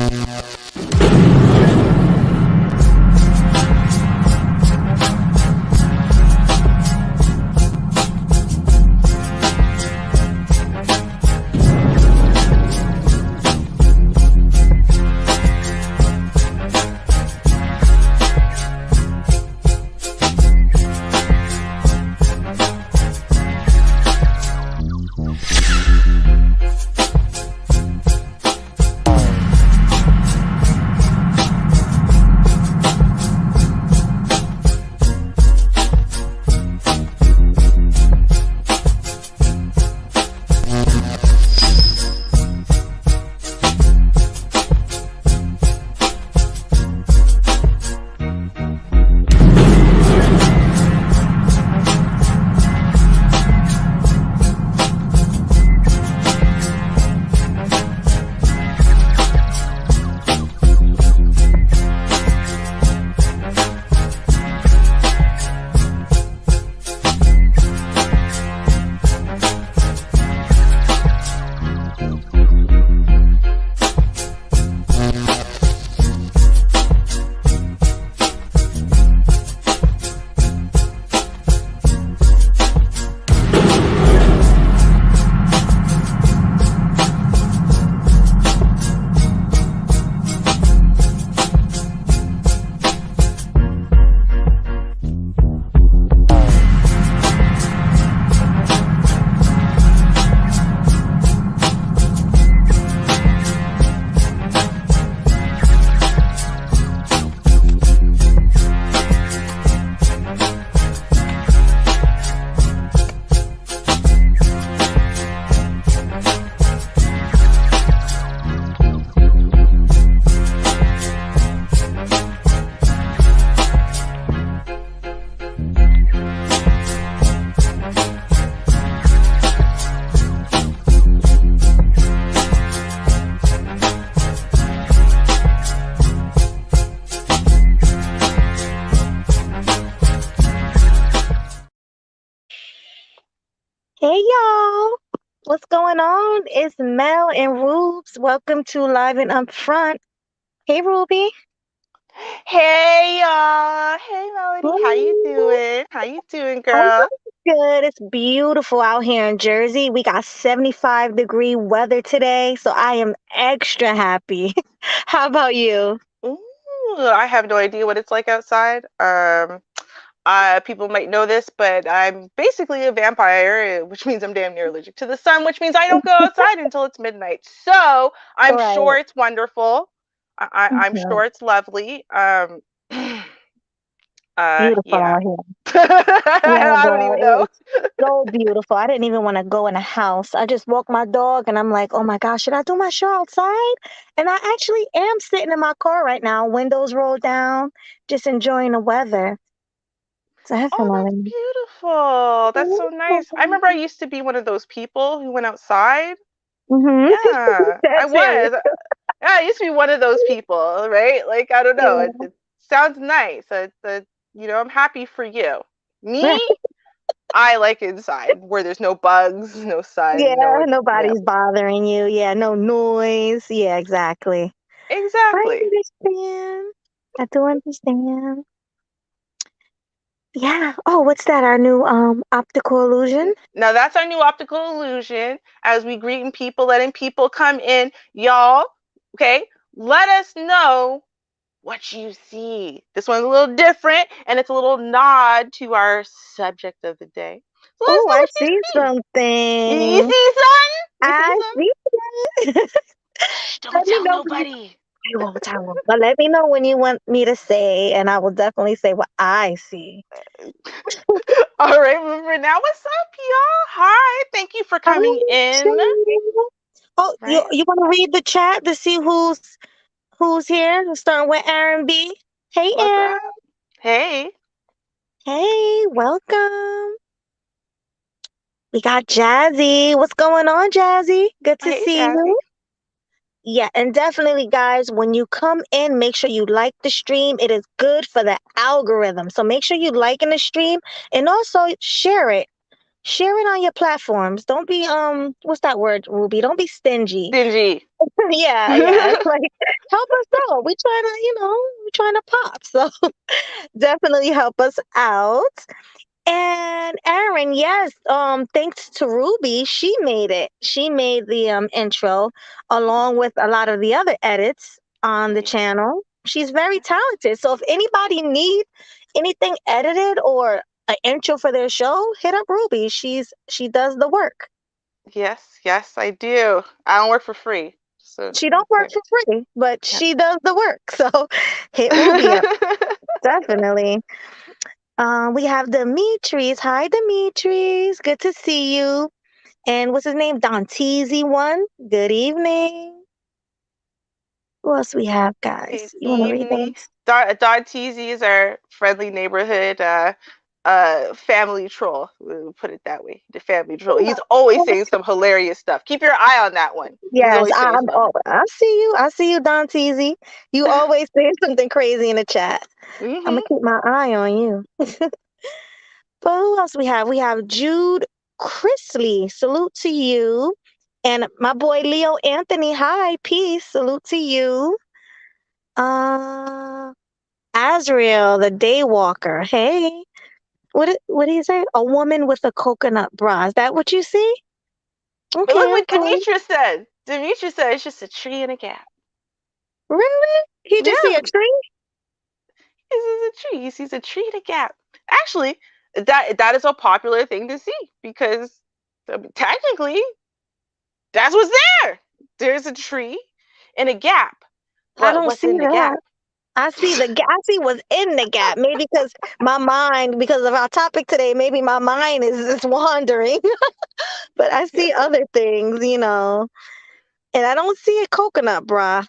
Hey y'all, what's going on? It's Mel and Rubes. Welcome to Live and Upfront. Hey Ruby. Hey y'all. Hey Melody. How you Ooh, doing? How you doing, I'm girl? good. It's beautiful out here in Jersey. We got 75-degree weather today, so I am extra happy. How about you? Ooh, I have no idea what it's like outside. People might know this, but I'm basically a vampire, which means I'm damn near allergic to the sun, which means I don't go outside until it's midnight. So I'm Right. sure it's wonderful. I'm Mhm. sure it's lovely. Beautiful Yeah. out here. Yeah, I don't girl, even it know. is so beautiful. I didn't even want to go in a house. I just walked my dog and I'm like, oh my gosh, should I do my show outside? And I actually am sitting in my car right now, windows rolled down, just enjoying the weather. Oh, that's Definitely. beautiful. That's so nice. I remember I used to be one of those people who went outside. Mm-hmm. Yeah, I That's serious. was. Yeah, I used to be one of those people, right? Like, I don't know. Yeah. It sounds nice. I'm happy for you. Me, I like inside where there's no bugs, no sun, no Yeah, one. Yeah, nobody's bothering you. Yeah, no noise. Yeah, exactly. I exactly. understand. I do understand. Yeah. Oh, what's that? Our new optical illusion? Now that's our new optical illusion as we greeting people, letting people come in. Y'all, okay, let us know what you see. This one's a little different and it's a little nod to our subject of the day. So let us Oh, know I what you see see. You something. see, son? You see, I son? see it. Shh, don't Let me tell know when you. nobody. I won't. I won't. But let me know when you want me to say, and I will definitely say what I see. All right, remember now, what's up, y'all? Hi, thank you for coming Oh, in. shit. Oh, you Right? you want to read the chat to see who's here? We're starting with Aaron B. Hey, What's Aaron. up? Hey. Hey, welcome. We got Jazzy. What's going on, Jazzy? Good to Hey, see Jazzy. you. Yeah, and definitely, guys, when you come in, make sure you like the stream. It is good for the algorithm. So make sure you like in the stream and also share it. Share it on your platforms. Don't be what's that word, Ruby? Don't be stingy. Stingy. Yeah, yeah. Like Help us out. We trying to, we trying to pop. So definitely help us out. And Aaron, yes, thanks to Ruby, she made it. She made the intro along with a lot of the other edits on the Yeah, channel. She's very yeah. talented. So if anybody need anything edited or an intro for their show, hit up Ruby. She does the work. Yes, yes, I do. I don't work for free. So She don't work okay. for free, but Yeah. she does the work. So hit Ruby up. Definitely. We have Demetrius. Hi, Demetrius. Good to see you. And what's his name? Danteezy one. Good evening. Who else we have, Good guys? You want to read evening. them? Don Teasy is our friendly neighborhood family troll. We'll put it that way. The family troll. He's always saying some hilarious stuff. Keep your eye on that one. He's Yes, always saying something. I see you. I see you, Danteezy. You always say something crazy in the chat. I'm gonna Hmm. keep my eye on you. But who else we have? We have Jude Chrisley. Salute to you. And my boy Leo Anthony. Hi, peace. Salute to you. Uh Azriel, the Daywalker. Hey. What do you say? A woman with a coconut bra. Is that what you see? But look Okay, what okay. Demetrius said. Demetrius said it's just a tree in a gap. Really? He just see Yeah, a tree? this is a tree. He sees a tree in a gap. Actually, that is a popular thing to see because technically that's what's there. There's a tree in a gap. I But don't what's see in the that. gap? I see the gap. I see what's in the gap. Maybe because my mind, because of our topic today, maybe my mind is wandering. But I Yeah. see other things, and I don't see a coconut bra.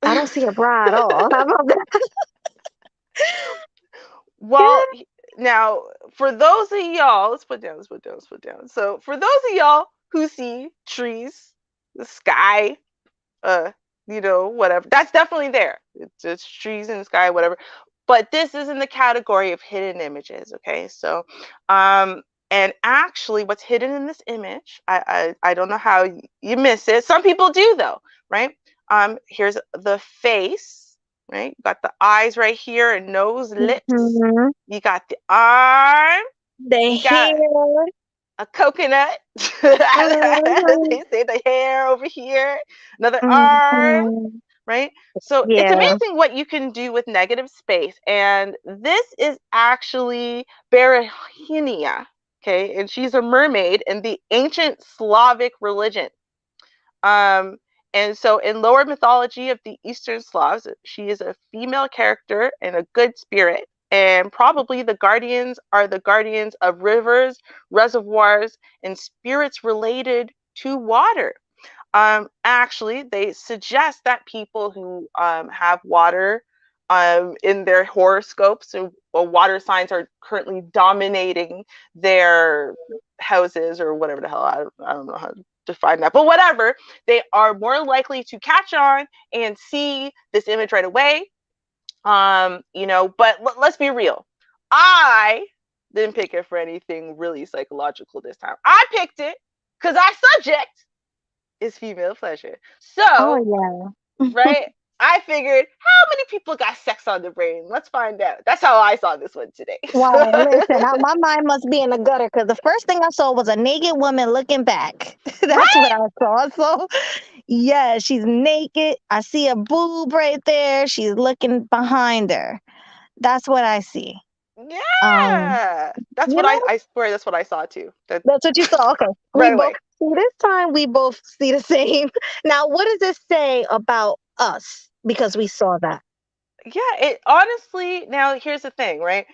I don't see a bra at all. How about that? Well, now for those of y'all, let's put down, let's put down, let's put down. So for those of y'all who see trees, the sky, uh, whatever, that's definitely there. It's just trees in the sky, whatever. But this is in the category of hidden images. Okay, so, and actually, what's hidden in this image, I don't know how you miss it. Some people do though, right? Here's the face, right? You got the eyes right here and nose, lips. Mhm. You got the arm. The You got hair. a coconut. Mhm. They say the hair over here. Another arm, Mhm. right? So it's Yeah. amazing what you can do with negative space. And this is actually Berahinia, okay? And she's a mermaid in the ancient Slavic religion. Um, and so in lower mythology of the Eastern Slavs, she is a female character and a good spirit. And probably the guardians are the guardians of rivers, reservoirs, and spirits related to water. Actually, they suggest that people who have water in their horoscopes, so water signs are currently dominating their houses or whatever the hell. I don't know how to define that, but whatever, they are more likely to catch on and see this image right away. But let's be real. I didn't pick it for anything really psychological this time. I picked it because our subject is female pleasure. Oh So, yeah. right, I figured how many people got sex on the brain? Let's find out. That's how I saw this one today. Wow, listen, my mind must be in the gutter because the first thing I saw was a naked woman looking back. That's what Right? I saw. So, yeah, she's naked. I see a boob right there. She's looking behind her. That's what I see. Um, Yeah. That's you what know, I swear that's what I saw too. That that's what you saw. Okay, we right both away. see this time. We both see the same. Now, what does this say about us? Because we saw that. Yeah, it honestly, now here's the thing, right?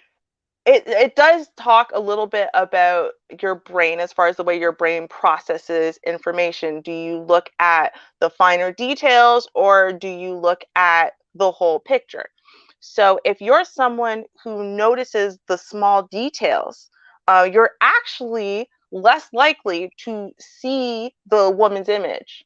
It does talk a little bit about your brain as far as the way your brain processes information. Do you look at the finer details or do you look at the whole picture? So if you're someone who notices the small details, you're actually less likely to see the woman's image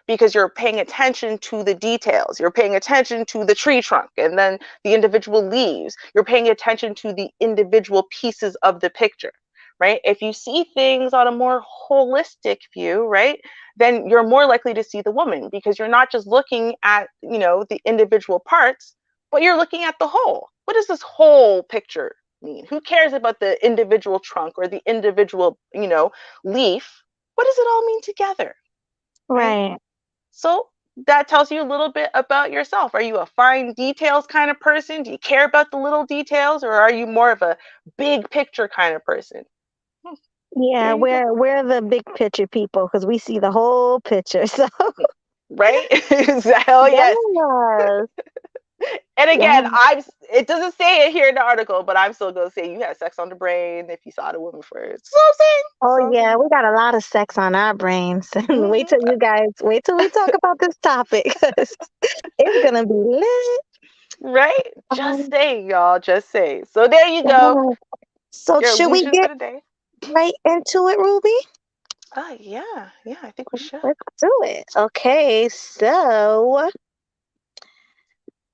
because you're paying attention to the details. You're paying attention to the tree trunk and then the individual leaves. You're paying attention to the individual pieces of the picture, right? If you see things on a more holistic view, right, then you're more likely to see the woman because you're not just looking at, the individual parts, but you're looking at the whole. What does this whole picture mean? Who cares about the individual trunk or the individual, leaf? What does it all mean together, right? Right. So that tells you a little bit about yourself. Are you a fine details kind of person? Do you care about the little details, or are you more of a big picture kind of person? Hmm, Yeah, there you go. we're the big picture people because we see the whole picture. So Right? Hell yes. yes, And again, yes. it doesn't say it here in the article, but I'm still gonna say you had sex on the brain if you saw the woman first. So I'm saying. Oh So I'm yeah, saying. we got a lot of sex on our brains. Mhm. Wait till we talk about this topic 'cause it's gonna be lit. Right? Just Um, saying, y'all. Just saying. So there you go. yeah. So Your should we illusion for get the day. right into it, Ruby? Yeah. Yeah, I think we should. Let's do it. Okay, so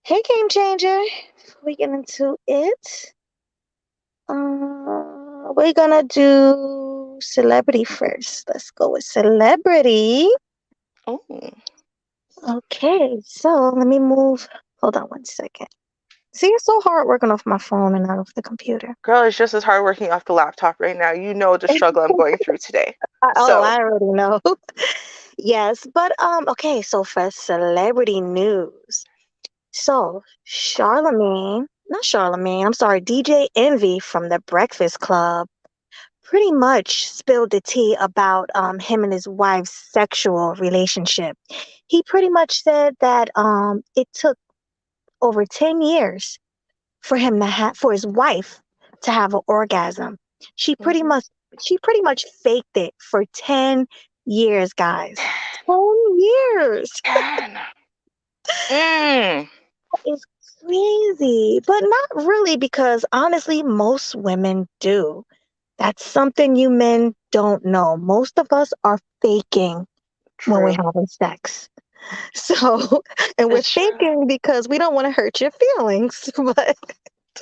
hey, Game Changer. Before we get into it, we're gonna do celebrity first. Let's go with celebrity. Oh, Okay, so let me move. Hold on one second. See, it's so hard working off my phone and not off the computer. girl, it's just as hard working off the laptop right now. You know the struggle I'm going through today. Oh, So, I already know. Yes, but okay, so for celebrity news. So, not Charlemagne, I'm sorry, DJ Envy from the Breakfast Club pretty much spilled the tea about him and his wife's sexual relationship. He pretty much said that it took over 10 years for him to have for his wife to have an orgasm. She pretty mhm. much she pretty much faked it for 10 years, guys. 10 years. 10. Mm, It's crazy, but not really because honestly most women do. That's something you men don't know. Most of us are faking when we're true. having sex. So, and we're It's true. faking because we don't want to hurt your feelings. But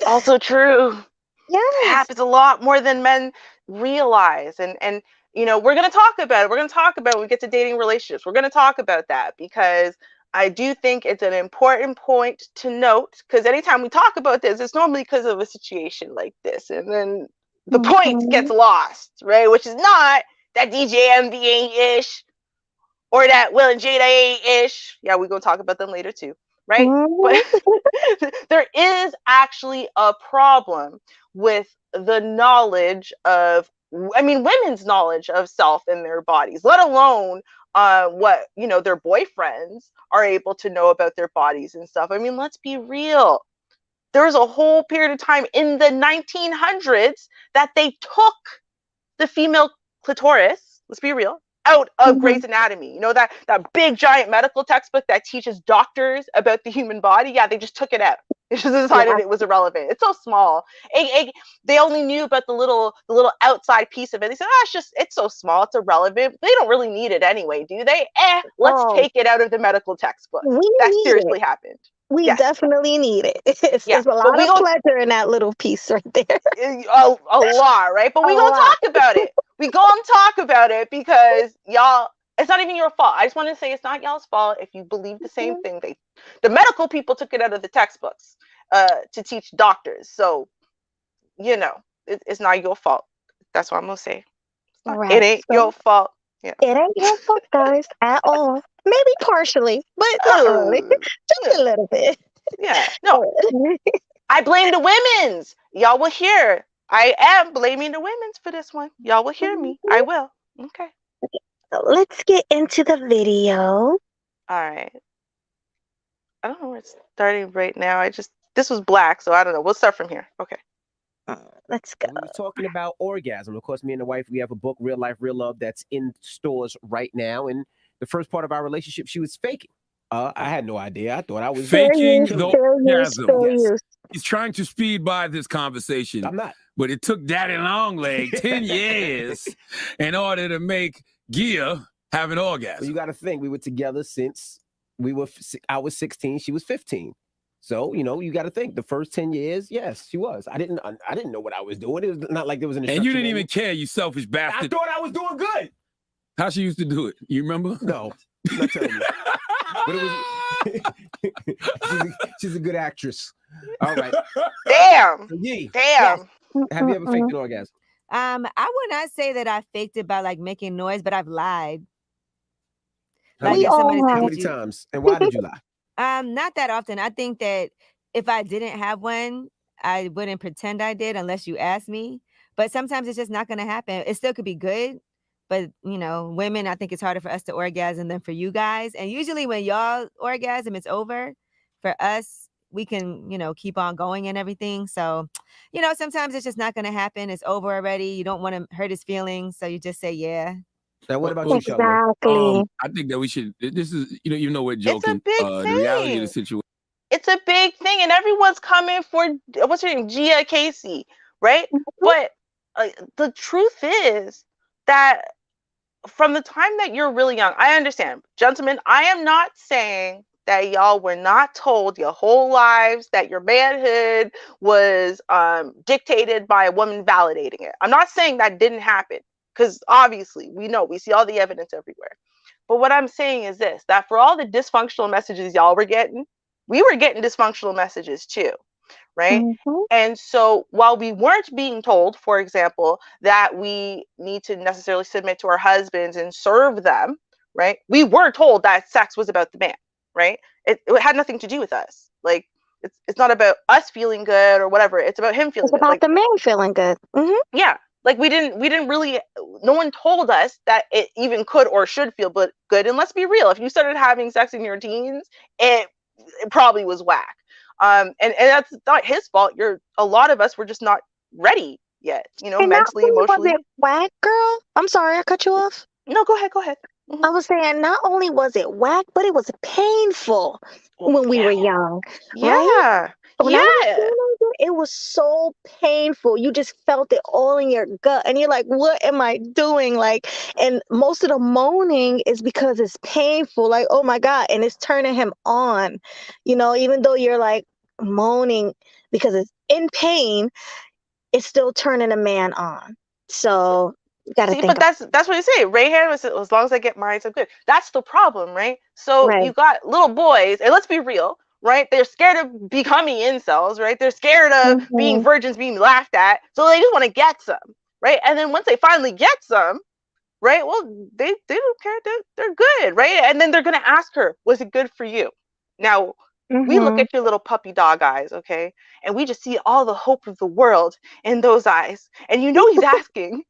Also true. It yes. happens a lot more than men realize. And we're going to talk about it. We're going to talk about it when we get to dating relationships. We're going to talk about that because I do think it's an important point to note because anytime we talk about this, it's normally because of a situation like this. And then the point gets Mhm. lost, right? Which is not that DJ MV ish or that Will and Jada ish. Yeah, we're going to talk about them later too, right? But Mhm. there is actually a problem with the knowledge of, I mean, women's knowledge of self and their bodies, let alone what, their boyfriends are able to know about their bodies and stuff. I mean, let's be real. There's a whole period of time in the 1900s that they took the female clitoris, let's be real, out of Mhm. Grey's Anatomy. That big giant medical textbook that teaches doctors about the human body? Yeah, they just took it out. They just decided Yeah. it was irrelevant. It's so small. They only knew about the little outside piece of it. They said, it's so small, it's irrelevant. They don't really need it anyway, do they? Let's Oh, take it out of the medical textbooks. we That need it. seriously happened. We Yes, definitely need it. yeah. It's a But lot we of go pleasure in that little piece right there. a lot, right? But A we gonna lot. talk about it. We gonna talk about it because y'all, it's not even your fault. I just want to say it's not y'all's fault if you believe the same thing. The medical people took it out of the textbooks to teach doctors. So it's not your fault. That's what I'm gonna say. It Right. ain't So your fault. it ain't your fault, guys, at all. Maybe partially, but not really. Oh, Just a little bit. yeah. No, I blame the women's. Y'all will hear. I am blaming the women's for this one. Y'all will hear me. I will. Okay. So let's get into the video. All right. I don't know where it's starting right now. This was black, so I don't know. We'll start from here. Okay. Let's go. We were talking about orgasm. Of course, me and the wife, we have a book, Real Life, Real Love, that's in stores right now. And the first part of our relationship, she was faking. I had no idea. I thought I was Fair Faking use, the fair use, orgasm. fair yes. use. He's trying to speed by this conversation. I'm not. But it took Daddy Longleg 10 years in order to make Gia have an orgasm. Well, you got to think we were together since I was 16, she was 15. So, you got to think the first 10 years, yes, she was. I didn't know what I was doing. It was not like there was an And you instruction didn't even manual. care, you selfish I bastard. thought I was doing good. How she used to do it? You remember? No, I'm not telling you. But it was she's a good actress. All right. Damn. So, Yee, Damn. have you ever faked an orgasm? I would not say that I faked it by like making noise, but I've lied. How Like many, if somebody all how tells many you, times? And why did you lie? not that often. I think that if I didn't have one, I wouldn't pretend I did unless you asked me. But sometimes it's just not going to happen. It still could be good, but women, I think it's harder for us to orgasm than for you guys. And usually when y'all orgasm, it's over. For us, we can, keep on going and everything. So, sometimes it's just not going to happen. It's over already. You don't want to hurt his feelings, so you just say yeah. Now, what about Well, you, Charlamagne? Exactly. I think that we should. This is, you know, we're It's a joking. big The reality of the thing. situation. It's a big thing, and everyone's coming for what's her name, Gia Casey, right? But the truth is that from the time that you're really young, I understand, gentlemen. I am not saying that y'all were not told your whole lives that your manhood was dictated by a woman validating it. I'm not saying that didn't happen, because obviously we see all the evidence everywhere. But what I'm saying is this: that for all the dysfunctional messages y'all were getting, we were getting dysfunctional messages too, right? Mm-hmm. And so while we weren't being told, for example, that we need to necessarily submit to our husbands and serve them, right? We were told that sex was about the man, right? It had nothing to do with us. Like it's not about us feeling good or whatever. It's about him feeling It's good. about Like, the man feeling good. Mm-hmm. yeah, like we didn't really, no one told us that it even could or should feel good. And let's be real, if you started having sex in your teens, it probably was whack. And that's not his fault. A lot of us were just not ready yet, And not mentally, only was it emotionally. whack, girl. I'm sorry, I cut you off. No, go ahead. I was saying not only was it whack, but it was painful when we Yeah, were young, right? yeah, When I was a yeah. teenager, it was so painful. You just felt it all in your gut, and you're like, "What am I doing?" Like, and most of the moaning is because it's painful. Like, oh my god, and it's turning him on. Even though you're like moaning because it's in pain, it's still turning a man on. So you got to See, think but of that's what you say. Rayhan was, as long as I get mine, I'm good. That's the problem, right? So right. you got little boys, and let's be real, right? They're scared of becoming incels, right? They're scared of being Mm-hmm. virgins, being laughed at, so they just want to get some, right? And then once they finally get some, right? Well, they don't care. They're good, right? And then they're gonna ask her, "Was it good for you?" Now we look Mm-hmm. at your little puppy dog eyes, okay, and we just see all the hope of the world in those eyes, and he's asking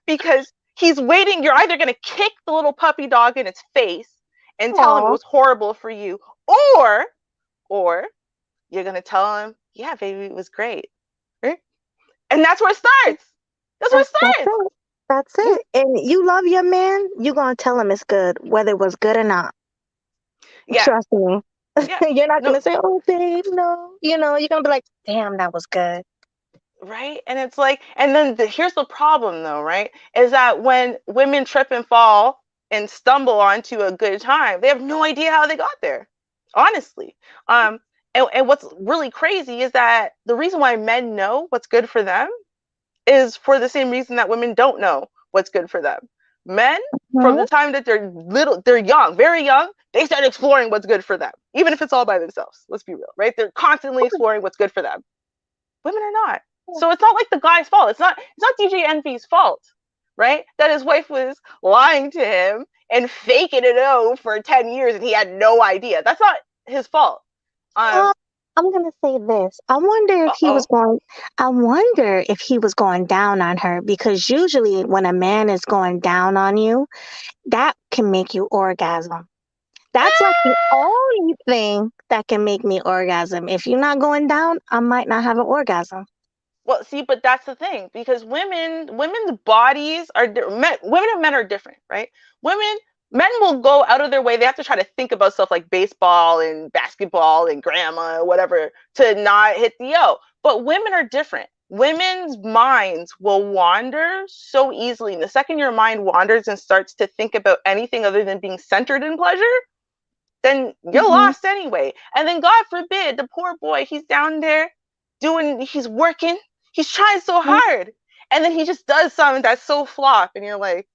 because he's waiting. You're either gonna kick the little puppy dog in its face and tell him it Aw. was horrible for you, or you're gonna tell him, "Yeah, baby, it was great," right? And that's where it starts. That's where it That's starts. it. That's it. And you love your man, you're gonna tell him it's good, whether it was good or not. Yeah, Trust me. yeah. You're not No, gonna say, "Oh, babe, no." You're gonna be like, "Damn, that was good." right? And it's like, and then here's the problem though, right? Is that when women trip and fall and stumble onto a good time, they have no idea how they got there, honestly. And what's really crazy is that the reason why men know what's good for them is for the same reason that women don't know what's good for them. Men, from Hmm. the time that they're young, very young, they start exploring what's good for them, even if it's all by themselves. Let's be real, right? They're constantly exploring what's good for them. Women are not. So it's not like the guy's fault. It's not DJ Envy's fault, right? That his wife was lying to him and faking it out for 10 years and he had no idea. That's not his fault. Um, Um I'm gonna say this. uh-oh. I wonder if he was going down on her, because usually when a man is going down on you, that can make you orgasm. That's like the only thing that can make me orgasm. If you're not going down, I might not have an orgasm. Well, see, but that's the thing, because women's bodies are women and men are different, right? Men will go out of their way. They have to try to think about stuff like baseball and basketball and grandma or whatever to not hit the O. But women are different. Women's minds will wander so easily. And the second your mind wanders and starts to think about anything other than being centered in pleasure, then you're lost anyway. And then God forbid, the poor boy, he's down there he's working, he's trying so hard, and then he just does something that's so flop, and you're like,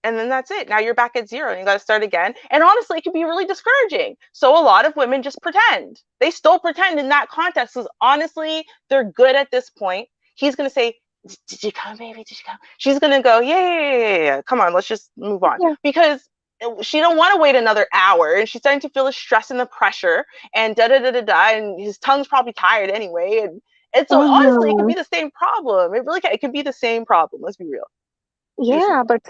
and then that's it. Now you're back at zero and you got to start again. And honestly, it can be really discouraging. So a lot of women just pretend. They still pretend in that context because honestly, they're good at this point. He's going to say, did you come, baby? Did you come? She's going to go, yeah. Come on, let's just move on. Yeah. Because she don't want to wait another hour, and she's starting to feel the stress and the pressure, and and his tongue's probably tired anyway. And so honestly, it could be the same problem. It really can. It could be the same problem. Let's be real. Yeah, but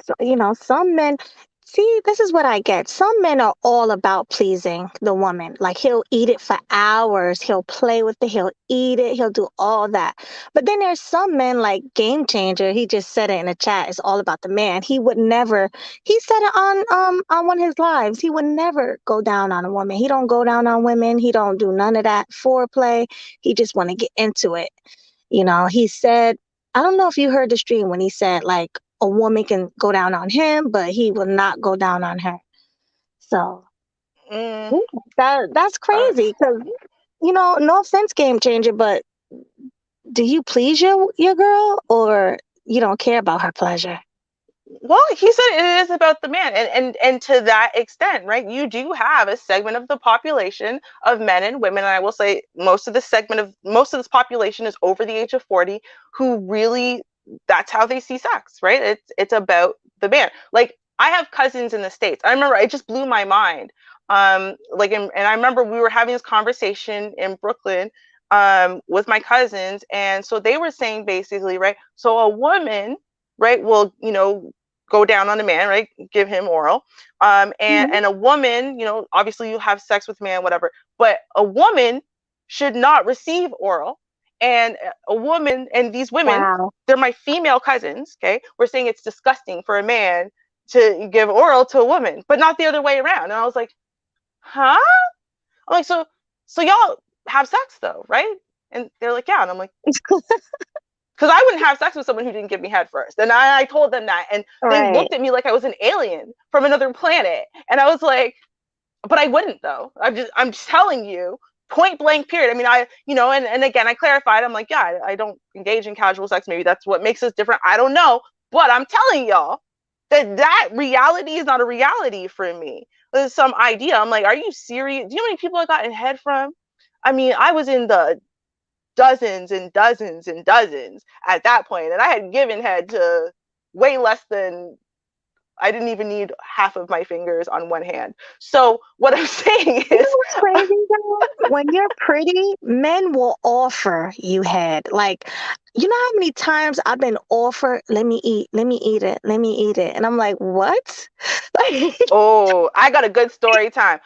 some men, see, this is what I get. Some men are all about pleasing the woman. Like he'll eat it for hours, he'll play with it, he'll eat it, he'll do all that. But then there's some men like Game Changer. He just said it in the chat. It's all about the man. He would never. He said it on one of his lives. He would never go down on a woman. He don't go down on women. He don't do none of that foreplay. He just want to get into it. He said, I don't know if you heard the stream when he said like a woman can go down on him, but he will not go down on her. So that's crazy because, no offense, Game Changer, but do you please your girl, or you don't care about her pleasure? Well, he said it is about the man, and to that extent, right? You do have a segment of the population of men and women, and I will say most of this population is over the age of 40, who really, that's how they see sex, right? It's about the man. Like I have cousins in the States. I remember it just blew my mind. And I remember we were having this conversation in Brooklyn with my cousins, and so they were saying basically, right? So a woman, right, will go down on a man, right, give him oral, and a woman, obviously you have sex with a man, whatever, but a woman should not receive oral. And a woman, and these women, they're my female cousins, okay, we're saying it's disgusting for a man to give oral to a woman, but not the other way around. And I was like, huh? I'm like, so y'all have sex though, right? And they're like, yeah. And I'm like, because I wouldn't have sex with someone who didn't give me head first. And I told them that, and they looked at me like I was an alien from another planet. And I was like, but I wouldn't though. I'm just telling you, point blank period. I mean, and again, I clarified. I'm like, yeah, I don't engage in casual sex. Maybe that's what makes us different. I don't know. But I'm telling y'all that reality is not a reality for me. There's some idea. I'm like, are you serious? Do you know how many people I got in head from? I mean, I was in the dozens and dozens and dozens at that point, and I had given head to way less than, I didn't even need half of my fingers on one hand. So what I'm saying is, what's crazy though? When you're pretty, men will offer you head. Like, you know how many times I've been offered, let me eat it, and I'm like, what? Oh, I got a good story time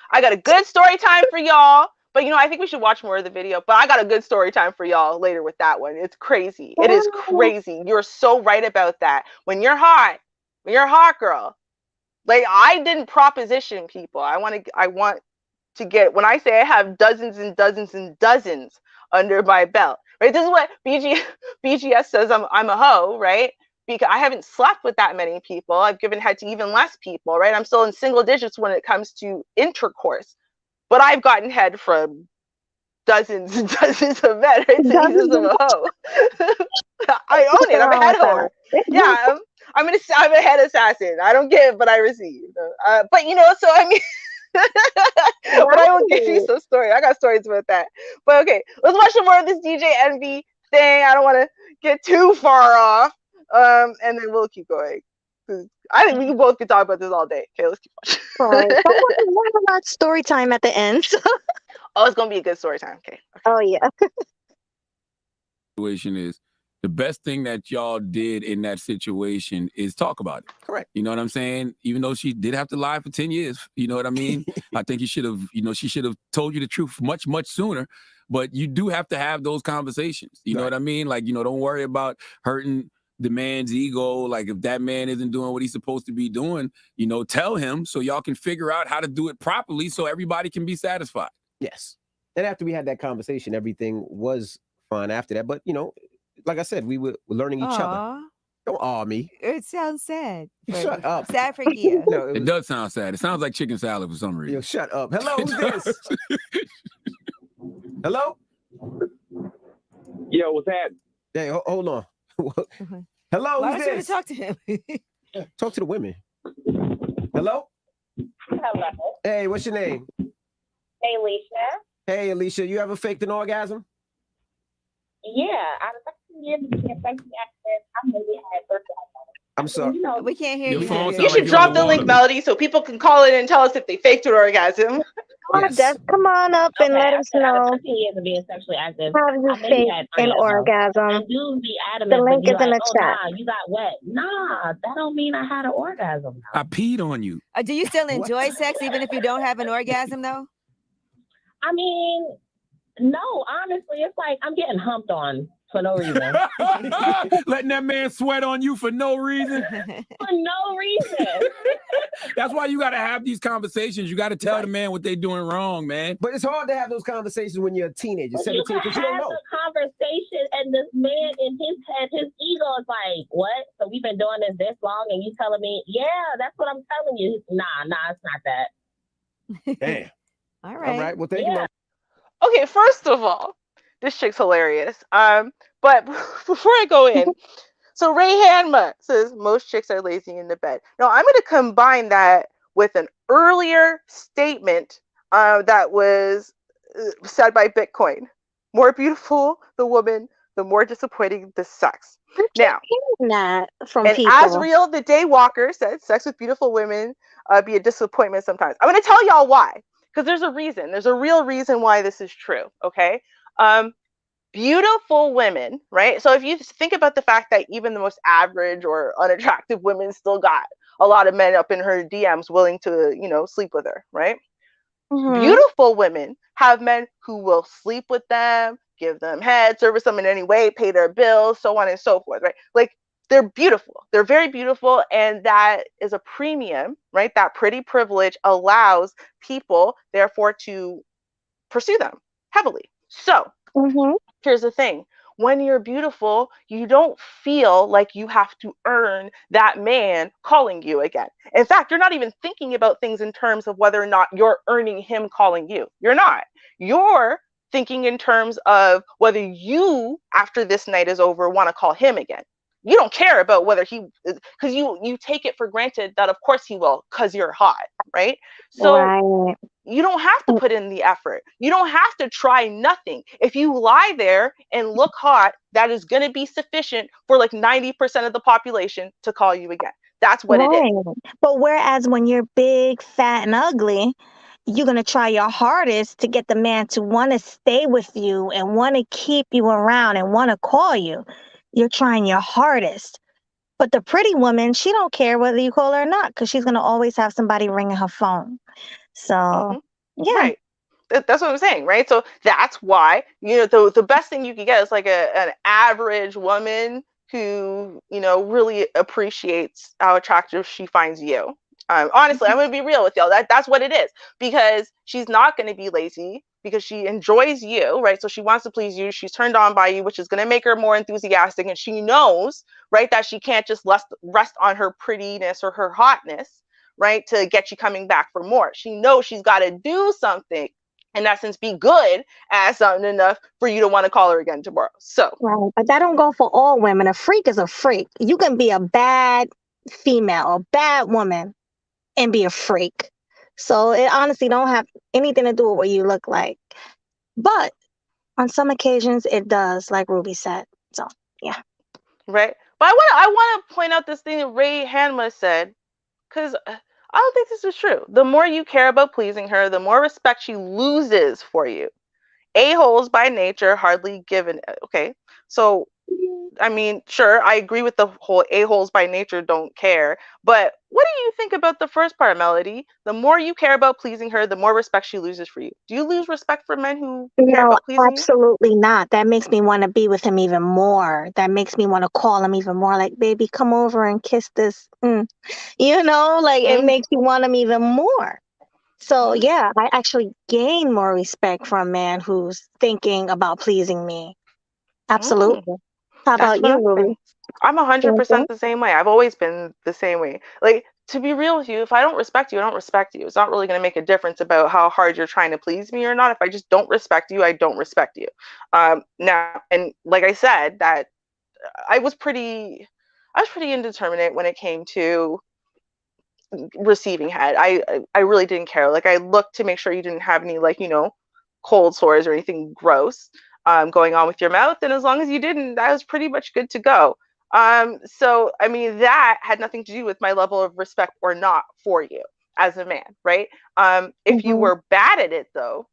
for y'all. But I think we should watch more of the video. But I got a good story time for y'all later with that one. It's crazy. It is crazy. You're so right about that. When you're hot, girl, like I didn't proposition people. I want to get, when I say I have dozens and dozens and dozens under my belt, right? This is what BGS says I'm a hoe, right? Because I haven't slept with that many people. I've given head to even less people, right? I'm still in single digits when it comes to intercourse. But I've gotten head from dozens and dozens of men, right? So Jesus of a hoe. I own it. I'm a head whore. Yeah, I'm a head assassin. I don't give, but I receive. But so I mean, but I will give you some story. I got stories about that. But okay, let's watch some more of this DJ Envy thing. I don't want to get too far off. And then we'll keep going. I think we both could talk about this all day. Okay, let's keep watching. Right. What about story time at the end? Oh, it's gonna be a good story time. Okay. Oh yeah. Situation is, the best thing that y'all did in that situation is talk about it. Correct. You know what I'm saying? Even though she did have to lie for 10 years, you know what I mean? I think you should have, she should have told you the truth much, much sooner. But you do have to have those conversations. You know what I mean? Like, don't worry about hurting the man's ego. Like if that man isn't doing what he's supposed to be doing, tell him so y'all can figure out how to do it properly so everybody can be satisfied. Yes. And after we had that conversation, everything was fine after that. But, like I said, we were learning each other. Don't awe me. It sounds sad. Shut up. Sad for Gia. No, It does sound sad. It sounds like chicken salad for some reason. Yo, shut up. Hello, who's this? Hello? Yo, what's happening? Hey, hold on. Hello, Why who's don't you this? talk to him? Talk to the women. Hello? Hello. Hey, what's your name? Hey, Alicia. Hey, Alicia, you ever faked an orgasm? Yeah, I was years I'm maybe had birthday. I'm sorry. You know, We can't hear Your you. phone Julia. You sound should like drop on the the link, water. Melody, so people can call in and tell us if they faked an orgasm. Come on, Yes. Des, come on up and let I us said out know. of 15 years of being sexually active, Have you I maybe faked had an 3 of them. orgasm? And dudes be The adamant, link but be is in like, the oh, chat. nah, you got wet. Nah, that don't mean I had an orgasm. I peed on you. Do you still What? enjoy sex even if you don't have an orgasm, though? I mean, no, honestly, it's like I'm getting humped on for no reason. Letting that man sweat on you for no reason. For no reason. That's why you got to have these conversations. You got to tell the man what they're doing wrong, man. But it's hard to have those conversations when you're a teenager, You 17, can because you don't have know. the conversation, and this man in his head, his ego is like, "What? So we've been doing this long, and you telling me, yeah, that's what I'm telling you? Nah, it's not that." Damn. All right. All right. Well, thank you, Yeah. Mom. Okay, first of all, this chick's hilarious. But before I go in, so Ray Hanma says most chicks are lazy in the bed. Now I'm going to combine that with an earlier statement that was said by Bitcoin. More beautiful the woman, the more disappointing the sex. Now, Hearing that from and people. Asriel the Daywalker said sex with beautiful women be a disappointment sometimes. I'm going to tell y'all why. Because there's a reason. There's a real reason why this is true. Okay. Beautiful women, right? So if you think about the fact that even the most average or unattractive women still got a lot of men up in her DMs willing to, sleep with her, right? Mhm. Beautiful women have men who will sleep with them, give them head, service them in any way, pay their bills, so on and so forth, right? Like they're beautiful. They're very beautiful. And that is a premium, right? That pretty privilege allows people, therefore, to pursue them heavily. So Mhm. here's the thing. When you're beautiful, you don't feel like you have to earn that man calling you again. In fact, you're not even thinking about things in terms of whether or not you're earning him calling you. You're not. You're thinking in terms of whether you, after this night is over, want to call him again. You don't care about whether he, because you take it for granted that of course he will, because you're hot, right? So Right. you don't have to put in the effort. You don't have to try nothing. If you lie there and look hot, that is going to be sufficient for like 90% of the population to call you again. That's what it is. Right. But whereas when you're big, fat, and ugly, you're going to try your hardest to get the man to want to stay with you and want to keep you around and want to call you. You're trying your hardest. But the pretty woman, she don't care whether you call her or not because she's going to always have somebody ringing her phone. So, Mhm. yeah. Right. That's what I'm saying, right? So that's why, the best thing you can get is like an average woman who, really appreciates how attractive she finds you. Honestly, I'm going to be real with y'all. That's what it is, because she's not going to be lazy because she enjoys you, right? So she wants to please you. She's turned on by you, which is going to make her more enthusiastic. And she knows, right, that she can't just rest on her prettiness or her hotness, right, to get you coming back for more. She knows she's got to do something, in essence, be good at something enough for you to want to call her again tomorrow. So, Right. But that don't go for all women. A freak is a freak. You can be a bad female, a bad woman, and be a freak. So it honestly don't have anything to do with what you look like. But on some occasions it does, like Ruby said. So yeah. right. But I want to point out this thing that Ray Hanma said, because I don't think this is true. The more you care about pleasing her, the more respect she loses for you. A-holes by nature hardly given. Okay. So, I mean, sure, I agree with the whole a-holes by nature don't care. But what do you think about the first part, Melody? The more you care about pleasing her, the more respect she loses for you. Do you lose respect for men who care No, about pleasing you? absolutely not. That makes me want to be with him even more. That makes me want to call him even more. Like, baby, come over and kiss this. Like it Mm, makes you want him even more. So mm, yeah, I actually gain more respect from a man who's thinking about pleasing me. mm. Absolutely. How That's about what you, I'm Ruby? saying. I'm 100% the same way. I've always been the same way. Like, to be real with you, if I don't respect you, I don't respect you. It's not really going to make a difference about how hard you're trying to please me or not. If I just don't respect you, I don't respect you. Now, and like I said, that I was pretty, I was pretty indeterminate when it came to receiving head. I really didn't care. Like, I looked to make sure you didn't have any, like, cold sores or anything gross going on with your mouth, and as long as you didn't, that was pretty much good to go. So I mean, that had nothing to do with my level of respect or not for you as a man, right? If you were bad at it, though,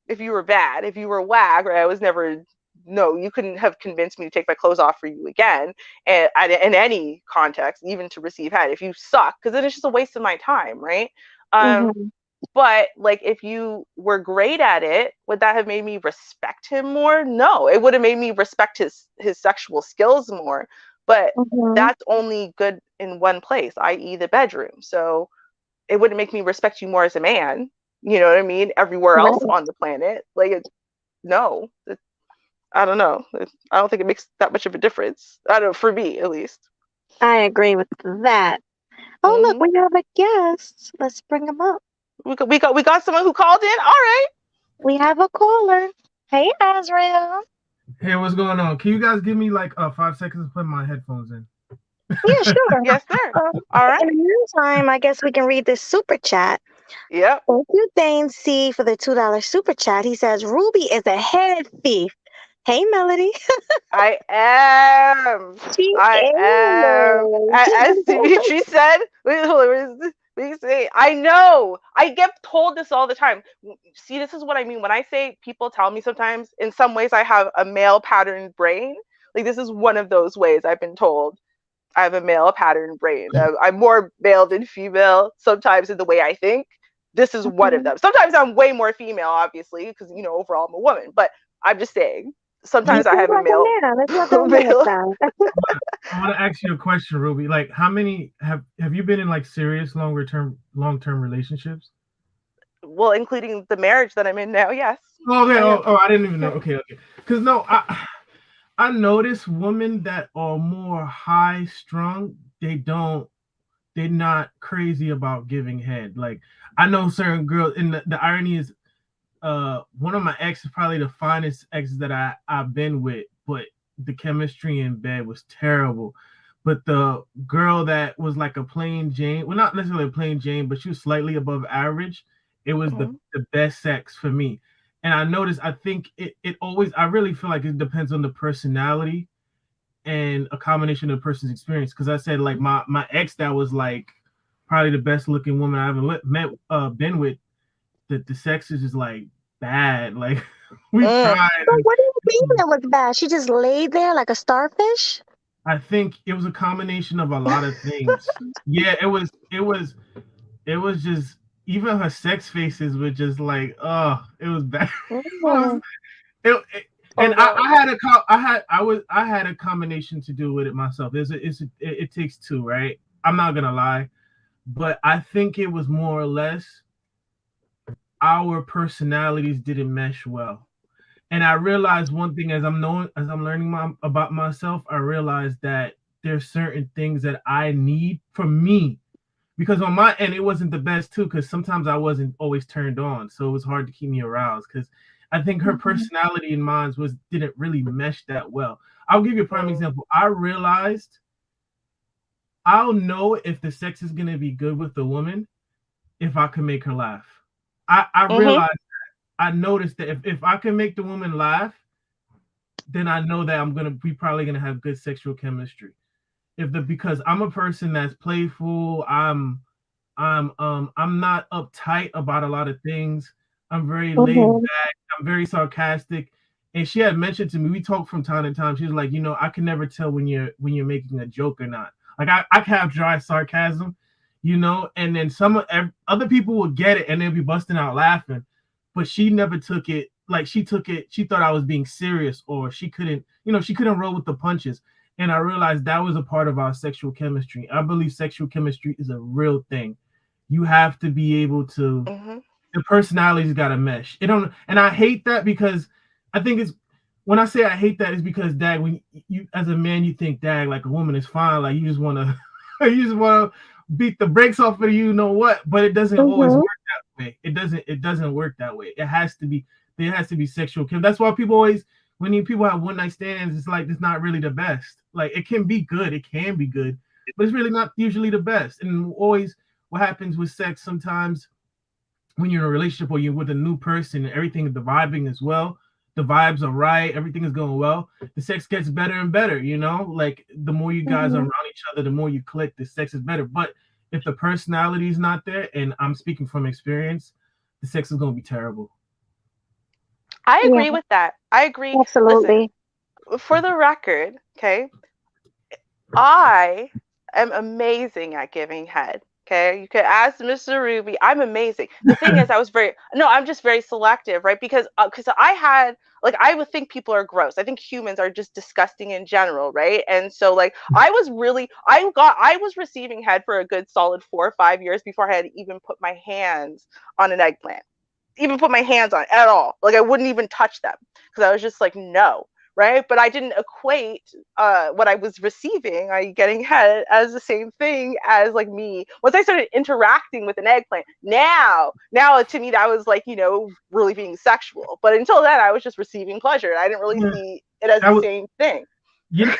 if you were bad, if you were whack, right? I was never, no, you couldn't have convinced me to take my clothes off for you again, and in any context, even to receive head. If you suck, because then it's just a waste of my time, right? Mm-hmm. But like, if you were great at it, would that have made me respect him more? No, it would have made me respect his sexual skills more. But Mm-hmm. that's only good in one place, i.e., the bedroom. So it wouldn't make me respect you more as a man. You know what I mean? Everywhere else Right. on the planet, like, no, I don't know. I don't think it makes that much of a difference. I don't know, for me at least. I agree with that. Oh, look, Hmm. we have a guest. Let's bring him up. We got someone who called in. All right. We have a caller. Hey, Azrael. Hey, what's going on? Can you guys give me like 5 seconds to put my headphones in? Yeah, sure. Yes, sir. Um, All in right. the meantime, I guess we can read this super chat. Yep. Thank you, Dane C, for the $2 super chat. He says, Ruby is a head thief. Hey, Melody. I am. She I am. is. As Dimitri said, wait, hold on, where is this? We say, I know. I get told this all the time. See, this is what I mean when I say, people tell me sometimes, in some ways, I have a male pattern brain. Like, this is one of those ways I've been told I have a male pattern brain. I'm more male than female sometimes in the way I think. This is one of Mhm. them. Sometimes I'm way more female, obviously, because, overall I'm a woman. But I'm just saying, You sometimes I seem have a like a male, man. It's like a man male. style. I want to ask you a question, Ruby. Like, how many have you been in like serious long term relationships? Well, including the marriage that I'm in now. Yes, Oh, okay. I Oh, am. oh, I didn't even know. Yeah. Okay, okay. Because no, I notice women that are more high strung. They're not crazy about giving head. Like, I know certain girls, and the irony is, one of my exes, probably the finest exes that I've been with, but the chemistry in bed was terrible. But the girl that was like a plain Jane, well, not necessarily a plain Jane, but she was slightly above average. It was Mhm. the best sex for me. And I noticed, I think it always, I really feel like it depends on the personality and a combination of the person's experience. Because I said, like, my ex that was like probably the best looking woman I ever been with, that the sex is just like bad. Like, we Mm. tried. So what do you mean it was bad? She just laid there like a starfish? I think it was a combination of a lot of things. Yeah, it was just, even her sex faces were just like, oh, it was bad. It was, Mm. it, Oh and no. I had a combination to do with it myself. It takes two, right? I'm not gonna lie, but I think it was more or less our personalities didn't mesh well. And I realized one thing, as I'm learning about myself, I realized that there's certain things that I need from me, because on my end it wasn't the best too, because sometimes I wasn't always turned on, so it was hard to keep me aroused, because I think her Mhm. personality and mine didn't really mesh that well. I'll give you a prime Mm. example. I realized I'll know if the sex is gonna be good with the woman if I can make her laugh. I Mhm. realized, I noticed that if I can make the woman laugh, then I know that we probably gonna have good sexual chemistry. Because I'm a person that's playful, I'm not uptight about a lot of things. I'm very laid Mhm. back, I'm very sarcastic. And she had mentioned to me, we talk from time to time. She was like, I can never tell when you're making a joke or not. Like, I can have dry sarcasm, and then other people will get it and they'll be busting out laughing. But she never took it like she thought I was being serious, or she couldn't roll with the punches. And I realized that was a part of our sexual chemistry. I believe sexual chemistry is a real thing. You have to be able to, Mhm. the personalities got to mesh. And I hate that, because I think it's when I say I hate that, is because dag, when you as a man, you think dag like a woman is fine, like you just want to, you just want to beat the brakes off of you know what, but it doesn't always Mm-hmm. work that way. It doesn't work that way. It has to be there has to be sexual. That's why people always when people have one night stands, it's like it's not really the best. Like it can be good, but it's really not usually the best. And always what happens with sex sometimes when you're in a relationship or you're with a new person and everything the vibing as well, the vibes are right, everything is going well, the sex gets better and better, you know, like the more you guys are Mm-hmm. around each other, the more you click, the sex is better. But if the personality is not there, and I'm speaking from experience, the sex is going to be terrible. I Yeah, agree with that. I agree. Listen, absolutely. for the record, okay, I am amazing at giving head. Okay, you could ask Mr. Ruby. I'm amazing. The thing is, I'm just very selective, right? Because I had like I would think people are gross. I think humans are just disgusting in general, right? And so like I was receiving head for a good solid 4 or 5 years before I had even put my hands on an eggplant, even put my hands on it at all. Like I wouldn't even touch them because I was just like, no, right? But I didn't equate what I was receiving, I getting head, as the same thing as like me. Once I started interacting with an eggplant, now to me that was like really being sexual. But until then, I was just receiving pleasure. I didn't really Yeah, see it as that the was, same thing.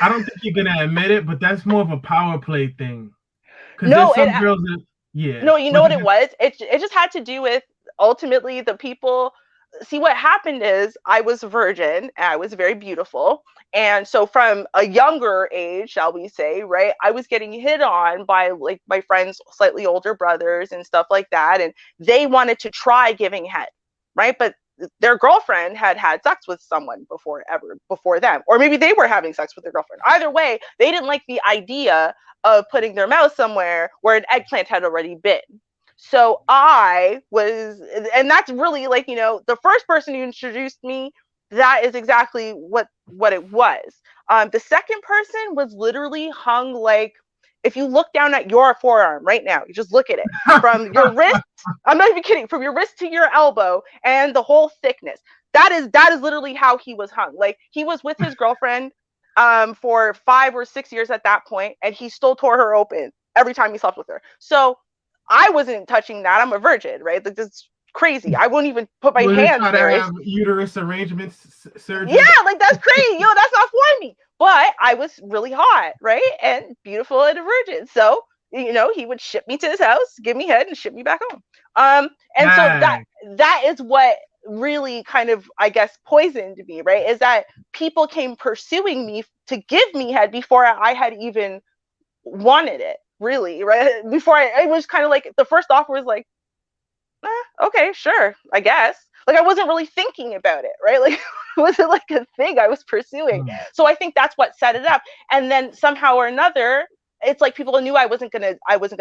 I don't think you're gonna admit it, but that's more of a power play thing. Because there's No, it some girls that, yeah, No, you know what what you it was? It just had to do with ultimately the people. See, what happened is I was a virgin and I was very beautiful. And so from a younger age, shall we say, right, I was getting hit on by like my friends' slightly older brothers and stuff like that. And they wanted to try giving head, right? But their girlfriend had had sex with someone before them, or maybe they were having sex with their girlfriend. Either way, they didn't like the idea of putting their mouth somewhere where an eggplant had already been. So I was, and that's really like, the first person who introduced me, that is exactly what it was. The second person was literally hung like, if you look down at your forearm right now, you just look at it from your wrist. I'm not even kidding, from your wrist to your elbow and the whole thickness. That is literally how he was hung. Like he was with his girlfriend for 5 or 6 years at that point, and he still tore her open every time he slept with her. So I wasn't touching that. I'm a virgin, right? Like this is crazy. I wouldn't even put my was it hands try to there. have uterus arrangements surgery? Yeah, like that's crazy. That's not for me. But I was really hot, right? And beautiful and a virgin. So, he would ship me to his house, give me head, and ship me back home. And so that Dang. that is what really kind of, I guess, poisoned me, right? Is that people came pursuing me to give me head before I had even wanted it, really, right? Before it was kind of like the first offer was like, okay, sure, I guess. Like I wasn't really thinking about it, right? Like it wasn't like a thing I was pursuing. So I think that's what set it up. And then somehow or another, it's like people knew I wasn't gonna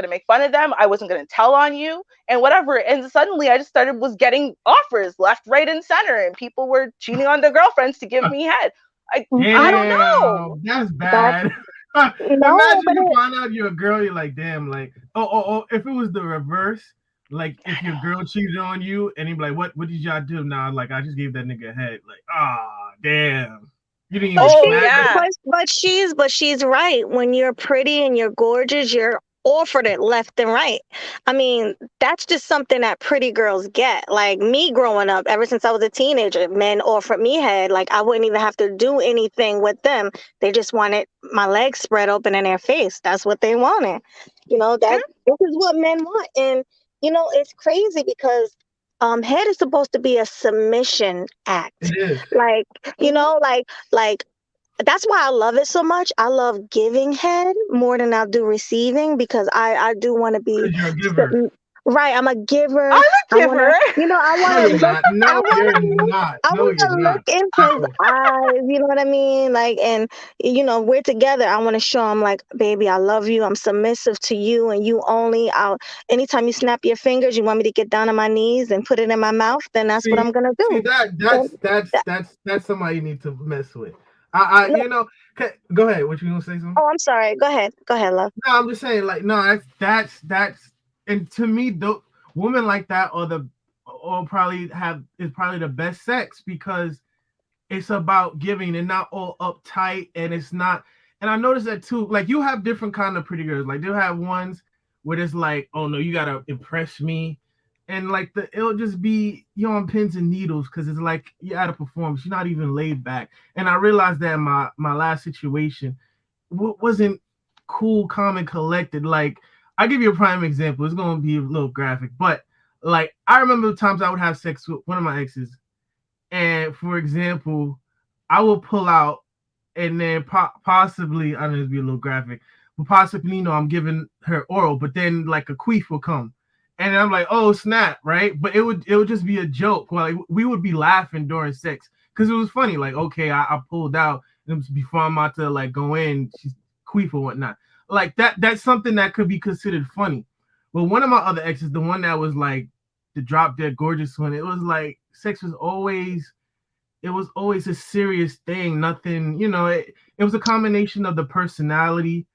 make fun of them. I wasn't gonna tell on you and whatever. And suddenly I just was getting offers left, right, and center, and people were cheating on their girlfriends to give me head. I don't know. Damn, that's That's bad. no, Imagine but you find out you're a girl, you're like, damn, like, oh, if it was the reverse, like if your girl cheated on you and he'd be like, what did y'all do? Now, like, I just gave that nigga a head. Like, damn. You didn't even Oh smack her. yeah. but she's right. When you're pretty and you're gorgeous, you're offered it left and right. I mean, that's just something that pretty girls get. Like me growing up, ever since I was a teenager, men offered me head. Like I wouldn't even have to do anything with them. They just wanted my legs spread open in their face. That's what they wanted. Yeah. This is what men want. And it's crazy because head is supposed to be a submission act. It is. Like, Mm-hmm. like that's why I love it so much. I love giving head more than I do receiving because I do want to be Because you're a giver. right. I'm a giver. I'm a I want giver. to, I No, want to you're look. not. I No, want you're to. not. I No, want you're to not. look into his No. eyes. You know what I mean? Like, and we're together. I want to show him, like, baby, I love you. I'm submissive to you, and you only. Anytime you snap your fingers, you want me to get down on my knees and put it in my mouth. Then that's what See, I'm gonna see do. that And that's somebody you need to mess with. I no, go ahead. What you gonna say something? oh, I'm sorry. Go ahead. Go ahead, love. No, I'm just saying, like, no, that's, and to me, women like that or probably is probably the best sex because it's about giving and not all uptight, and it's not. And I noticed that too. Like you have different kind of pretty girls. Like they'll have ones where it's like, oh no, you gotta impress me, and like it'll just be you on pins and needles because it's like you're at a performance. You're not even laid back. And I realized that my last situation wasn't cool, calm, and collected. Like I give you a prime example. It's gonna be a little graphic, but like I remember the times I would have sex with one of my exes, and for example, I will pull out and then possibly, I don't know, it'd be a little graphic, but possibly, I'm giving her oral, but then like a queef will come. And I'm like, oh snap, right? But it would just be a joke. Like we would be laughing during sex because it was funny. Like, okay, I pulled out and before I'm about to like go in, she's queef or whatnot. Like that's something that could be considered funny. But one of my other exes, the one that was like the drop dead gorgeous one, it was like sex was always it was always a serious thing. Nothing, it was a combination of the personality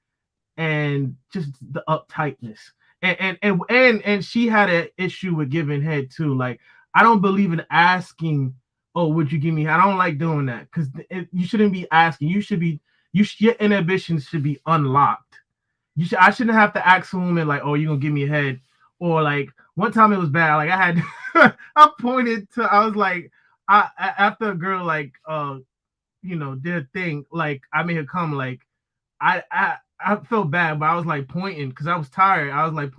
and just the uptightness. And she had an issue with giving head too. Like I don't believe in asking, oh, would you give me head? I don't like doing that because you shouldn't be asking. Your inhibitions should be unlocked. I shouldn't have to ask a woman like, oh, you gonna give me a head? Or like one time it was bad. Like I had I was like, after a girl like did a thing, like I made her come, like I felt bad, but I was like pointing because I was tired. I was like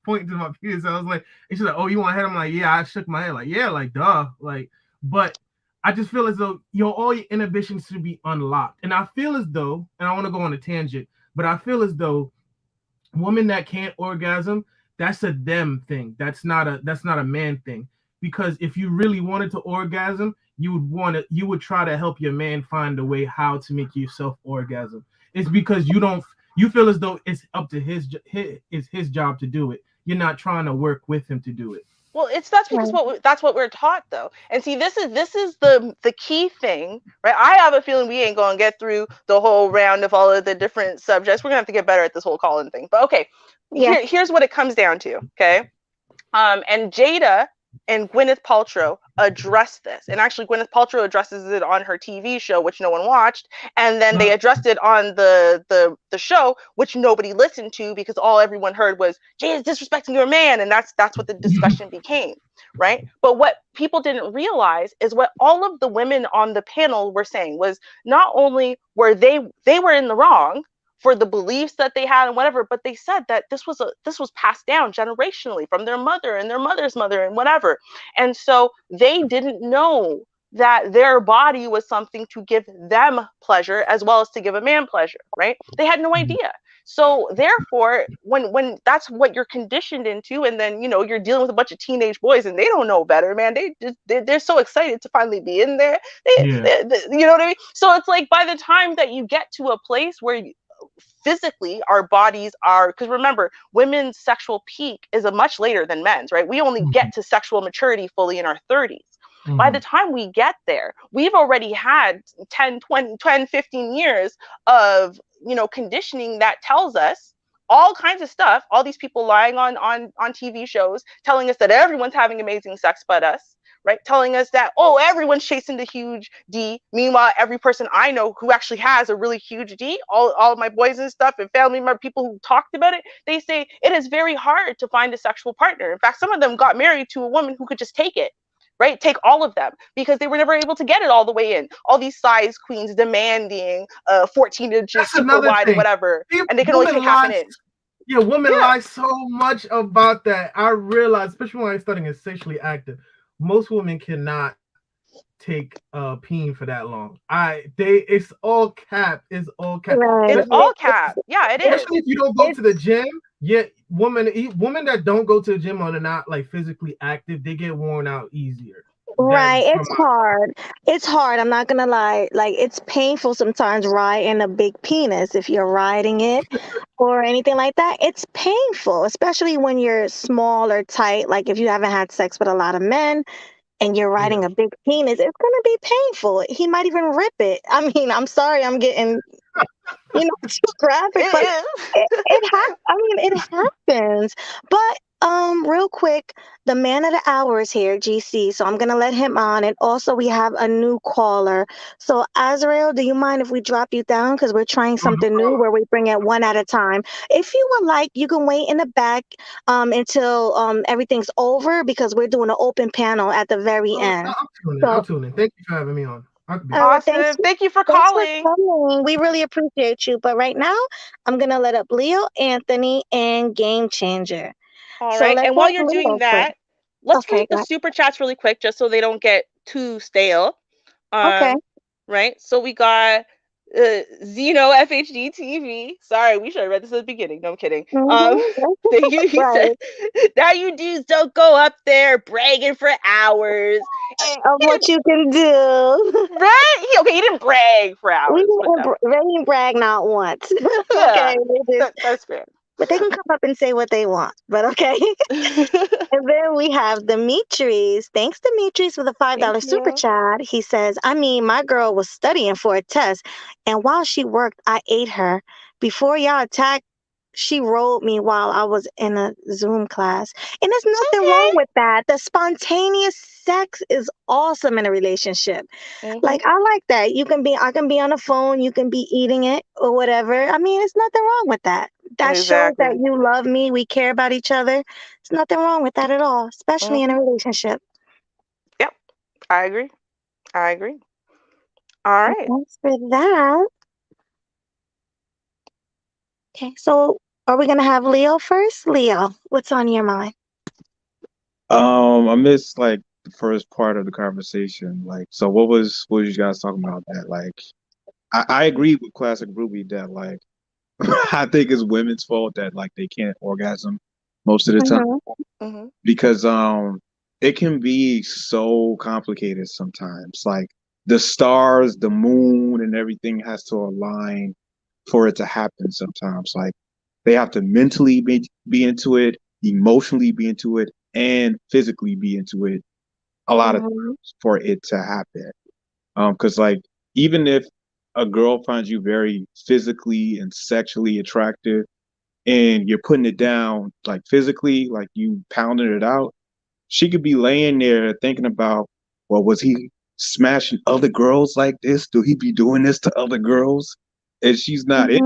pointing to my penis. I was like, and she's like, oh, you want head? I'm like, yeah. I shook my head like, yeah, like duh, like. But I just feel as though all your inhibitions should be unlocked, and I feel as though, and I want to go on a tangent, but I feel as though women that can't orgasm, that's a them thing. That's not a man thing. Because if you really wanted to orgasm, you would try to help your man find a way how to make yourself orgasm. It's because you feel as though it's up to his job to do it. You're not trying to work with him to do it. Well, that's because that's what we're taught, though. And see, this is the key thing, right? I have a feeling we ain't gonna get through the whole round of all of the different subjects. We're gonna have to get better at this whole call-in thing. But okay, here's what it comes down to. Okay, and Jada and Gwyneth Paltrow addressed this, and actually Gwyneth Paltrow addresses it on her TV show, which no one watched, and then they addressed it on the show, which nobody listened to because all everyone heard was Jada's disrespecting your man, and that's what the discussion became, right? But what people didn't realize is what all of the women on the panel were saying was not only were they were in the wrong for the beliefs that they had and whatever, but they said that this was passed down generationally from their mother and their mother's mother and whatever. And so they didn't know that their body was something to give them pleasure as well as to give a man pleasure, right? They had no idea. So therefore, when that's what you're conditioned into, and then you're dealing with a bunch of teenage boys and they don't know better, man. They're so excited to finally be in there. You know what I mean? So it's like by the time that you get to a place where physically our bodies are, because remember, women's sexual peak is a much later than men's, right? We only get to sexual maturity fully in our 30s. By the time we get there, we've already had 10, 15 years of conditioning that tells us all kinds of stuff. All these people lying on TV shows telling us that everyone's having amazing sex but us, right? Telling us that, oh, everyone's chasing the huge D. Meanwhile, every person I know who actually has a really huge D, all of my boys and stuff and family member, people who talked about it, they say it is very hard to find a sexual partner. In fact, some of them got married to a woman who could just take it. Right? Take all of them because they were never able to get it all the way in. All these size queens demanding 14 inches super wide and whatever. And they can only take half an inch. Yeah, women lie so much about that. I realize, especially when I'm starting as sexually active, most women cannot take peen for that long. It's all cap. It's all cap. It's all cap. Yeah, it is. Especially if you don't go to the gym. Yeah, women that don't go to the gym or they're not like physically active, they get worn out easier. Right. It's hard. It's hard. I'm not gonna lie. Like it's painful sometimes riding a big penis if you're riding it or anything like that. It's painful, especially when you're small or tight. Like if you haven't had sex with a lot of men and you're riding a big penis, it's gonna be painful. He might even rip it. I mean, I'm sorry, I'm getting too graphic, but it happens. But Real quick, the man of the hour is here, GC. So I'm gonna let him on, and also we have a new caller. So Azrael, do you mind if we drop you down because we're trying Oh, no something new problem. where we bring it one at a time? If you would like, you can wait in the back until everything's over because we're doing an open panel at the very end. I'll tune in. So I'll tune in. Thank you for having me on. I could be on. well, thanks. Awesome. Thank you for Thanks for calling. coming. We really appreciate you. But right now, I'm gonna let up Leo, Anthony, and Game Changer. All So right. let's And while have you're doing Leo first. that, let's Okay, read the super chats really quick just so they don't get too stale. okay. Right? So we got Zeno FHD TV. Sorry, we should have read this at the beginning. No, I'm kidding. Mm-hmm. Thank you. He said, Right. now you dudes don't go up there bragging for hours. And Of what you can do. right? Okay, he didn't brag for We hours. Whatever. didn't brag not once. Yeah, Okay. that's fair. But they can come up and say what they want. But okay. And then we have Demetrius. Thanks, Demetrius, for the $5 Thank super you. chat. He says, I mean, my girl was studying for a test, and while she worked, I ate her. Before y'all attacked, she rolled me while I was in a Zoom class. And there's nothing Okay. wrong with that. The spontaneous sex is awesome in a relationship. Mm-hmm. Like I like that. I can be on the phone, you can be eating it or whatever. I mean, it's nothing wrong with that. That shows that Exactly. you love me, we care about each other. There's nothing wrong with that at all, especially in Mm-hmm. a relationship. Yep. I agree. I agree. All So right. thanks for that. Okay, so are we gonna have Leo first? Leo, what's on your mind? I missed like the first part of the conversation. Like, so what was you guys talking about that? Like, I agree with Classic Ruby that like I think it's women's fault that like they can't orgasm most of the time Mm-hmm. Mm-hmm. because it can be so complicated sometimes. Like the stars, the moon, and everything has to align for it to happen sometimes. Like they have to mentally be into it, emotionally be into it, and physically be into it a lot of Mm-hmm. times for it to happen. Because like even if a girl finds you very physically and sexually attractive, and you're putting it down like physically, like you pounding it out, she could be laying there thinking about, well, was he smashing other girls like this? Do he be doing this to other girls? And she's not it.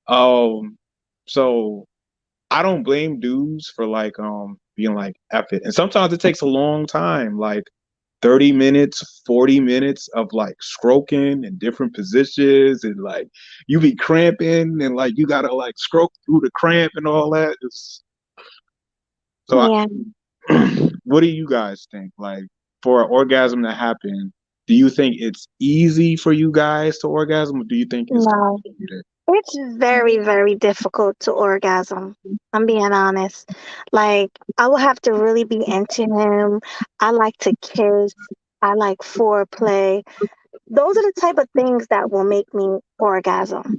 Mm-hmm. So I don't blame dudes for like being like F it. And sometimes it takes a long time, like 30 minutes, 40 minutes of like stroking in different positions and like you be cramping and like you gotta like stroke through the cramp and all that. So Yeah, what do you guys think? Like for an orgasm to happen, do you think it's easy for you guys to orgasm or do you think it's no. complicated? It's very, very difficult to orgasm. I'm being honest. Like, I will have to really be into him. I like to kiss. I like foreplay. Those are the type of things that will make me orgasm.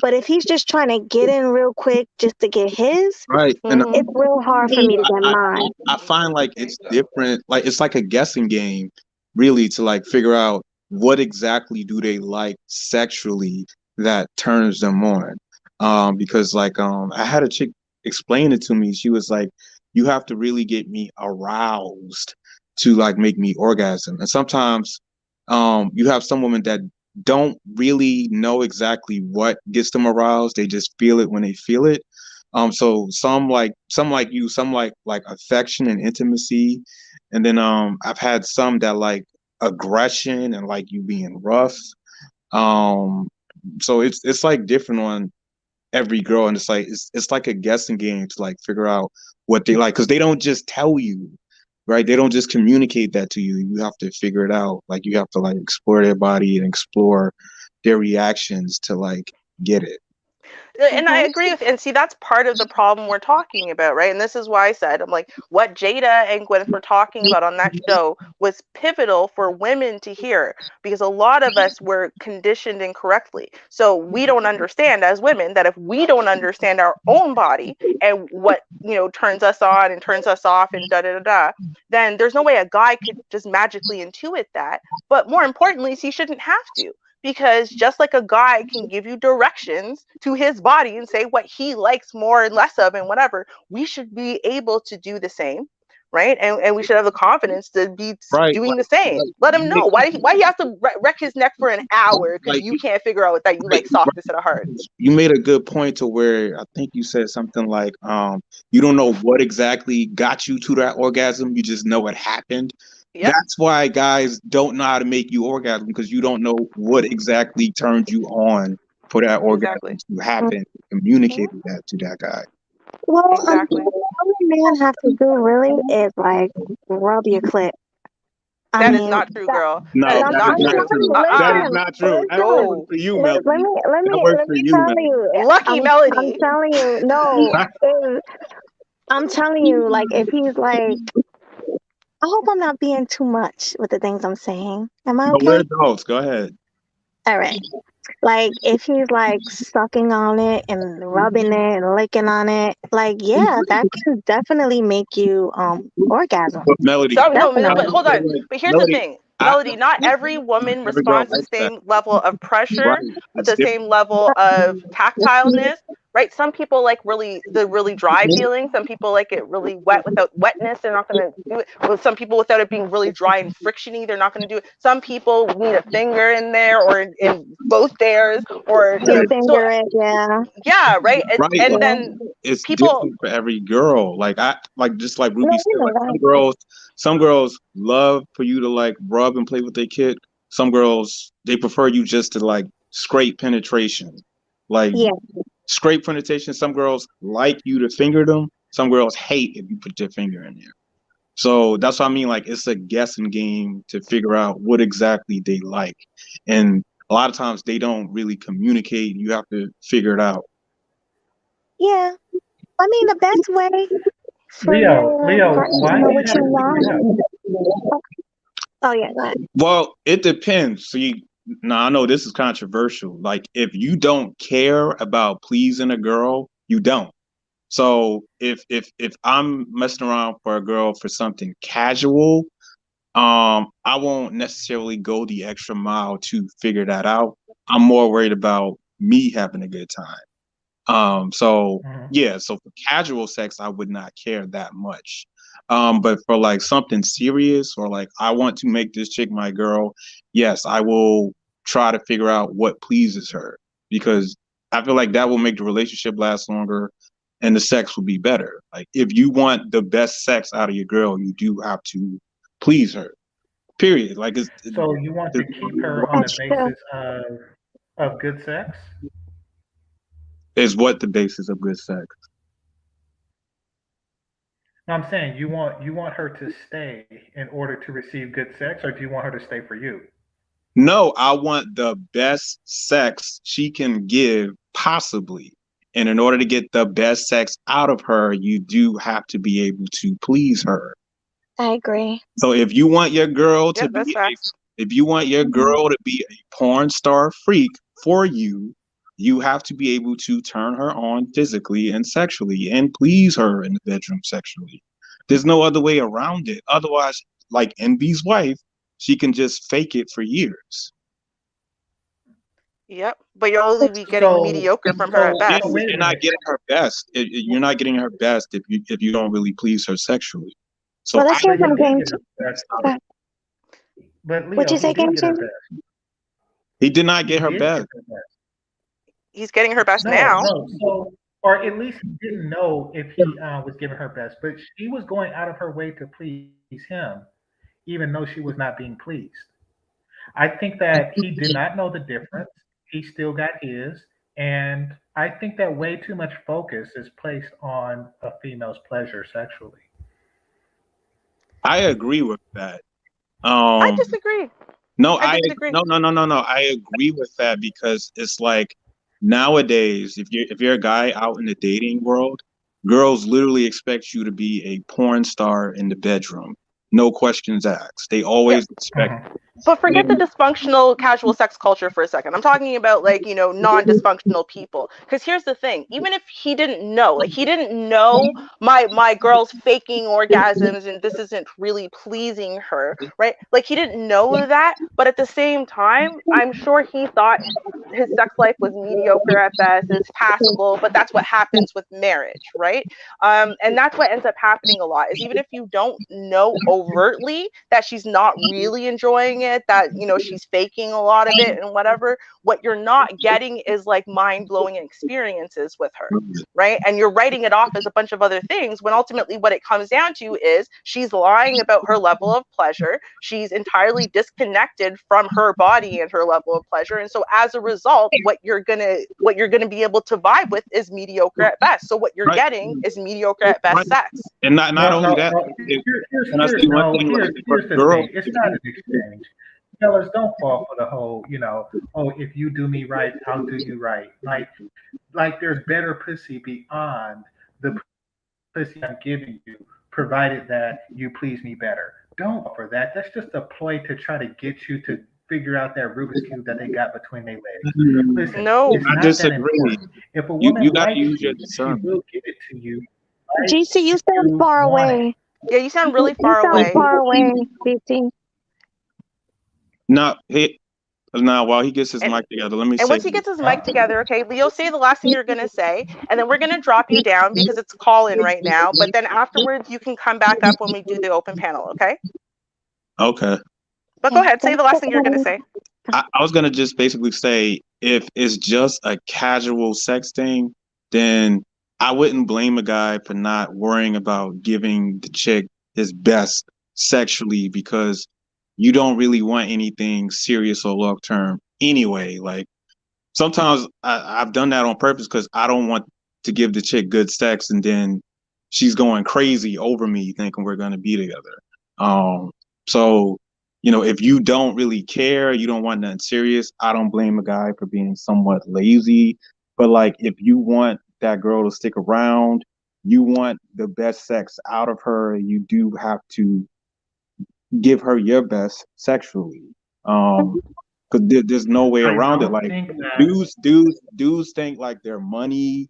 But if he's just trying to get in real quick just to get his, Right. And Mm-hmm. it's real hard for me to get mine. I find like it's different. Like it's like a guessing game, really, to like figure out what exactly do they like sexually that turns them on. Because like I had a chick explain it to me. She was like, "You have to really get me aroused to like make me orgasm." And sometimes, you have some women that don't really know exactly what gets them aroused. They just feel it when they feel it. So some like you, some like affection and intimacy, and then I've had some that like aggression and like you being rough. Um, so it's like different on every girl, and it's like a guessing game to like figure out what they like because they don't just tell you, right? They don't just communicate that to you. You have to figure it out. Like you have to like explore their body and explore their reactions to like get it. And I agree with, and see, that's part of the problem we're talking about, right? And this is why I said, I'm like, what Jada and Gwyneth were talking about on that show was pivotal for women to hear because a lot of us were conditioned incorrectly. So we don't understand as women that if we don't understand our own body and what, turns us on and turns us off and da da da da, then there's no way a guy could just magically intuit that. But more importantly, he shouldn't have to because just like a guy can give you directions to his body and say what he likes more and less of and whatever, we should be able to do the same, right? And we should have the confidence to be Right. doing the same. Let him know why he has to wreck his neck for an hour because Like you can't figure out that you like soft instead of hard. you made a good point to where I think you said something like, you don't know what exactly got you to that orgasm. You just know it happened. Yep. That's why guys don't know how to make you orgasm, because you don't know what exactly turned you on for that orgasm Exactly. to happen. Communicated that to that guy. Well, Exactly. all a man have to do really is like rub your clit. I That is mean, not true, girl. That No, is I'm, that is not I'm not true. telling true. you, That is listen, not true. That listen. works No. for you, Let Melody. me let That me works let for me you, tell Melody. you. Lucky I'm Melody. telling you, no. I'm telling you, like if he's like, I hope I'm not being too much with the things I'm saying. Am I But we're okay? adults. Go ahead. All right. Like if he's like sucking on it and rubbing it and licking on it, like yeah, that can definitely make you orgasm. But Melody, So no, but Definitely. hold on. But here's the Melody, thing, I, Melody. Not every woman every girl responds to the likes that. same level of Right. pressure, It's the different. same level of tactileness, right? Some people like the really dry feeling. Some people like it really wet without wetness. They're not going to do it. Well, some people without it being really dry and frictiony, they're not going to do it. Some people need a finger in there or in both theirs, or you You know. So finger it, yeah. yeah, right. Right. And Yeah. then It's people, different for every girl. Like just like No, Ruby you said, know like that. some girls love for you to like rub and play with their kid. Some girls, they prefer you just to like scrape penetration. Like Yeah. scrape penetration. Some girls like you to finger them. Some girls hate if you put your finger in there. So that's what I mean. Like it's a guessing game to figure out what exactly they like. And a lot of times they don't really communicate. You have to figure it out. Yeah. I mean the best way for your Leo, partner to why know do you what have you to bring it up? want. Oh yeah, go ahead. Well, it depends. See, now I know this is controversial. Like, if you don't care about pleasing a girl, you don't. So if I'm messing around for a girl for something casual, I won't necessarily go the extra mile to figure that out. I'm more worried about me having a good time. So Mhm. yeah, so for casual sex, I would not care that much. But for like something serious or like I want to make this chick my girl, yes, I will try to figure out what pleases her, because I feel like that will make the relationship last longer and the sex will be better. Like if you want the best sex out of your girl, you do have to please her. Period. Like So you want to keep her on the That's true. basis of good sex? is what the basis of good sex. No, I'm saying you want her to stay in order to receive good sex, or do you want her to stay for you? No, I want the best sex she can give possibly. And in order to get the best sex out of her, you do have to be able to please her. I agree. So if you want your girl to yep, that's be facts. if you want your girl to be a porn star freak for you, you have to be able to turn her on physically and sexually and please her in the bedroom sexually. There's no other way around it. Otherwise, like Envy's wife, she can just fake it for years. Yep, but you'll only be getting So mediocre from her at Yeah, so best. but wait a you're not minute. getting her best. You're not getting her best if you don't really please her sexually. So Well, I let's hear But he from want did Game get Changer. her best. But What'd Leo, you he say, did Game get her Changer? best. he did not He get her did get best. her best. He's getting her best No, now. no. So, or at least he didn't know if he was giving her best. But she was going out of her way to please him, even though she was not being pleased. I think that he did not know the difference. He still got his. And I think that way too much focus is placed on a female's pleasure sexually. I agree with that. I Um, disagree. no, I disagree. no. I agree with that because it's like nowadays, if you're a guy out in the dating world, girls literally expect you to be a porn star in the bedroom. No questions asked. They Yep. always expect. Mhm. But forget the dysfunctional casual sex culture for a second. I'm talking about like, non-dysfunctional people. Because here's the thing, even if he didn't know, like he didn't know my girl's faking orgasms and this isn't really pleasing her, right? Like he didn't know that, but at the same time, I'm sure he thought his sex life was mediocre at best, it's passable, but that's what happens with marriage, right? And that's what ends up happening a lot is even if you don't know overtly that she's not really enjoying it, that she's faking a lot of it and whatever, what you're not getting is like mind-blowing experiences with her, right? And you're writing it off as a bunch of other things when ultimately what it comes down to is she's lying about her level of pleasure, she's entirely disconnected from her body and her level of pleasure, and so as a result what you're gonna be able to vibe with is mediocre at best. So what you're Right. getting is mediocre at best sex. And not No, only no, that, no. and I see one thing like Here's the girl. thing. It's not an exchange. Fellas, don't fall for the whole, oh, if you do me right, I'll do you right. Like there's better pussy beyond the pussy I'm giving you, provided that you please me better. Don't fall for that. That's just a ploy to try to get you to figure out that Rubik's Cube that they got between their legs. Listen, No. it's I not that disagree. important. If a You woman got to likes use your you, she discernment. will give it to you. Right? GC, you sound You far want it. away. Yeah, you sound really You far sound away. far away, GC. Now, while he gets his And mic together, let me and say once he gets his mic together, okay, Leo, say the last thing you're gonna say, and then we're gonna drop you down because it's call in right now. But then afterwards, you can come back up when we do the open panel, okay? okay. But go ahead, say the last thing you're gonna say. I was gonna just basically say if it's just a casual sex thing, then I wouldn't blame a guy for not worrying about giving the chick his best sexually because you don't really want anything serious or long term anyway. Like sometimes I've done that on purpose because I don't want to give the chick good sex and then she's going crazy over me thinking we're gonna be together. So if you don't really care, you don't want nothing serious, I don't blame a guy for being somewhat lazy. But like if you want that girl to stick around, you want the best sex out of her, you do have to give her your best sexually. Because there's no way I around it. don't Like think that. dudes think like their money,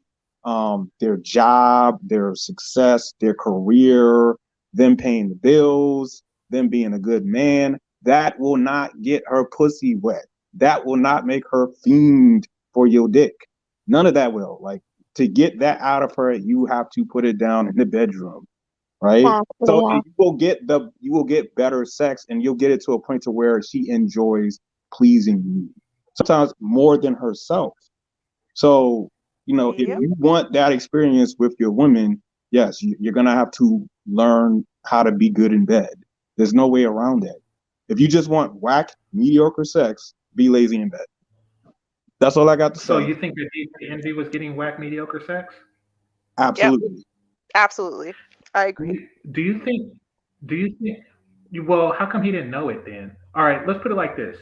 their job, their success, their career, them paying the bills, them being a good man, that will not get her pussy wet. That will not make her fiend for your dick. None of that will. Like to get that out of her, you have to put it down in the bedroom, right? So Exactly. you will get better sex and you'll get it to a point to where she enjoys pleasing you. Sometimes more than herself. So, if Yep. you want that experience with your women, yes, you're gonna have to learn how to be good in bed. There's no way around that. If you just want whack, mediocre sex, be lazy in bed. That's all I got to So say. you think that Envy was getting whack mediocre sex? Yep. Absolutely. Absolutely. I Do agree. you, do you think? Do you think? Well, how come he didn't know it then? All right, let's put it like this.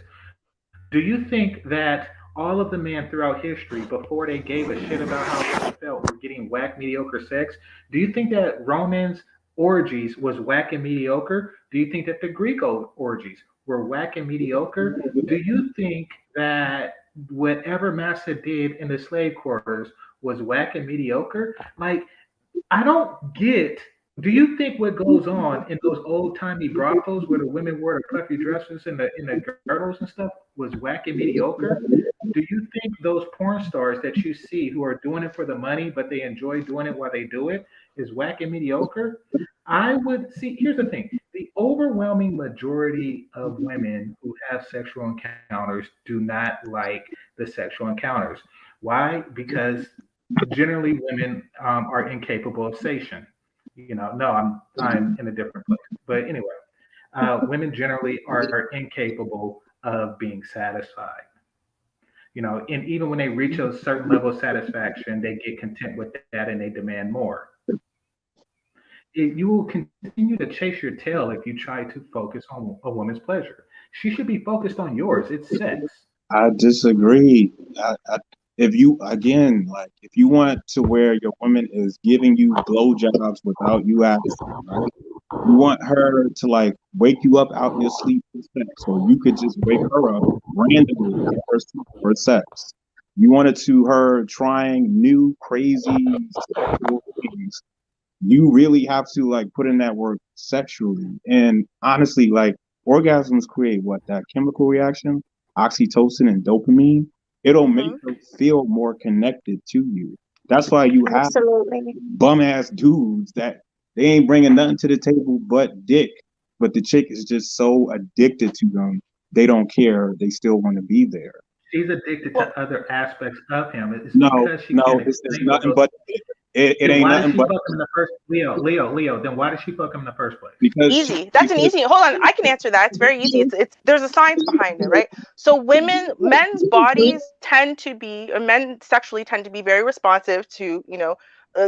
Do you think that all of the men throughout history, before they gave a shit about how women felt, were getting whack mediocre sex? Do you think that Roman's orgies was whack and mediocre? Do you think that the Greek orgies were whack and mediocre? Do you think that whatever Massa did in the slave quarters was whack and mediocre? Like, I don't get. Do you think what goes on in those old timey brothels where the women wore the puffy dresses and the girdles and stuff was whack and mediocre? Do you think those porn stars that you see who are doing it for the money, but they enjoy doing it while they do it, is whack and mediocre? I would see. Here's the thing: the overwhelming majority of women who have sexual encounters do not like the sexual encounters. Why? Because generally women are incapable of satiation. No, I'm in a different place. But anyway, women generally are incapable of being satisfied. And even when they reach a certain level of satisfaction, they get content with that and they demand more. You will continue to chase your tail if you try to focus on a woman's pleasure. She should be focused on yours. It's sex. I disagree. if you again, like if you want to where your woman is giving you blowjobs without you asking, right? You want her to like wake you up out your sleep for sex, or you could just wake her up randomly in her sleep for sex. You want it to her trying new crazy sexual things. You really have to like put in that work sexually. And honestly, like orgasms create what? That chemical reaction, oxytocin and dopamine. It'll make her feel more connected to you. That's why you have Absolutely. bum ass dudes that they ain't bringing nothing to the table but dick. But the chick is just so addicted to them, they don't care. They still want to be there. She's addicted Well, to other aspects of him. It's No, because she no, can't it's explain what nothing those. but it Then ain't why did nothing she but fuck him in the first? Leo. Then why did she fuck him in the first place? because easy. That's an because easy. Hold on, I can answer that. It's very easy. It's there's a science behind it, right? So men's bodies tend to be, or men sexually tend to be very responsive to,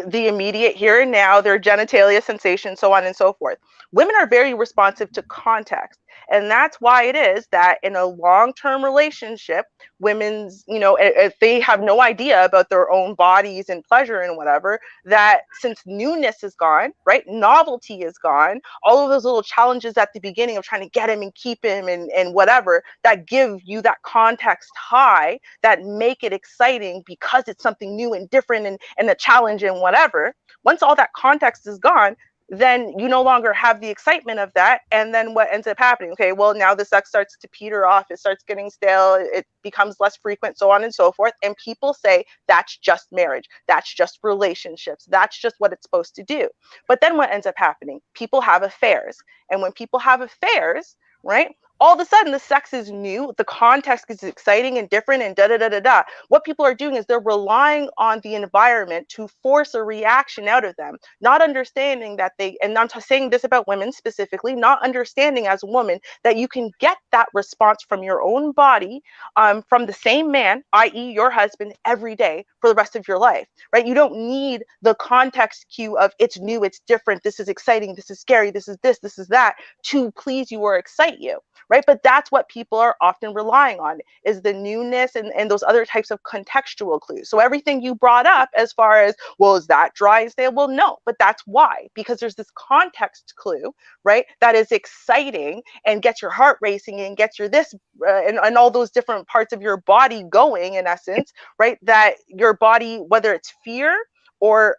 the immediate here and now, their genitalia sensation, so on and so forth. Women are very responsive to context. And that's why it is that in a long-term relationship, women's, if they have no idea about their own bodies and pleasure and whatever, that since newness is gone, right? Novelty is gone, all of those little challenges at the beginning of trying to get him and keep him and whatever, that give you that context high, that make it exciting because it's something new and different and a challenge and whatever. Once all that context is gone, then you no longer have the excitement of that. And then what ends up happening? Okay, well, now the sex starts to peter off. It starts getting stale. It becomes less frequent, so on and so forth. And people say that's just marriage. That's just relationships. That's just what it's supposed to do. But then what ends up happening? People have affairs. And when people have affairs, right? All of a sudden, the sex is new, the context is exciting and different, and da da da da da. What people are doing is they're relying on the environment to force a reaction out of them, not understanding that and I'm saying this about women specifically, not understanding as a woman that you can get that response from your own body, from the same man, i.e., your husband, every day for the rest of your life, right? You don't need the context cue of it's new, it's different, this is exciting, this is scary, this is that to please you or excite you. Right. But that's what people are often relying on, is the newness and those other types of contextual clues. So everything you brought up as far as, well, is that dry and stale? Well, no, but that's why, because there's this context clue, right, that is exciting and gets your heart racing and gets your this and all those different parts of your body going, in essence, right, that your body, whether it's fear or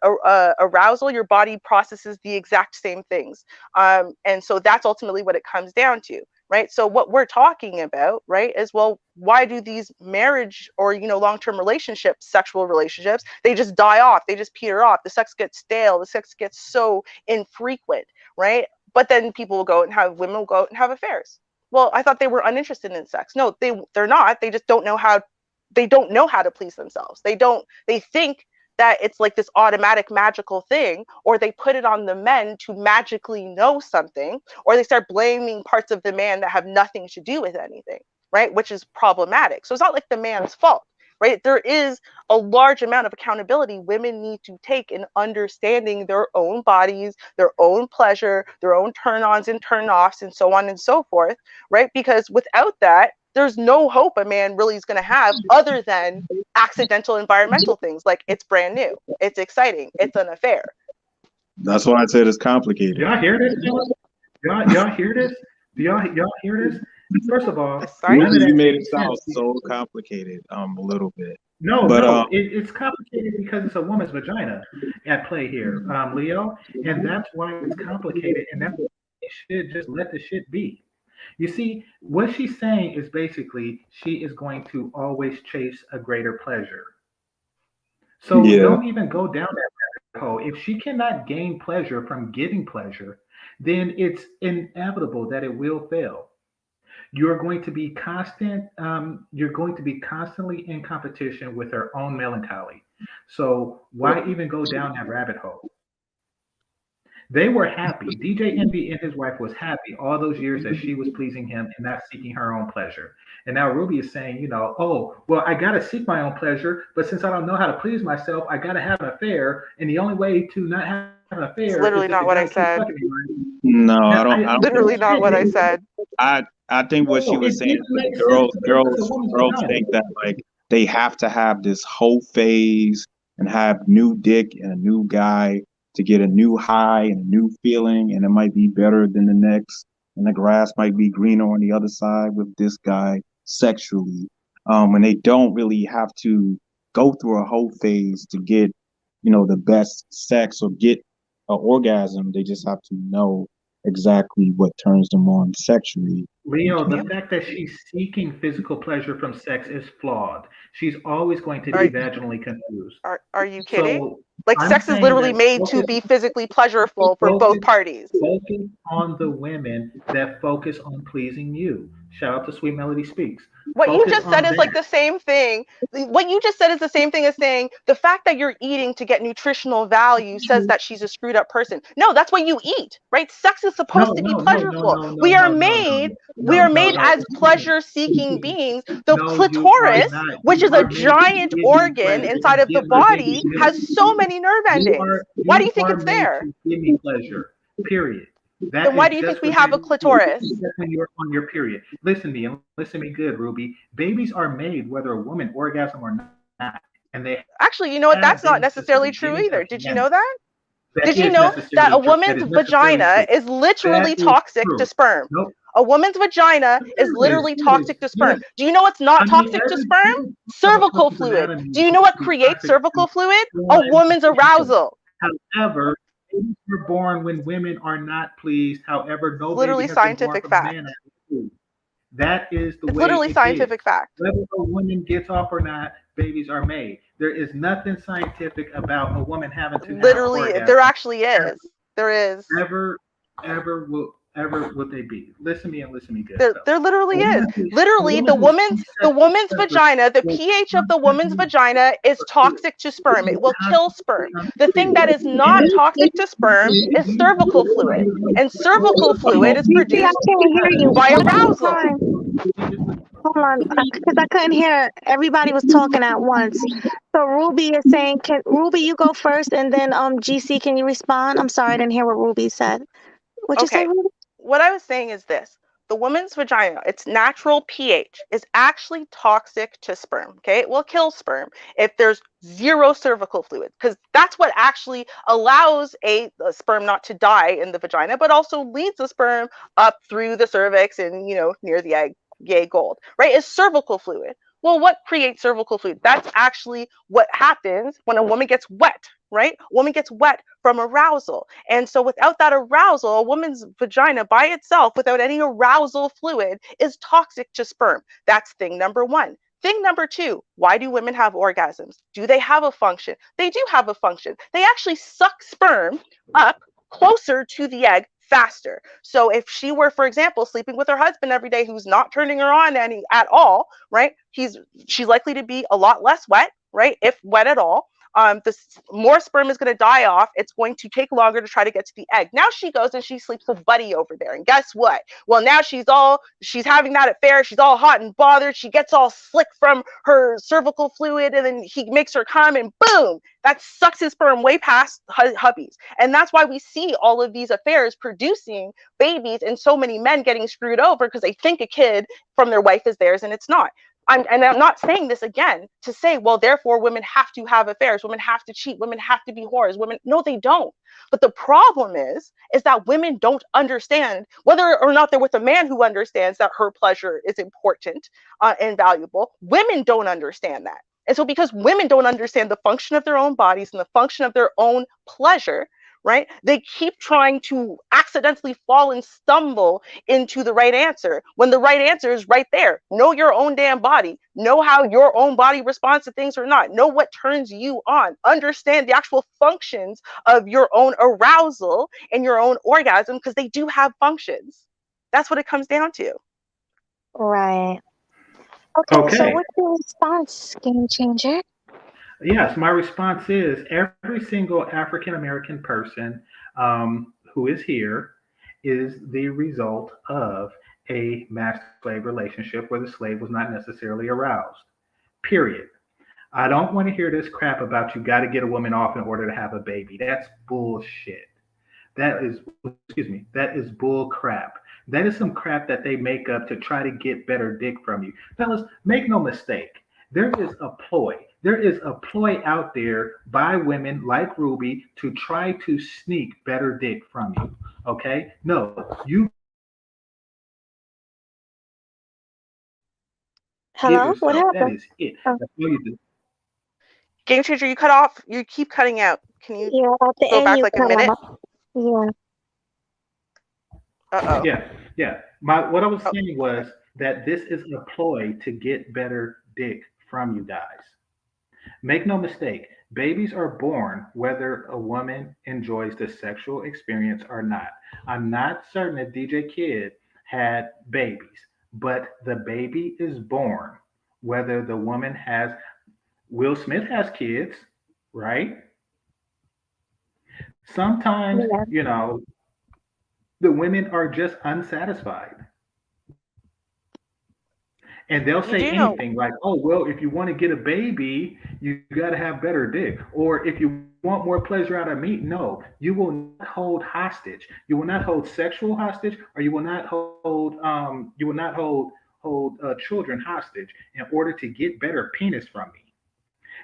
arousal, your body processes the exact same things. And so that's ultimately what it comes down to. Right. So what we're talking about, right, is, well, why do these marriage or, long-term relationships, sexual relationships, they just die off, they just peter off, the sex gets stale, the sex gets so infrequent, right? But then women will go out and have affairs. Well, I thought they were uninterested in sex. No, they're not. They just don't know how to please themselves. They think that it's like this automatic magical thing, or they put it on the men to magically know something, or they start blaming parts of the man that have nothing to do with anything, right? Which is problematic. So it's not like the man's fault, right? There is a large amount of accountability women need to take in understanding their own bodies, their own pleasure, their own turn-ons and turn-offs, and so on and so forth, right? Because without that, there's no hope a man really is going to have other than accidental environmental things, like it's brand new, it's exciting, it's an affair. that's why I said it's complicated. Y'all hear this? Y'all hear this? Do y'all hear this? First of all, Sorry? none of that You made it makes sound sense. so complicated, a little bit. No, But it's complicated because it's a woman's vagina at play here, Leo, and that's why it's complicated, and that's why you should just let the shit be. You see, what she's saying is basically she is going to always chase a greater pleasure. So yeah, don't even go down that rabbit hole. If she cannot gain pleasure from giving pleasure, then it's inevitable that it will fail. You're going to be constant. You're going to be constantly in competition with her own melancholy. So why even go down that rabbit hole? They were happy. DJ Envy and his wife was happy all those years that she was pleasing him and not seeking her own pleasure. And now Ruby is saying, oh, well, I got to seek my own pleasure, but since I don't know how to please myself, I got to have an affair. And the only way to not have an affair It's is literally if not the what guy I keeps said. fucking me. no, Now, I don't think. Literally not what I said. I think what she No, was it saying didn't is make sense girls because it's a girls woman's girls vagina. think that like they have to have this whole phase and have new dick and a new guy to get a new high and a new feeling, and it might be better than the next, and the grass might be greener on the other side with this guy sexually. And they don't really have to go through a whole phase to get, the best sex or get an orgasm. They just have to know exactly what turns them on sexually. Leo, the fact that she's seeking physical pleasure from sex is flawed. She's always going to Are be vaginally confused. are you kidding? So Like I'm sex is saying literally that made to be physically pleasurable for both parties. focus on the women that focus on pleasing you. Shout out to Sweet Melody Speaks. What you Focus just said on is like that. the same thing. What you just said is the same thing as saying the fact that you're eating to get nutritional value says that she's a screwed up person. No, that's what you eat, right? Sex is No, supposed to be no, no, no, pleasurable. no, no, We are no, no, made we no, are no, made no. as pleasure seeking beings. The No, you are clitoris, not. which You is a are made to giant give me organ pleasure inside and of the give my baby body, milk. has so many nerve endings. Why do you think You are it's made there? to give me pleasure. Period. Then That why is do you think just we what have a babies do. clitoris? Just when you're on your period. Listen to me and listen to me good, Ruby. Babies are made whether a woman orgasm or not, and they Actually, you know what? have That's not been since the necessarily true beginning of either. Did you know humanity. that? That Did you is know that a necessarily true. That woman's is necessarily vagina true. is literally That is toxic to true. sperm? Nope. A woman's vagina is literally toxic to sperm. Yes. Do you know what's not I mean, toxic to every sperm? of a Cervical person's fluid. anatomy Do you is know what going to be creates toxic cervical to fluid? A one woman's person. arousal. However, babies are born when women are not pleased. However, no It's baby literally has been born scientific from a man fact. that is pleased. That is the It's way literally it is. scientific fact. Whether a woman gets off or not, babies are made. There is nothing scientific about a woman having to have an Literally, orgasm. there actually is. There is. Ever, ever will they be? Listen to me and listen to me good, There, fellas. there literally is. A Literally, woman the who woman's seeks the sexual woman's pleasure vagina, the will pH of the woman's constantly vagina is toxic to sperm. It will kill sperm. The thing that is not toxic to sperm is cervical fluid, and cervical fluid is GC, I produced can't hear you. by One more arousal. time. Hold on, because I couldn't hear. Everybody was talking at once. So Ruby is saying, "Can Ruby, you go first, and then GC, can you respond?" I'm sorry, I didn't hear what Ruby said. What'd you say, Okay, Ruby? what I was saying is this. The woman's vagina, its natural pH, is actually toxic to sperm. Okay, it will kill sperm if there's zero cervical fluid, because that's what actually allows a sperm not to die in the vagina, but also leads the sperm up through the cervix and near the egg, yay gold, right? Is cervical fluid. Well, what creates cervical fluid? That's actually what happens when a woman gets wet, right? A woman gets wet from arousal. And so without that arousal, a woman's vagina by itself, without any arousal fluid, is toxic to sperm. That's thing number one. Thing number two, why do women have orgasms? Do they have a function? They do have a function. They actually suck sperm up closer to the egg faster. So if she were, for example, sleeping with her husband every day who's not turning her on any at all, right? She's likely to be a lot less wet, right? If wet at all. The more sperm is going to die off. It's going to take longer to try to get to the egg. Now she goes and she sleeps with Buddy over there. And guess what? Well, now she's having that affair. She's all hot and bothered. She gets all slick from her cervical fluid, and then he makes her come, and boom, that sucks his sperm way past hubbies. And that's why we see all of these affairs producing babies and so many men getting screwed over because they think a kid from their wife is theirs and it's not. I'm not saying this again to say, well, therefore women have to have affairs, women have to cheat, women have to be whores, women, no, they don't. But the problem is that women don't understand, whether or not they're with a man who understands that her pleasure is important and valuable, women don't understand that. And so because women don't understand the function of their own bodies and the function of their own pleasure, right? They keep trying to accidentally fall and stumble into the right answer when the right answer is right there. Know your own damn body. Know how your own body responds to things or not. Know what turns you on. Understand the actual functions of your own arousal and your own orgasm, because they do have functions. That's what it comes down to. Right. Okay, so Okay. what's your response, Game Changer? Yes, my response is every single African American person who is here is the result of a master slave relationship where the slave was not necessarily aroused. Period. I don't want to hear this crap about you got to get a woman off in order to have a baby. That's bullshit. That is bull crap. That is some crap that they make up to try to get better dick from you. Fellas, make no mistake. There is a ploy. There is a ploy out there by women like Ruby to try to sneak better dick from you. Okay? No, you give Hello? What yourself. That happened? is it. Oh, That's all you do. Game changer, you cut off. You keep cutting out. Can you yeah, at the go end back you like a cut minute? off. Yeah. Uh-oh. Yeah, yeah. What I was Oh, saying was that this is a ploy to get better dick from you guys. Make no mistake, babies are born whether a woman enjoys the sexual experience or not. I'm not certain if DJ Kid had babies, but the baby is born whether the woman has. Will Smith has kids, right? Sometimes, Yeah. the women are just unsatisfied. And they'll you say do know. anything like, "Oh, well, if you want to get a baby, you got to have better dick," or if you want more pleasure out of meat, no, you will not hold hostage. You will not hold sexual hostage, or you will not hold children hostage in order to get better penis from me.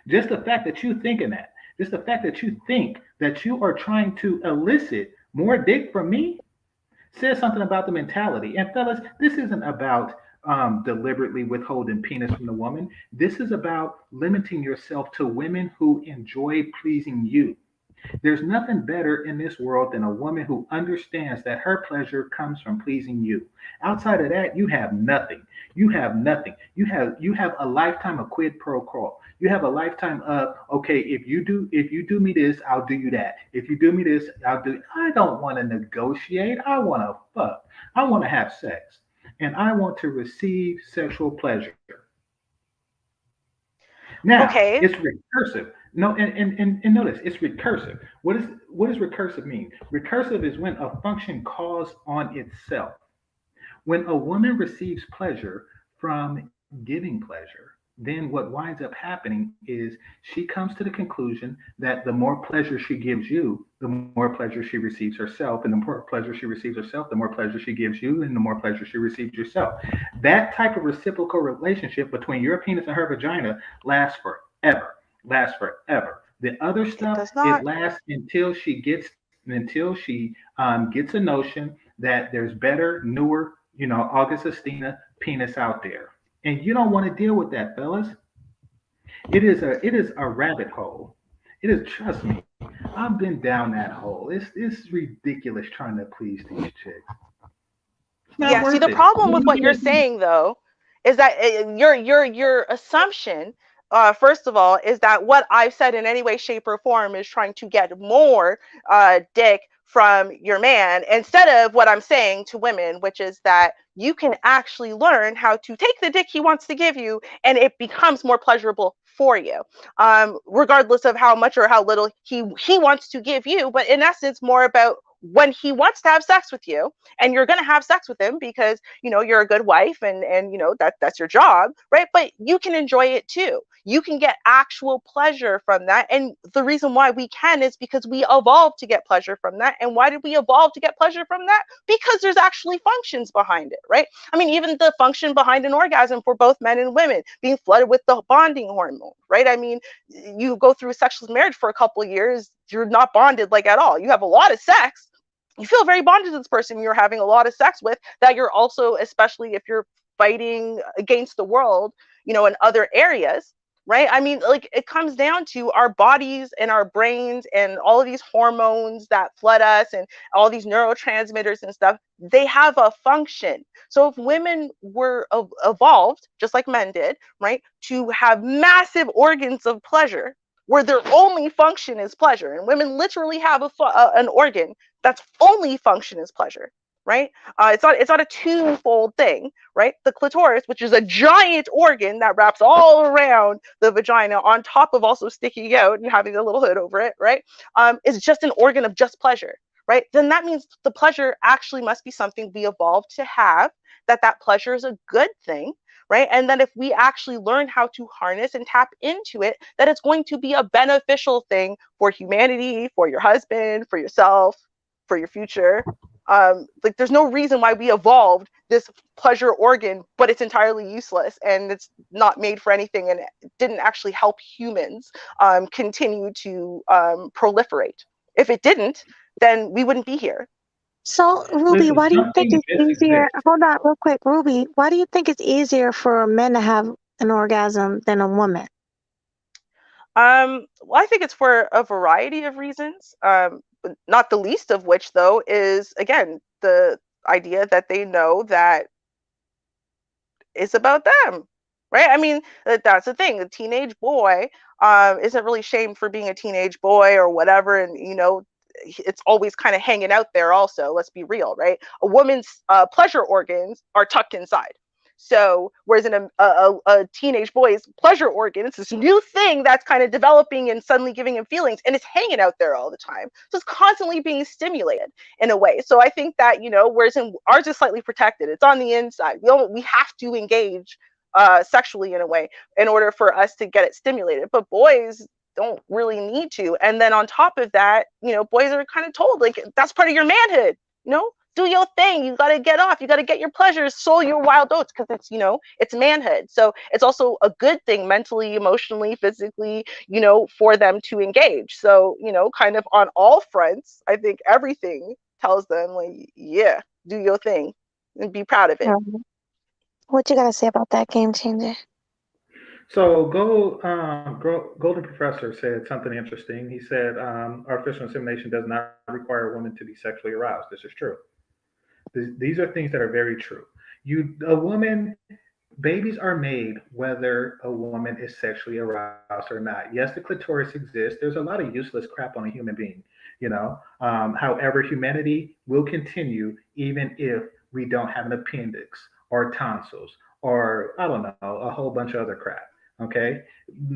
Just the fact that you thinking that, just the fact that you think that you are trying to elicit more dick from me says something about the mentality. And fellas, this isn't about deliberately withholding penis from the woman. This is about limiting yourself to women who enjoy pleasing you. There's nothing better in this world than a woman who understands that her pleasure comes from pleasing you. Outside of that, you have nothing. You have nothing. You have a lifetime of quid pro quo. You have a lifetime of, okay, if you do me this, I'll do you that. If you do me this, I'll do. I don't want to negotiate. I want to fuck. I want to have sex, and I want to receive sexual pleasure. Now, Okay. it's recursive. No, and notice it's recursive. What does recursive mean? Recursive is when a function calls on itself. When a woman receives pleasure from giving pleasure, then what winds up happening is she comes to the conclusion that the more pleasure she gives you, the more pleasure she receives herself, and the more pleasure she receives herself, the more pleasure she gives you, and the more pleasure she receives yourself. That type of reciprocal relationship between your penis and her vagina lasts forever. Lasts forever. The other It stuff, does it not. lasts until she gets a notion that there's better, newer, August Astina penis out there. And you don't want to deal with that, fellas. It is a rabbit hole. It is, trust me. I've been down that hole. It's ridiculous trying to please these chicks. It's not Yeah, see, worth the it. problem with what you're saying though is that your assumption, first of all, is that what I've said in any way, shape, or form is trying to get more dick from your man instead of what I'm saying to women, which is that you can actually learn how to take the dick he wants to give you and it becomes more pleasurable for you, regardless of how much or how little he wants to give you. But in essence, more about when he wants to have sex with you and you're going to have sex with him because you're a good wife and that's your job, right? But you can enjoy it too. You can get actual pleasure from that, and the reason why we can is because we evolved to get pleasure from that. And why did we evolve to get pleasure from that? Because there's actually functions behind it, right? I mean, even the function behind an orgasm for both men and women being flooded with the bonding hormone, right? I mean, you go through a sexual marriage for a couple of years, you're not bonded like at all. You have a lot of sex, you feel very bonded to this person you're having a lot of sex with, that you're also, especially if you're fighting against the world, in other areas, right? I mean, like, it comes down to our bodies and our brains and all of these hormones that flood us and all these neurotransmitters and stuff. They have a function. So if women were evolved just like men did, right, to have massive organs of pleasure where their only function is pleasure, and women literally have an organ that's only function is pleasure, right? It's not a twofold thing, right? The clitoris, which is a giant organ that wraps all around the vagina, on top of also sticking out and having a little hood over it, right? Is just an organ of just pleasure, right? Then that means the pleasure actually must be something we evolved to have. That pleasure is a good thing, right? And then if we actually learn how to harness and tap into it, that it's going to be a beneficial thing for humanity, for your husband, for yourself, for your future. Like there's no reason why we evolved this pleasure organ, but it's entirely useless and it's not made for anything, and it didn't actually help humans continue to proliferate. If it didn't, then we wouldn't be here. So, Ruby, Listen, why do you think something it's easier? misexist. Hold on, real quick, Ruby. Why do you think it's easier for men to have an orgasm than a woman? Well, I think it's for a variety of reasons. But not the least of which, though, is again the idea that they know that it's about them, right? I mean, that's the thing. The teenage boy isn't really shamed for being a teenage boy or whatever, and it's always kind of hanging out there. Also, let's be real, right? A woman's pleasure organs are tucked inside. So, whereas in a teenage boy's pleasure organ, it's this new thing that's kind of developing and suddenly giving him feelings, and it's hanging out there all the time. So it's constantly being stimulated in a way. So I think that whereas in ours is slightly protected, it's on the inside. We have to engage sexually in a way in order for us to get it stimulated. But boys don't really need to. And then on top of that, boys are kind of told like that's part of your manhood. Do your thing. You got to get off. You got to get your pleasures, sow your wild oats, because it's manhood. So it's also a good thing mentally, emotionally, physically, for them to engage. So, kind of on all fronts, I think everything tells them like, yeah, do your thing and be proud of it. What you got to say about that, Game Changer? So, Golden Professor said something interesting. He said, artificial insemination does not require a woman to be sexually aroused. This is true. These are things that are very true. Babies are made whether a woman is sexually aroused or not. Yes, the clitoris exists. There's a lot of useless crap on a human being, However, humanity will continue even if we don't have an appendix or tonsils or, I don't know, a whole bunch of other crap. Okay.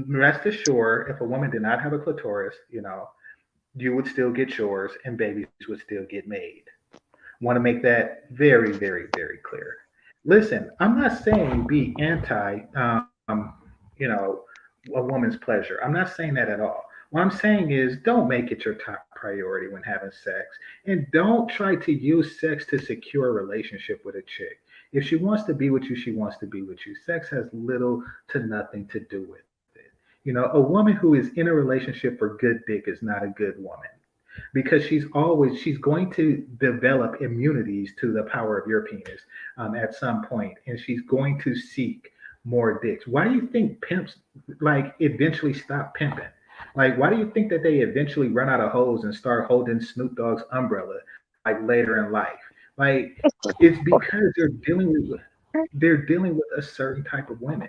Rest assured, if a woman did not have a clitoris, you would still get yours and babies would still get made. Want to make that very, very, very clear. Listen, I'm not saying be anti, you know, a woman's pleasure. I'm not saying that at all. What I'm saying is don't make it your top priority when having sex, and don't try to use sex to secure a relationship with a chick. If she wants to be with you, she wants to be with you. Sex has little to nothing to do with it. A woman who is in a relationship for good dick is not a good woman because she's going to develop immunities to the power of your penis at some point, and she's going to seek more dicks. Why do you think pimps like eventually stop pimping? Like, why do you think that they eventually run out of hoes and start holding Snoop Dogg's umbrella like later in life? Like, it's because they're dealing with a certain type of women.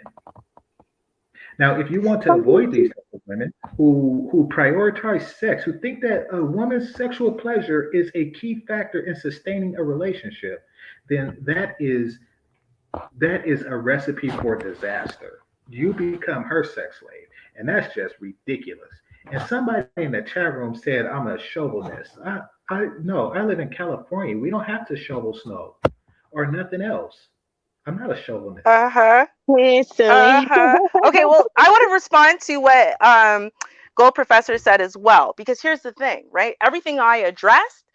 Now, if you want to avoid these type of women who prioritize sex, who think that a woman's sexual pleasure is a key factor in sustaining a relationship, then that is a recipe for disaster. You become her sex slave, and that's just ridiculous. And somebody in the chat room said I'm a chauvinist. I no, I live in California. We don't have to shovel snow or nothing else. I'm not a chauvinist. Uh-huh. It's silly. Uh-huh. Okay, well, I want to respond to what Gold Professor said as well, because here's the thing, right? Everything I addressed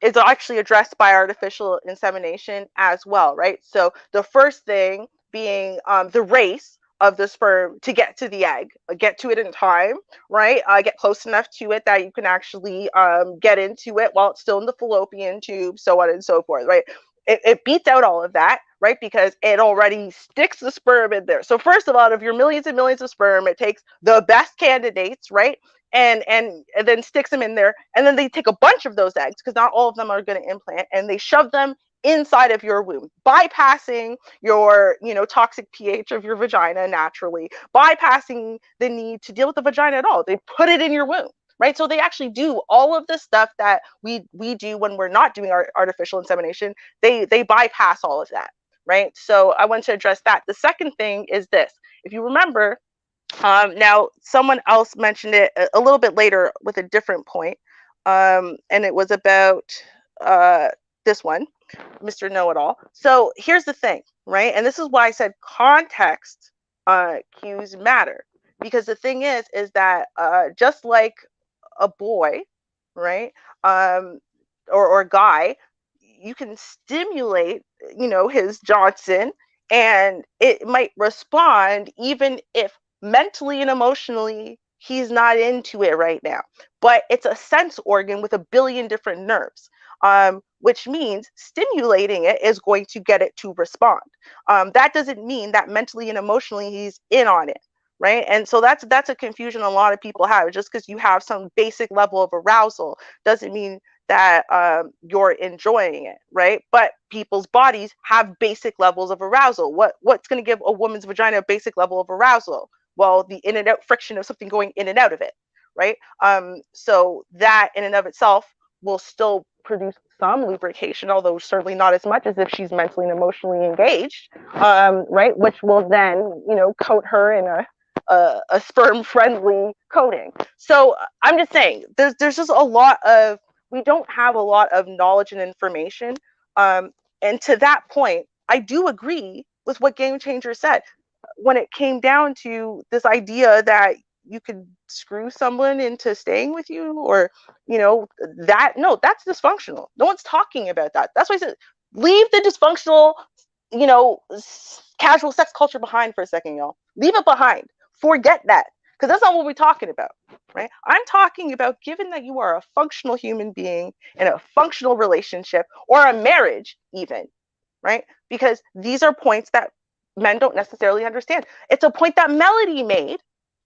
is actually addressed by artificial insemination as well, right? So the first thing being the race of the sperm to get to the egg, get to it in time, right? Get close enough to it that you can actually get into it while it's still in the fallopian tube, so on and so forth, right? It beats out all of that, right? Because it already sticks the sperm in there. So first of all, out of your millions and millions of sperm, it takes the best candidates, right? And then sticks them in there. And then they take a bunch of those eggs, because not all of them are going to implant, and they shove them inside of your womb, bypassing your, toxic pH of your vagina naturally, bypassing the need to deal with the vagina at all. They put it in your womb. Right, so they actually do all of the stuff that we do when we're not doing our artificial insemination. They bypass all of that, right? So I want to address that. The second thing is this: if you remember, now someone else mentioned it a little bit later with a different point, and it was about this one, Mr. Know-It-All. So here's the thing, right? And this is why I said context cues matter, because the thing is that just like a boy, right, or a guy, you can stimulate, his Johnson, and it might respond even if mentally and emotionally he's not into it right now. But it's a sense organ with a billion different nerves, which means stimulating it is going to get it to respond. That doesn't mean that mentally and emotionally he's in on it, right? And so that's a confusion a lot of people have. Just because you have some basic level of arousal doesn't mean that you're enjoying it, right? But people's bodies have basic levels of arousal. What's going to give a woman's vagina a basic level of arousal? Well, the in and out friction of something going in and out of it, right? So that in and of itself will still produce some lubrication, although certainly not as much as if she's mentally and emotionally engaged, right? Which will then, coat her in a sperm friendly coating. So I'm just saying, there's just a lot of, we don't have a lot of knowledge and information. And to that point, I do agree with what Game Changer said when it came down to this idea that you could screw someone into staying with you, or that, no, that's dysfunctional. No one's talking about that. That's why I said leave the dysfunctional, casual sex culture behind for a second, y'all. Leave it behind. Forget that, because that's not what we're talking about, right? I'm talking about, given that you are a functional human being in a functional relationship or a marriage even, right? Because these are points that men don't necessarily understand. It's a point that Melody made,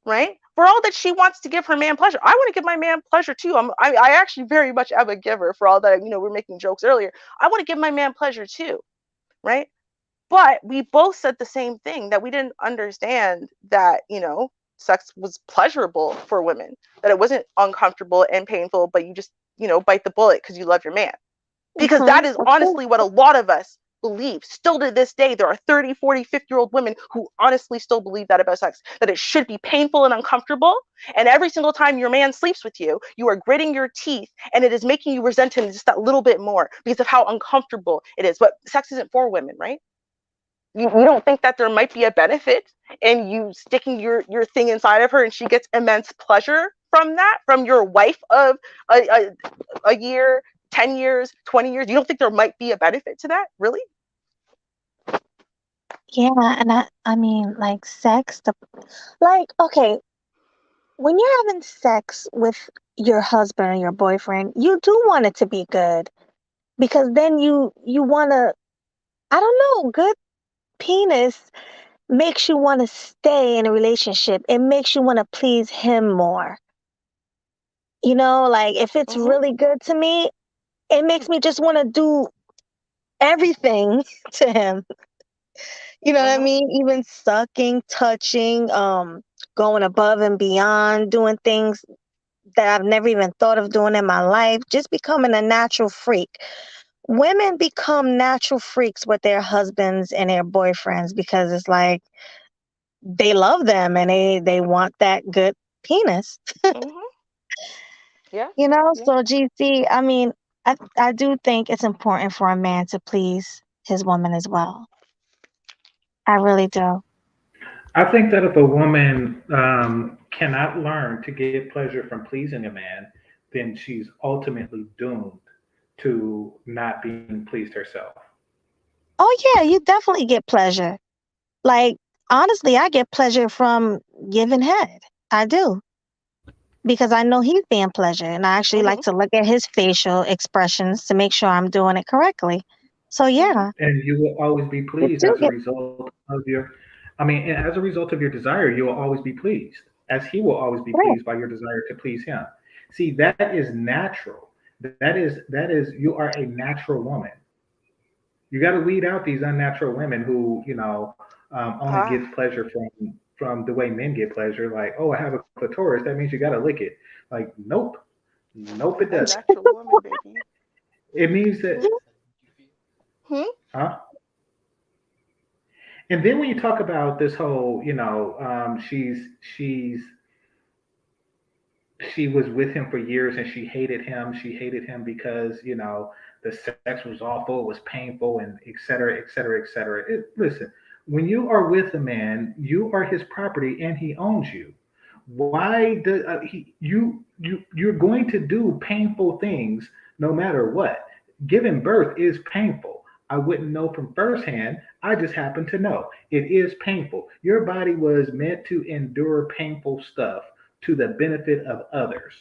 right? For all that she wants to give her man pleasure, I want to give my man pleasure too. I actually very much am a giver. For all that, we're making jokes earlier, I want to give my man pleasure too, right? But we both said the same thing, that we didn't understand that, sex was pleasurable for women, that it wasn't uncomfortable and painful, but you just, bite the bullet because you love your man. Because that is honestly what a lot of us believe. Still to this day, there are 30, 40, 50-year-old women who honestly still believe that about sex, that it should be painful and uncomfortable. And every single time your man sleeps with you, you are gritting your teeth, and it is making you resent him just that little bit more because of how uncomfortable it is. But sex isn't for women, right? You don't think that there might be a benefit in you sticking your thing inside of her and she gets immense pleasure from that, from your wife of a year, 10 years, 20 years? You don't think there might be a benefit to that, really? Yeah, and I mean, like sex, okay, when you're having sex with your husband or your boyfriend, you do want it to be good, because then you want to, I don't know, good penis makes you want to stay in a relationship. It makes you want to please him more. Like if it's Mm-hmm. really good to me, it makes me just want to do everything to him. You know what I Mm-hmm. mean? Even sucking, touching, going above and beyond, doing things that I've never even thought of doing in my life, just becoming a natural freak. Women become natural freaks with their husbands and their boyfriends because it's like they love them and they want that good penis. Mm-hmm. Yeah. Yeah. So GC, I mean, I do think it's important for a man to please his woman as well. I really do. I think that if a woman cannot learn to get pleasure from pleasing a man, then she's ultimately doomed to not being pleased herself. Oh yeah, you definitely get pleasure. Like, honestly, I get pleasure from giving head. I do. Because I know he's being pleasured, and I actually Mm-hmm. like to look at his facial expressions to make sure I'm doing it correctly. So Mm-hmm. yeah, And you will always be you pleased do as a get. result of your, as a result of your desire, you will always be pleased, as he will always be Right. pleased by your desire to please him. See, that is natural. That is, you are a natural woman. You got to weed out these unnatural women who, only gets Ah, pleasure from the way men get pleasure. Like, oh, I have a clitoris, that means you got to lick it. Like, nope, nope, it a doesn't. natural woman, baby. It means that, Hmm. huh? And then when you talk about this whole, she was with him for years and she hated him. She hated him because the sex was awful, it was painful, and et cetera, et cetera, et cetera. Listen, when you are with a man, you are his property and he owns you. Why does you're going to do painful things no matter what? Giving birth is painful. I wouldn't know from firsthand. I just happen to know it is painful. Your body was meant to endure painful stuff to the benefit of others.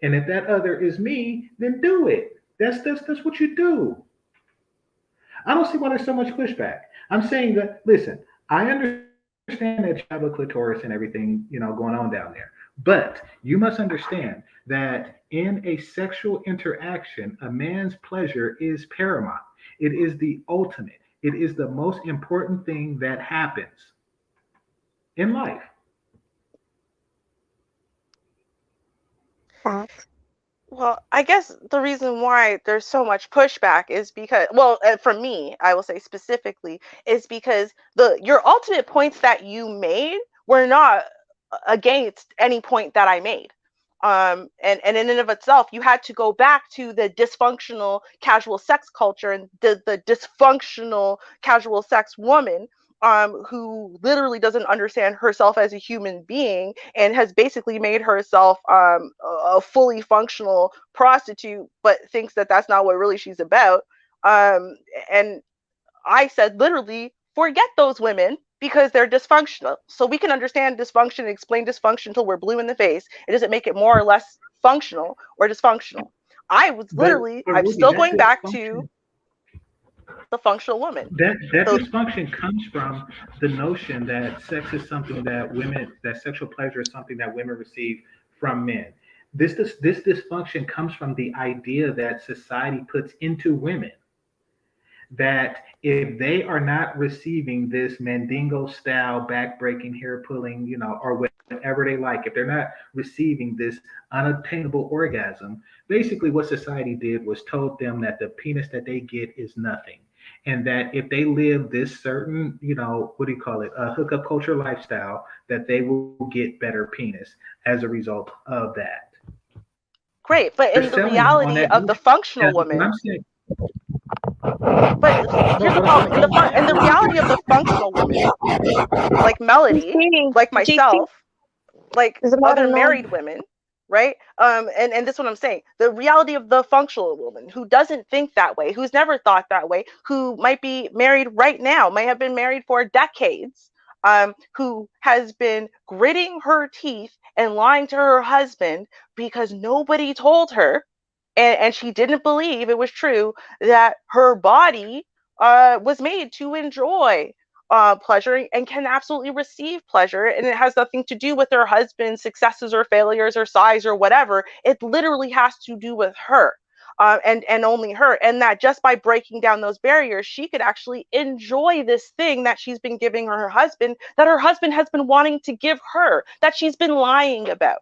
And if that other is me, then do it. That's what you do. I don't see why there's so much pushback. I'm saying that, listen, I understand that you have a clitoris and everything, going on down there. But you must understand that in a sexual interaction, a man's pleasure is paramount. It is the ultimate. It is the most important thing that happens in life. Facts. Well, I guess the reason why there's so much pushback is because, well, for me, I will say specifically, is because your ultimate points that you made were not against any point that I made. And in and of itself, you had to go back to the dysfunctional casual sex culture and the dysfunctional casual sex woman, who literally doesn't understand herself as a human being and has basically made herself a fully functional prostitute, but thinks that that's not what really she's about. And I said literally, forget those women because they're dysfunctional. So we can understand dysfunction and explain dysfunction until we're blue in the face. It doesn't make it more or less functional or dysfunctional. I was literally, But I'm Ruby, still that going back to dysfunction the functional woman. that So dysfunction comes from the notion that sex is something that women that sexual pleasure is something that women receive from men. This dysfunction comes from the idea that society puts into women that if they are not receiving this mandingo style back-breaking, hair pulling, or whatever they like, if they're not receiving this unattainable orgasm, basically what society did was told them that the penis that they get is nothing. And that if they live this certain, what do you call it, hookup culture lifestyle, that they will get better penis as a result of that. great, but They're in the selling on reality that of the notion. functional And what I'm woman, saying, but here's the what problem I'm saying, in the reality of the functional woman, like Melody, GP, like GP, myself, like there's a lot of other noise. married women, right? And this is what I'm saying. The reality of the functional woman who doesn't think that way, who's never thought that way, who might be married right now, might have been married for decades, who has been gritting her teeth and lying to her husband because nobody told her, and she didn't believe it was true, that her body was made to enjoy pleasure and can absolutely receive pleasure. And it has nothing to do with her husband's successes or failures or size or whatever. It literally has to do with her. And only her, and that just by breaking down those barriers, she could actually enjoy this thing that she's been giving her husband, that her husband has been wanting to give her, that she's been lying about,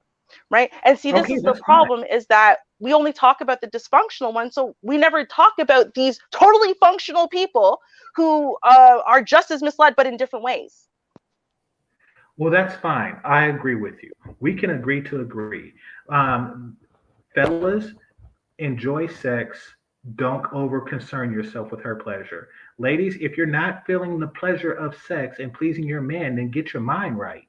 right? And see, this okay, is the that's fine. problem, is that we only talk about the dysfunctional one, so we never talk about these totally functional people who are just as misled but in different ways. Well, that's fine. I agree with you. We can agree to agree. Um, Fellas, enjoy sex. Don't over concern yourself with her pleasure. Ladies, if you're not feeling the pleasure of sex and pleasing your man, then get your mind right.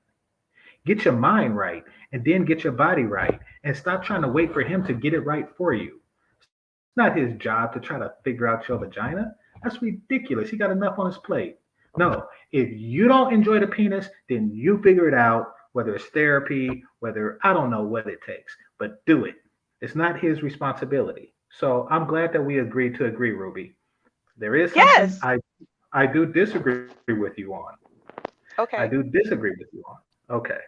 Get your mind right, and then get your body right. And stop trying to wait for him to get it right for you. It's not his job to try to figure out your vagina. That's ridiculous. He got enough on his plate. No, if you don't enjoy the penis, then you figure it out, whether it's therapy, whether I don't know what it takes, but do it. It's not his responsibility. So I'm glad that we agreed to agree, Ruby. There is something Yes. I do disagree with you on. I do Okay. disagree with you on. Okay.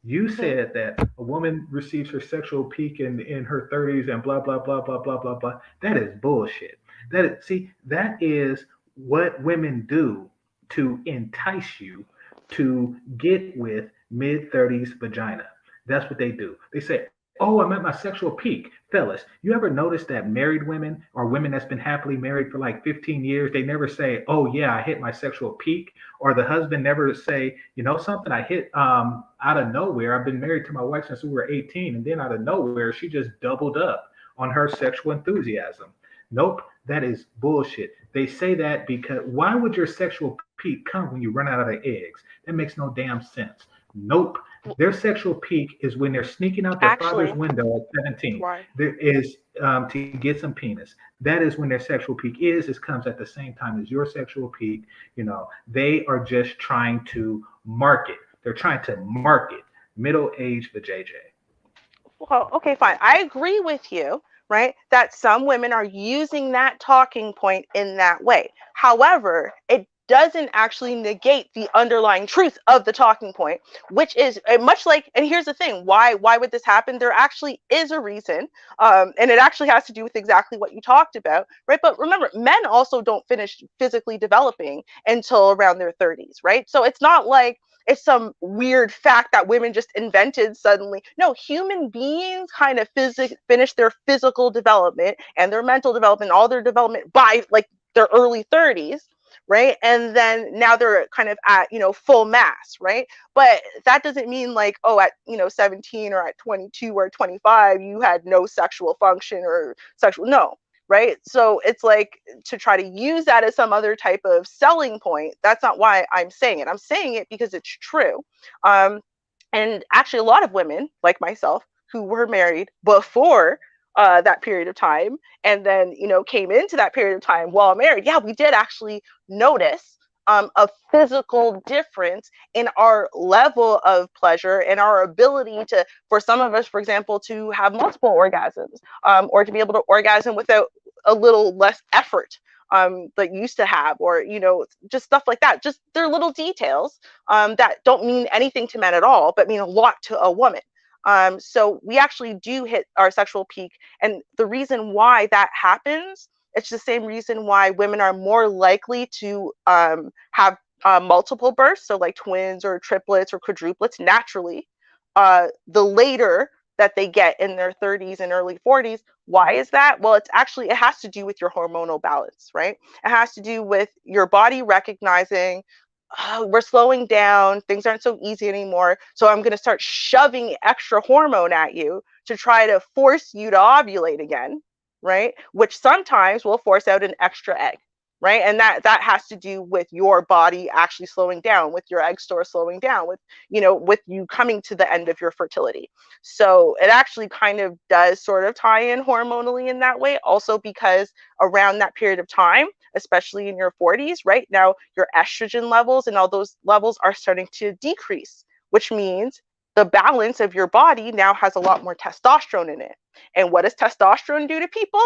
You Hmm. said that a woman receives her sexual peak in her 30s and blah blah blah blah blah blah blah. That is bullshit. That is what women do to entice you to get with mid 30s vagina. That's what they do. They say, "Oh, I'm at my sexual peak." Fellas, you ever notice that married women or women that's been happily married for like 15 years, they never say, "Oh yeah, I hit my sexual peak," or the husband never say, "You know something, I hit out of nowhere. I've been married to my wife since we were 18, and then out of nowhere, she just doubled up on her sexual enthusiasm." Nope, that is bullshit. They say that because why would your sexual peak come when you run out of the eggs? That makes no damn sense. Nope, Their sexual peak is when they're sneaking out their father's Actually, window at 17. why? There is to get some penis. That is when their sexual peak is. This comes at the same time as your sexual peak. They are just trying to market. They're trying to market middle-aged vajayjay. Well, okay, fine. I agree with you, right? That some women are using that talking point in that way. However, it doesn't actually negate the underlying truth of the talking point, which is much like, and here's the thing, why would this happen? There actually is a reason, and it actually has to do with exactly what you talked about, right? But remember, men also don't finish physically developing until around their 30s, right? So it's not like it's some weird fact that women just invented suddenly. No, human beings kind of finish their physical development and their mental development, all their development by like their early 30s, right? And then now they're kind of at, full mass, right? But that doesn't mean like, oh, at, 17 or at 22 or 25, you had no sexual function or sexual, no, right? So it's like to try to use that as some other type of selling point. That's not why I'm saying it. I'm saying it because it's true. Um, and actually, a lot of women like myself who were married before that period of time, and then came into that period of time while married. Yeah, we did actually notice a physical difference in our level of pleasure and our ability to, for some of us, for example, to have multiple orgasms, or to be able to orgasm without a little less effort that you used to have, or just stuff like that. Just they're little details that don't mean anything to men at all, but mean a lot to a woman. So we actually do hit our sexual peak, and the reason why that happens, it's the same reason why women are more likely to have multiple births, so like twins or triplets or quadruplets naturally. The later that they get in their 30s and early 40s. Why is that? Well, it has to do with your hormonal balance, right? It has to do with your body recognizing, oh, we're slowing down, things aren't so easy anymore. So I'm going to start shoving extra hormone at you to try to force you to ovulate again, right? Which sometimes will force out an extra egg, right? And that has to do with your body actually slowing down, with your egg store slowing down, with with you coming to the end of your fertility. So it actually kind of does sort of tie in hormonally in that way, also because around that period of time, especially in your 40s, right now your estrogen levels and all those levels are starting to decrease, which means the balance of your body now has a lot more testosterone in it. And what does testosterone do to people?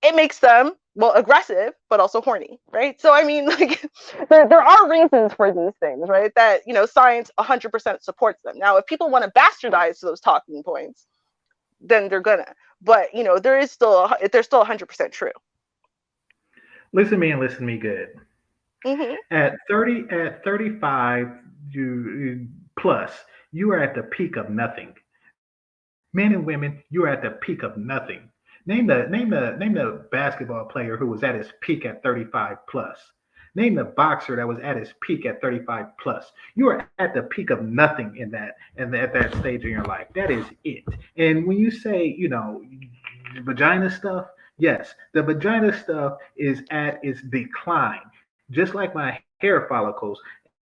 It makes them, well, aggressive, but also horny, right? So, I mean, like, there are reasons for these things, right? That, science 100% supports them. Now, if people want to bastardize those talking points, then they're gonna. But, they're still 100% true. Listen to me and listen to me good. Mm-hmm. At 35, you plus, you are at the peak of nothing. Men and women, you are at the peak of nothing. Name the basketball player who was at his peak at 35 plus. Name the boxer that was at his peak at 35 plus. You are at the peak of nothing in that and at that stage in your life. That is it. And when you say, vagina stuff, yes, the vagina stuff is at its decline. Just like my hair follicles,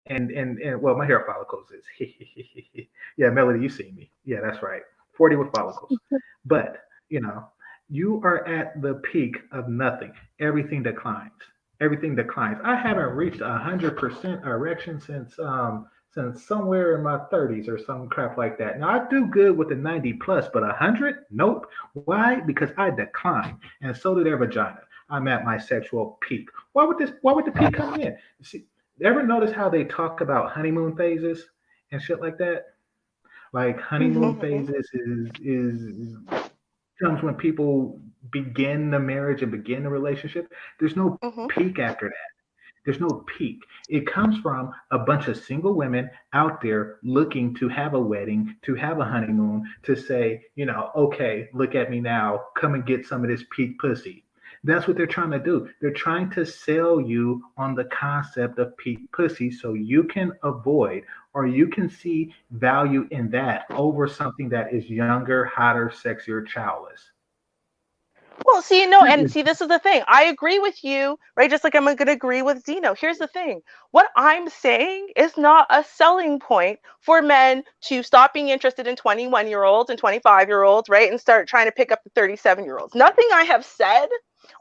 and well, my hair follicles is yeah, Melody, you see me. Yeah, that's right. 40 with follicles. But, you are at the peak of nothing. Everything declines. Everything declines. I haven't reached 100% erection since somewhere in my 30s or some crap like that. Now I do good with the 90 plus, but 100, nope. Why? Because I decline, and so did their vagina. I'm at my sexual peak. Why would the peak come in? See, ever notice how they talk about honeymoon phases and shit like that? Like honeymoon Mm-hmm. phases is comes when people begin the marriage and begin the relationship. There's no Mm-hmm. peak after that. There's no peak. It comes from a bunch of single women out there looking to have a wedding, to have a honeymoon, to say, okay, look at me now, come and get some of this peak pussy. That's what they're trying to do. They're trying to sell you on the concept of peak pussy so you can avoid or you can see value in that over something that is younger, hotter, sexier, childless. Well, see, no, and see, this is the thing. I agree with you, right? Just like I'm going to agree with Zeno. Here's the thing. What I'm saying is not a selling point for men to stop being interested in 21-year-olds and 25-year-olds, right? And start trying to pick up the 37-year-olds. Nothing I have said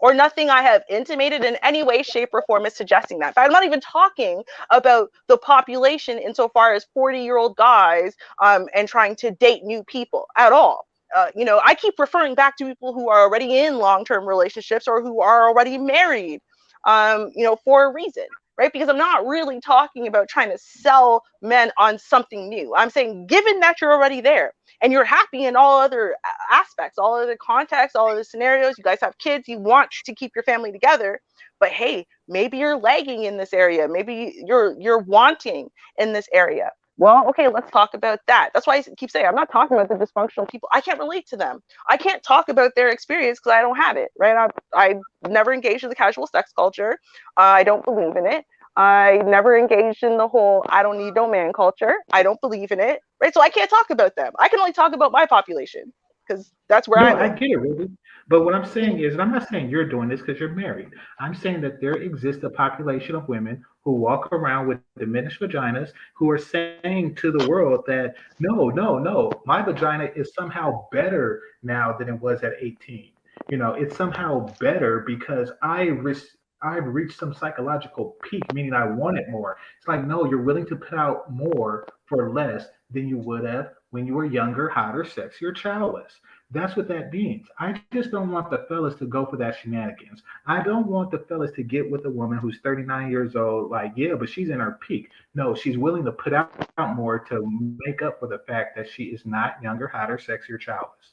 or nothing I have intimated in any way, shape, or form is suggesting that. But I'm not even talking about the population insofar as 40-year-old guys and trying to date new people at all. I keep referring back to people who are already in long-term relationships or who are already married, for a reason, right? Because I'm not really talking about trying to sell men on something new. I'm saying, given that you're already there and you're happy in all other aspects, all other contexts, all other scenarios, you guys have kids, you want to keep your family together, but hey, maybe you're lagging in this area, maybe you're wanting in this area. Well, okay, let's talk about that. That's why I keep saying I'm not talking about the dysfunctional people. I can't relate to them. I can't talk about their experience because I don't have it, right? I never engaged in the casual sex culture. I don't believe in it. I never engaged in the whole I don't need no man culture. I don't believe in it, right? So I can't talk about them. I can only talk about my population because that's where No, I I live. get it, Ruby. But what I'm saying is, and I'm not saying you're doing this because you're married. I'm saying that there exists a population of women who walk around with diminished vaginas who are saying to the world that no, no, no, my vagina is somehow better now than it was at 18. It's somehow better because I've reached some psychological peak, meaning I want it more. It's like, no, you're willing to put out more for less than you would have when you were younger, hotter, sexier, childless. That's what that means. I just don't want the fellas to go for that shenanigans. I don't want the fellas to get with a woman who's 39 years old, like, yeah, but she's in her peak. No, she's willing to put out more to make up for the fact that she is not younger, hotter, sexier, childless.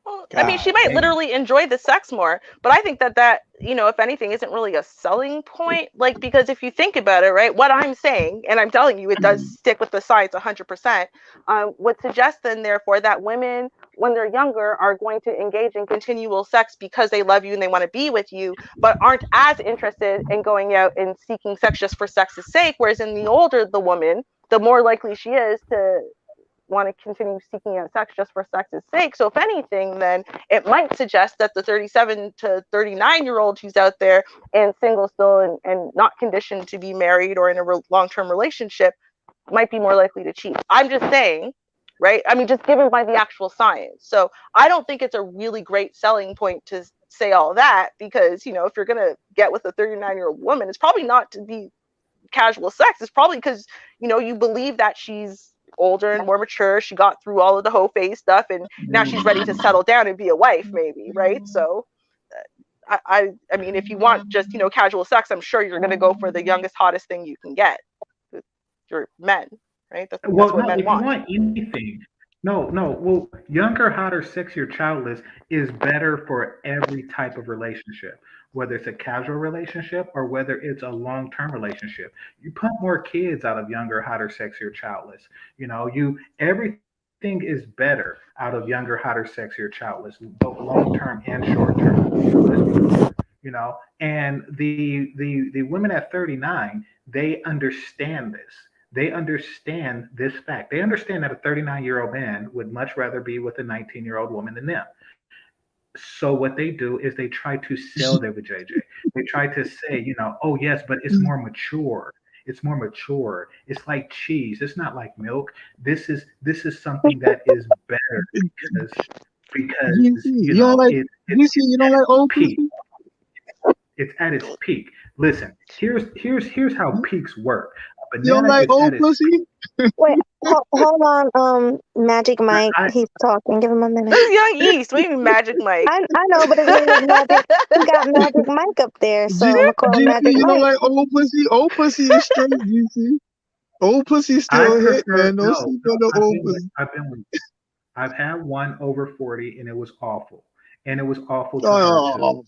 Well, I mean, she God might damn. literally enjoy the sex more, but I think that if anything, isn't really a selling point. Like, because if you think about it, right, what I'm saying, and I'm telling you, it does stick with the science 100%, would suggest then, therefore, that women, when they're younger, are going to engage in continual sex because they love you and they want to be with you, but aren't as interested in going out and seeking sex just for sex's sake. Whereas in the older the woman, the more likely she is to want to continue seeking out sex just for sex's sake. So if anything, then it might suggest that the 37 to 39-year-old who's out there and single still and not conditioned to be married or in a long-term relationship might be more likely to cheat. I'm just saying, right? I mean, just given by the actual science. So I don't think it's a really great selling point to say all that because, if you're going to get with a 39-year-old woman, it's probably not to be casual sex. It's probably because, you believe that she's older and more mature. She got through all of the whole phase stuff and now she's ready to settle down and be a wife, maybe, right? So I mean, if you want just, casual sex, I'm sure you're going to go for the youngest, hottest thing you can get. You're men, right? That's Well, what no, men if you want. want anything, no, no. Well, younger, hotter, sexier, childless is better for every type of relationship, whether it's a casual relationship or whether it's a long-term relationship. You pump more kids out of younger, hotter, sexier, childless. Everything is better out of younger, hotter, sexier, childless, both long-term and short-term. Let's be clear. And the women at 39, they understand this. They understand this fact. They understand that a 39-year-old man would much rather be with a 19-year-old woman than them. So what they do is they try to sell their vajayjay. They try to say, oh yes, but it's more mature. It's more mature. It's like cheese. It's not like milk. This is something that is better because GC, you don't like GC, you don't at like its old peak. pussy? It's at its peak. Listen, here's how peaks work. A You don't banana like is old at its pussy? Wait, hold on, Magic Mike. I He's talking. Give him a minute. This is Young East. What do you mean, Magic Mike? I know, but his name is Magic. He got Magic Mike up there, so I'm gonna call him GC, Magic you don't Mike. like old pussy? Old pussy is straight, GC. Old pussy I still hit, prefer man. Don't no, sleep no. on the old pussy. I've been with. I've had one over 40, and it was awful, and it was awful to her too. Oh,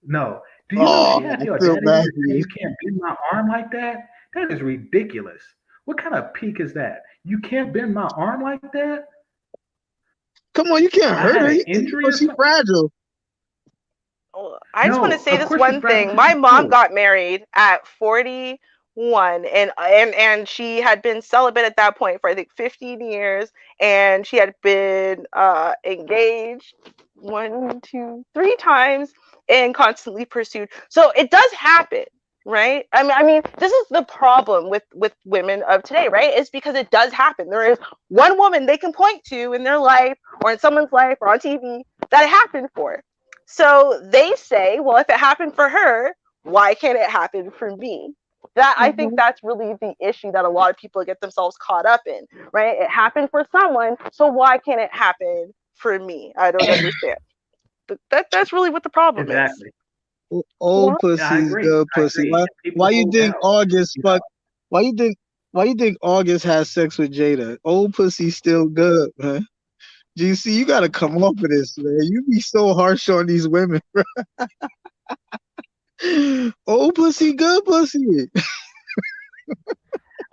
No, do you know she oh, had I the feel audacity bad to for say you. you can't bend my arm like that? That is ridiculous. What kind of peak is that? You can't bend my arm like that? Come on, you can't I hurt had her. an injury or She's something? I just want to No, say of this course she's one fragile thing. because My she's mom old. got married at 41 and she had been celibate at that point for I think 15 years and she had been engaged 1, 2, 3 times and constantly pursued. So it does happen, right? I mean, this is the problem with women of today, right? It's because it does happen. There is one woman they can point to in their life or in someone's life or on TV that it happened for. So they say, well, if it happened for her, why can't it happen for me? That I think that's really the issue that a lot of people get themselves caught up in, right? It happened for someone, so why can't it happen for me? I don't understand. But that's really what the problem is. Exactly. Old Yeah. pussy I is agree. good I pussy. agree. Why? And people Why you hold think out. August You know, fuck? Why you think? Why you think August has sex with Jada? Old pussy still good, man. GC, you gotta come off of this, man. You be so harsh on these women. Old pussy, good pussy.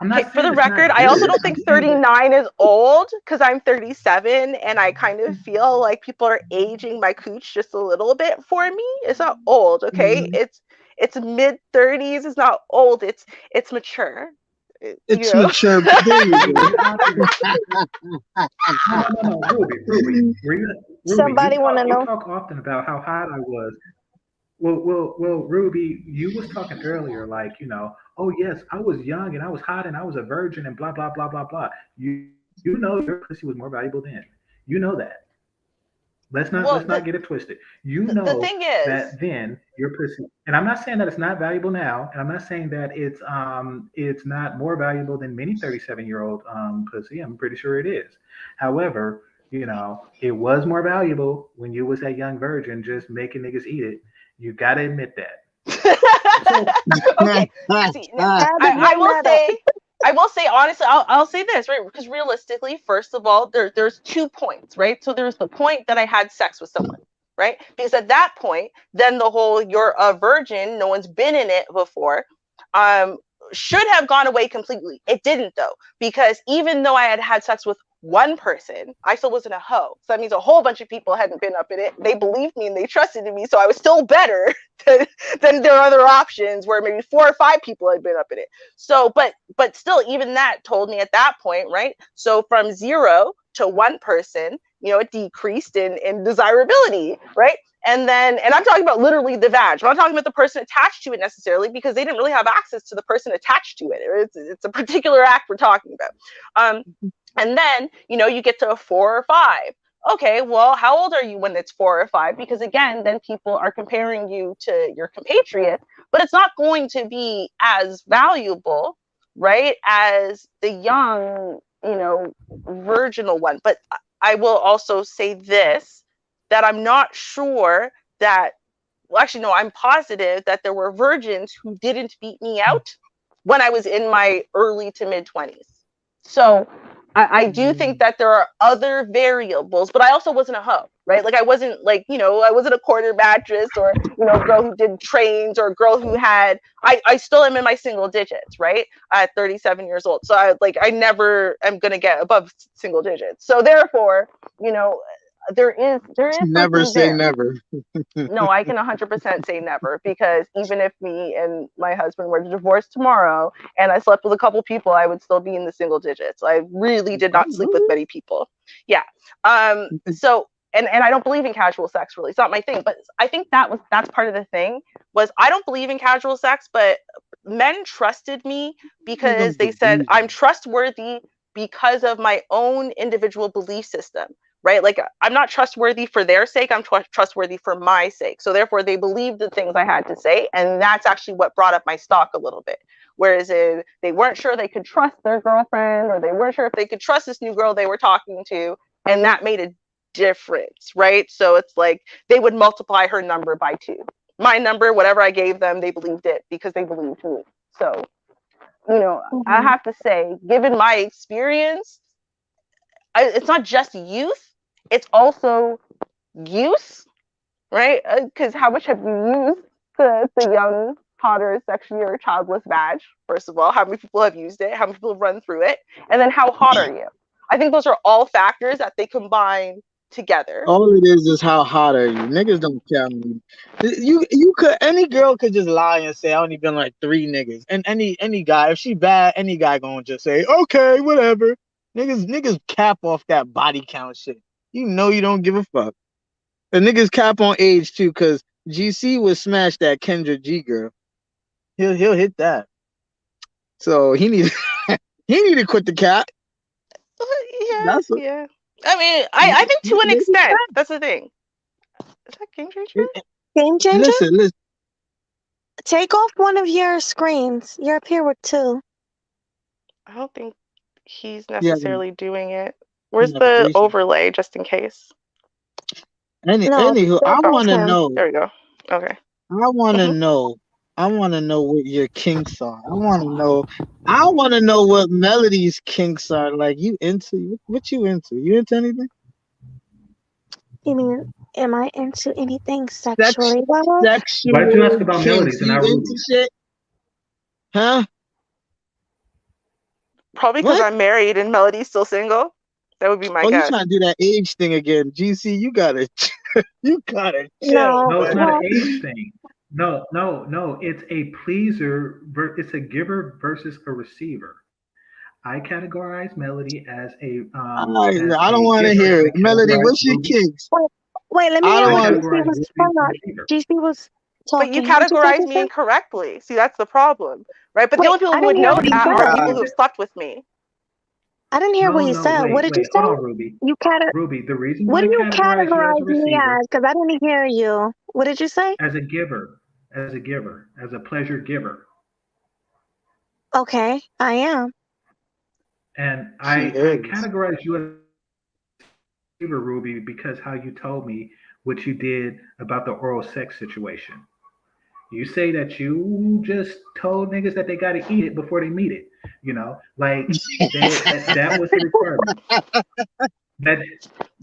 I'm Okay, not for saying the it's record, not I also good. don't I'm think saying that 39 is old because I'm 37 and I kind of feel like people are aging my cooch just a little bit for me. It's not old, okay? It's mid 30s. It's not old. It's mature. You It's know. mature. There you Ruby, go. you're talking. No, Ruby, Somebody want to you know? talk often about how hot I was. Well, Ruby, you was talking earlier, like, oh yes, I was young and I was hot and I was a virgin and blah blah blah blah blah. You know your pussy was more valuable then. You know that. Let's Well, not get it twisted. You the know thing is, that then your pussy, and I'm not saying that it's not valuable now, and I'm not saying that it's not more valuable than many 37-year-old pussy. I'm pretty sure it is. However, it was more valuable when you was that young virgin just making niggas eat it. You gotta admit that. So okay. See, now, Had to I bring will that up. say, I will say honestly, I'll say this, right? Because realistically, first of all, there's 2 points, right? So there's the point that I had sex with someone, right? Because at that point, then the whole you're a virgin, no one's been in it before, um, should have gone away completely. It didn't though, because even though I had had sex with one person, I still wasn't a hoe. So that means a whole bunch of people hadn't been up in it. They believed me and they trusted in me, so I was still better than their other options where maybe 4 or 5 people had been up in it. So, but still, even that told me at that point, right? So from 0 to 1 person, it decreased in desirability, right? And I'm talking about literally the vag. I'm not talking about the person attached to it necessarily because they didn't really have access to the person attached to it. It's a particular act we're talking about. And then, you get to a 4 or 5. Okay, well, how old are you when it's 4 or 5? Because again, then people are comparing you to your compatriot, but it's not going to be as valuable, right, as the young, virginal one. But I will also say this, that I'm not sure that, well, actually, no, I'm positive that there were virgins who didn't beat me out when I was in my early to mid 20s. So I do think that there are other variables, but I also wasn't a hoe, right? Like I wasn't like, I wasn't a quarter mattress or, a girl who did trains or a girl who had, I still am in my single digits, right? At 37 years old. So I never am going to get above single digits. So therefore, there is Never something say there. never. No, I can 100% say never because even if me and my husband were to divorce tomorrow and I slept with a couple people, I would still be in the single digits. I really did not sleep with many people. Yeah. So and I don't believe in casual sex really. It's not my thing, but I think that's part of the thing was I don't believe in casual sex, but men trusted me because they said I'm trustworthy because of my own individual belief system, right? Like I'm not trustworthy for their sake, I'm trustworthy for my sake. So therefore they believed the things I had to say, and that's actually what brought up my stock a little bit. Whereas if they weren't sure they could trust their girlfriend, or they weren't sure if they could trust this new girl they were talking to, and that made a difference, right? So it's like they would multiply her number by 2. My number, whatever I gave them, they believed it because they believed me. So I have to say, given my experience, it's not just youth, it's also use, right? Because how much have you used the young, toddler, sexually or childless vag? First of all, how many people have used it? How many people have run through it? And then how hot are you? I think those are all factors that they combine together. All it is how hot are you? Niggas don't count me. You could any girl could just lie and say I only been like 3 niggas, and any guy if she bad, any guy gonna just say okay, whatever. Niggas cap off that body count shit. You know you don't give a fuck. The niggas cap on age too, cause GC would smash that Kendra G girl. He'll hit that. So he need he need to quit the cap. Yeah, That's yeah. I mean, I think to an extent. That's the thing. Is that Game Changer? Game changer? Listen. Take off one of your screens. You're up here with two. I don't think he's Yeah, necessarily doing it. Where's the navigation. overlay, just in case? No, Anywho, I that's want to him. know. There we go. Okay. I want to know. I want to know what your kinks are. I want to know what Melody's kinks are. Like, you into what you into? You into anything? You mean, am I into anything sexually? Well, Sexual Why'd you ask about kinks. Melody's and You not into Ruby's? shit? Huh? Probably because What? I'm married and Melody's still single. That would be my Oh, you guess. trying to do that age thing again? GC, you gotta chill. no, No, it's not well, an age thing. No. It's a pleaser. It's a giver versus a receiver. I categorize Melody as a I don't want to giver, hear and it. I Melody, categorize what's your Ruby. kinks? wait, let me I hear don't what I want. GC categorize was. Ruby Hold as on. a receiver. GC was But you talking. What you categorize say, me GC? incorrectly. See, that's the problem, right? But the Wait, only people I who didn't would hear know what he that are said. people God. who've slept with me. I didn't hear what you No, said. What did you wait. Hold say? on, Ruby. You Ruby, the reason What why do I you categorize you as a categorize me receiver, as? Because I didn't hear you. What did you say? as a giver, as a pleasure giver. Okay, I am. And She I is. categorize you as a receiver, Ruby, because how you told me what you did about the oral sex situation. You say that you just told niggas that they got to eat it before they meet it. Like that was the requirement. That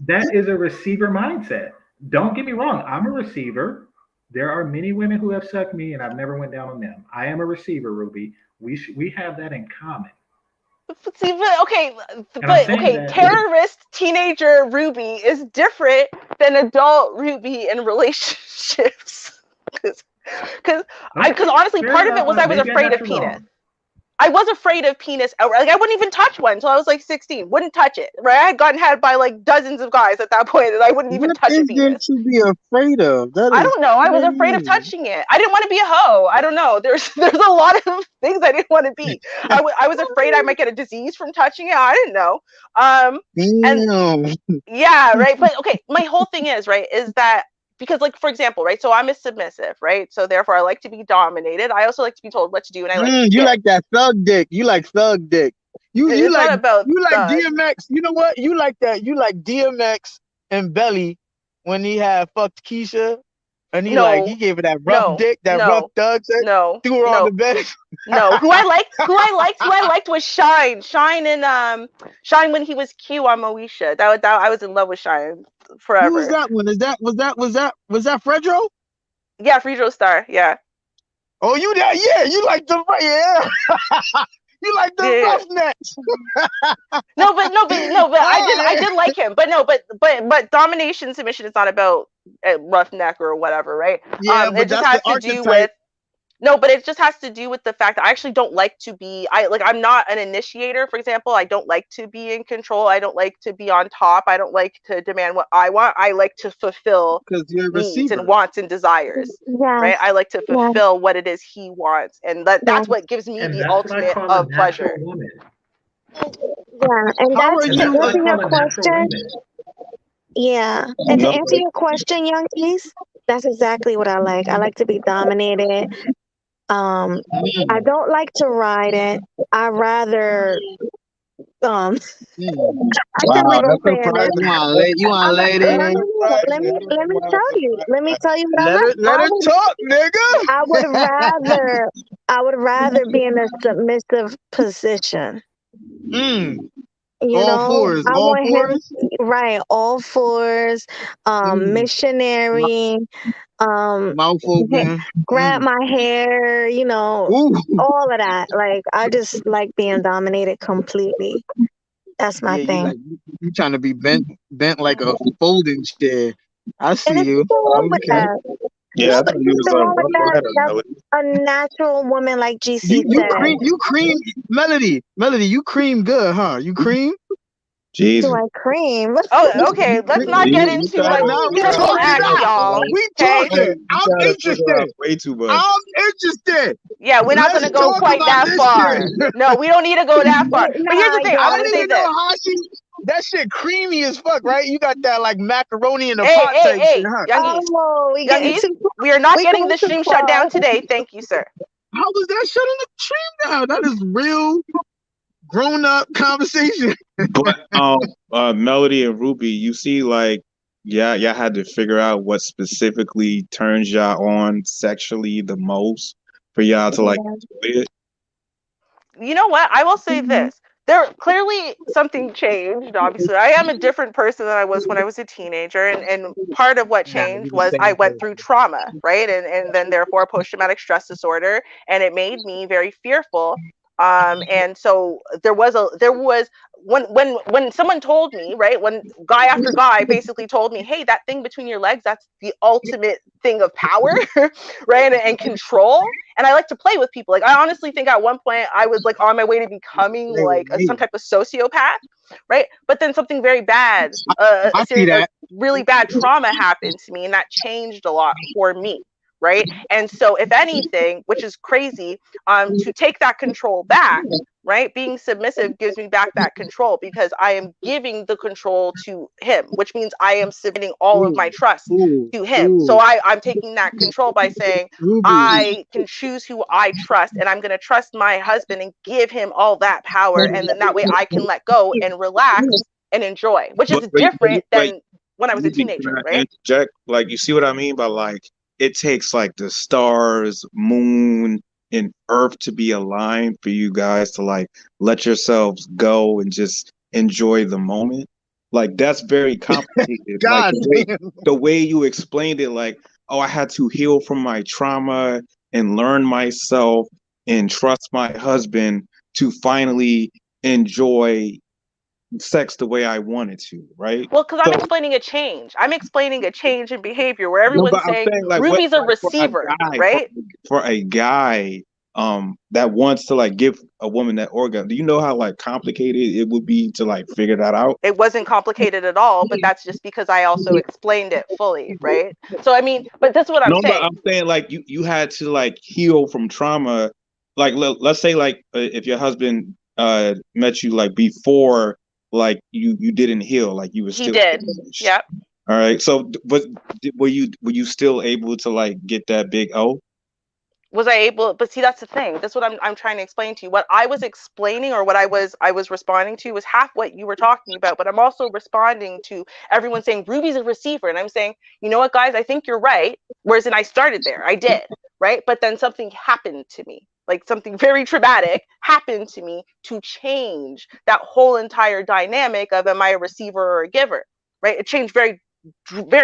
that is a receiver mindset. Don't get me wrong. I'm a receiver. There are many women who have sucked me, and I've never went down on them. I am a receiver, Ruby. We have that in common. See, And I'm saying that terrorist teenager Ruby is different than adult Ruby in relationships. Because honestly, fair part of it enough. was I was Maybe I afraid got of you penis. wrong. I was afraid of penis. Like, I wouldn't even touch one until I was like 16. Wouldn't touch it. Right? I had gotten had by like dozens of guys at that point, and I wouldn't even What touch a is there penis. to be afraid of? That I is don't know. I was afraid of crazy. touching it. I didn't want to be a hoe. I don't know. There's a lot of things I didn't want to be. I was afraid I might get a disease from touching it. I didn't know. And Damn. yeah, right. But okay, my whole thing is that because, like, for example, right, so I'm a submissive, right, so therefore I like to be dominated. I also like to be told what to do, and I like to You give. like that thug dick. You like thug dick. You It's not about like thug. DMX. You know what? You like that. You like DMX and Belly when he had fucked Keisha and he gave her that rough dick, that rough thug sex, threw her on the bed. No, who I liked was Shine. Shine when he was Q on Moesha. That I was in love with Shine Who was forever. that one? Was that Fredro? Yeah, Freedro Star. Yeah. Oh, you that? Yeah, you like the you like the roughnecks. No, but I did like him. But domination submission is not about roughneck or whatever, right? Yeah, but it just that's has the to do archetype. with No, but it just has to do with the fact that I actually don't like to be. I'm not an initiator, for example. I don't like to be in control. I don't like to be on top. I don't like to demand what I want. I like to fulfill needs and wants and desires. Right? I like to fulfill what it is he wants, and that's what gives me And the that's what I ultimate call a of natural pleasure. woman. Yeah, and How that's are to you? That's what I answer your call a natural question. woman. Yeah, and to answer your question, young geese, that's exactly what I like. I like to be dominated. I don't like to ride it. I rather I shouldn't Wow, be that's saying this. You want to lay there? No, let me tell you. Let me tell you what I like. Let her talk, nigga. I would rather be in a submissive position. You All know, fours, I all want him fours. right, all fours, missionary, Mouth open. grab my hair, Ooh. all of that. Like, I just like being dominated completely. That's my Yeah, thing. you trying to be bent like a folding chair. I see And there's you. nothing wrong with Okay. that. Yeah, I thought you was Nothing wrong with go that. ahead, That's Melody. a natural woman, like GC You said. cream Melody, you cream good, huh? You cream? Do Jesus. I cream? Oh, okay. Let's not get You into gotta, like No, we gotta talking relax, figure now. y'all. out, We Okay. talking. you I'm gotta figure out interested. way too much. I'm interested. Yeah, we're not Let's gonna go talk quite about that this far. shit. No, we don't need to go that far. But here's Nah, the thing. I'm I gonna need say to know this. how she. That shit creamy as fuck, right? You got that like macaroni in a Hey, pot hey, type shit, hey, huh? youngies, oh, we getting youngies. too. We are not We getting going the too stream shut far. down today. Thank you, sir. How was that shutting the stream down? That is real grown up conversation. But Melody and Ruby, you see, like, yeah, y'all had to figure out what specifically turns y'all on sexually the most for y'all to like enjoy it. You know what? I will say this. There clearly something changed. Obviously, I am a different person than I was when I was a teenager, and part of what Nah, changed we the was I same went through person. trauma, right? And then therefore post-traumatic stress disorder, and it made me very fearful. And so there was when someone told me, right, when guy after guy basically told me, hey, that thing between your legs, that's the ultimate thing of power, right, and control. And I like to play with people. Like I honestly think at one point I was like on my way to becoming Play with like some me. type of sociopath, right? But then something very bad, I see a that. really bad trauma happened to me, and that changed a lot for me, right? And so, if anything, which is crazy, to take that control back, right? Being submissive gives me back that control because I am giving the control to him, which means I am submitting all of Ooh, my trust ooh, to him. So ooh. I'm taking that control by saying, Ruby. I can choose who I trust, and I'm going to trust my husband and give him all that power. And then that way I can let go and relax and enjoy, which is different But than when I was a Ruby, teenager, can I right? interject? Like, you see what I mean by like it takes like the stars, moon, and earth to be aligned for you guys to like let yourselves go and just enjoy the moment. Like that's very complicated. Like God damn. the way you explained it, like, oh, I had to heal from my trauma and learn myself and trust my husband to finally enjoy sex the way I wanted to, right? Well, because I'm So explaining a change. I'm explaining a change in behavior where no, but everyone's I'm saying saying like what Ruby's a like for a receiver, guy right? for a guy that wants to like give a woman that orgasm. Do you know how like complicated it would be to like figure that out? It wasn't complicated at all, but that's just because I also explained it fully, right? So, I mean, but that's what I'm No, but saying. I'm saying like you had to like heal from trauma. Like let's say like if your husband met you like before like you didn't heal, like you were He still did. damaged. Yep. All right. So but were you still able to like get that big O? Was I able, but see, that's the thing. That's what I'm trying to explain to you. What I was explaining or what I was responding to was half what you were talking about, but I'm also responding to everyone saying Ruby's a receiver. And I'm saying, you know what, guys, I think you're right. Whereas then I started there. I did, right? But then something happened to me. Like something very traumatic happened to me to change that whole entire dynamic of am I a receiver or a giver? Right? It changed very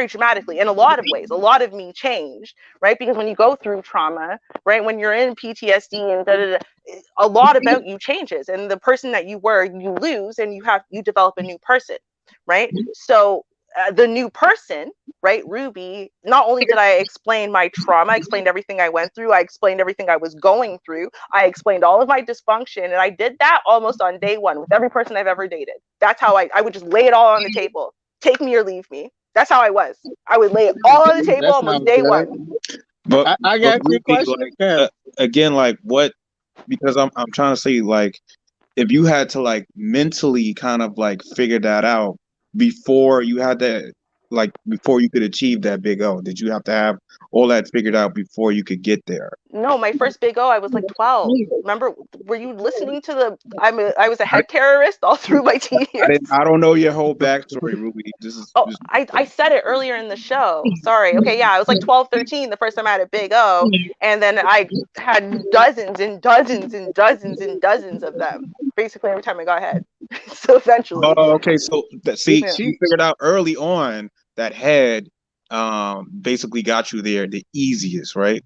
dramatically in a lot of ways. A lot of me changed, right? Because when you go through trauma, right, when you're in PTSD and a lot about you changes, and the person that you were, you lose, and you develop a new person, right? So the new person, right, Ruby, not only did I explain my trauma, I explained everything I went through, I explained everything I was going through, I explained all of my dysfunction, and I did that almost on day one with every person I've ever dated. That's how I would just lay it all on the table. Take me or leave me. That's how I was. I would lay it all on the table That almost sounds day good. one. I But got you a Ruby, question. like Yeah. again, like what? Because I'm trying to say like if you had to like mentally kind of like figure that out before you had that like before you could achieve that big O, did you have to have all that figured out before you could get there? No, my first big O, I was like 12. Remember, were you listening to I was a head terrorist all through my teen years? I don't know your whole backstory, Ruby. This is Oh, just I said it earlier in the show. Sorry. Okay, yeah, I was like 12, 13 the first time I had a big O, and then I had dozens and dozens and dozens and dozens of them. Basically every time I got head. So eventually, oh, okay. So see, yeah. you She figured out early on that head basically got you there the easiest, right?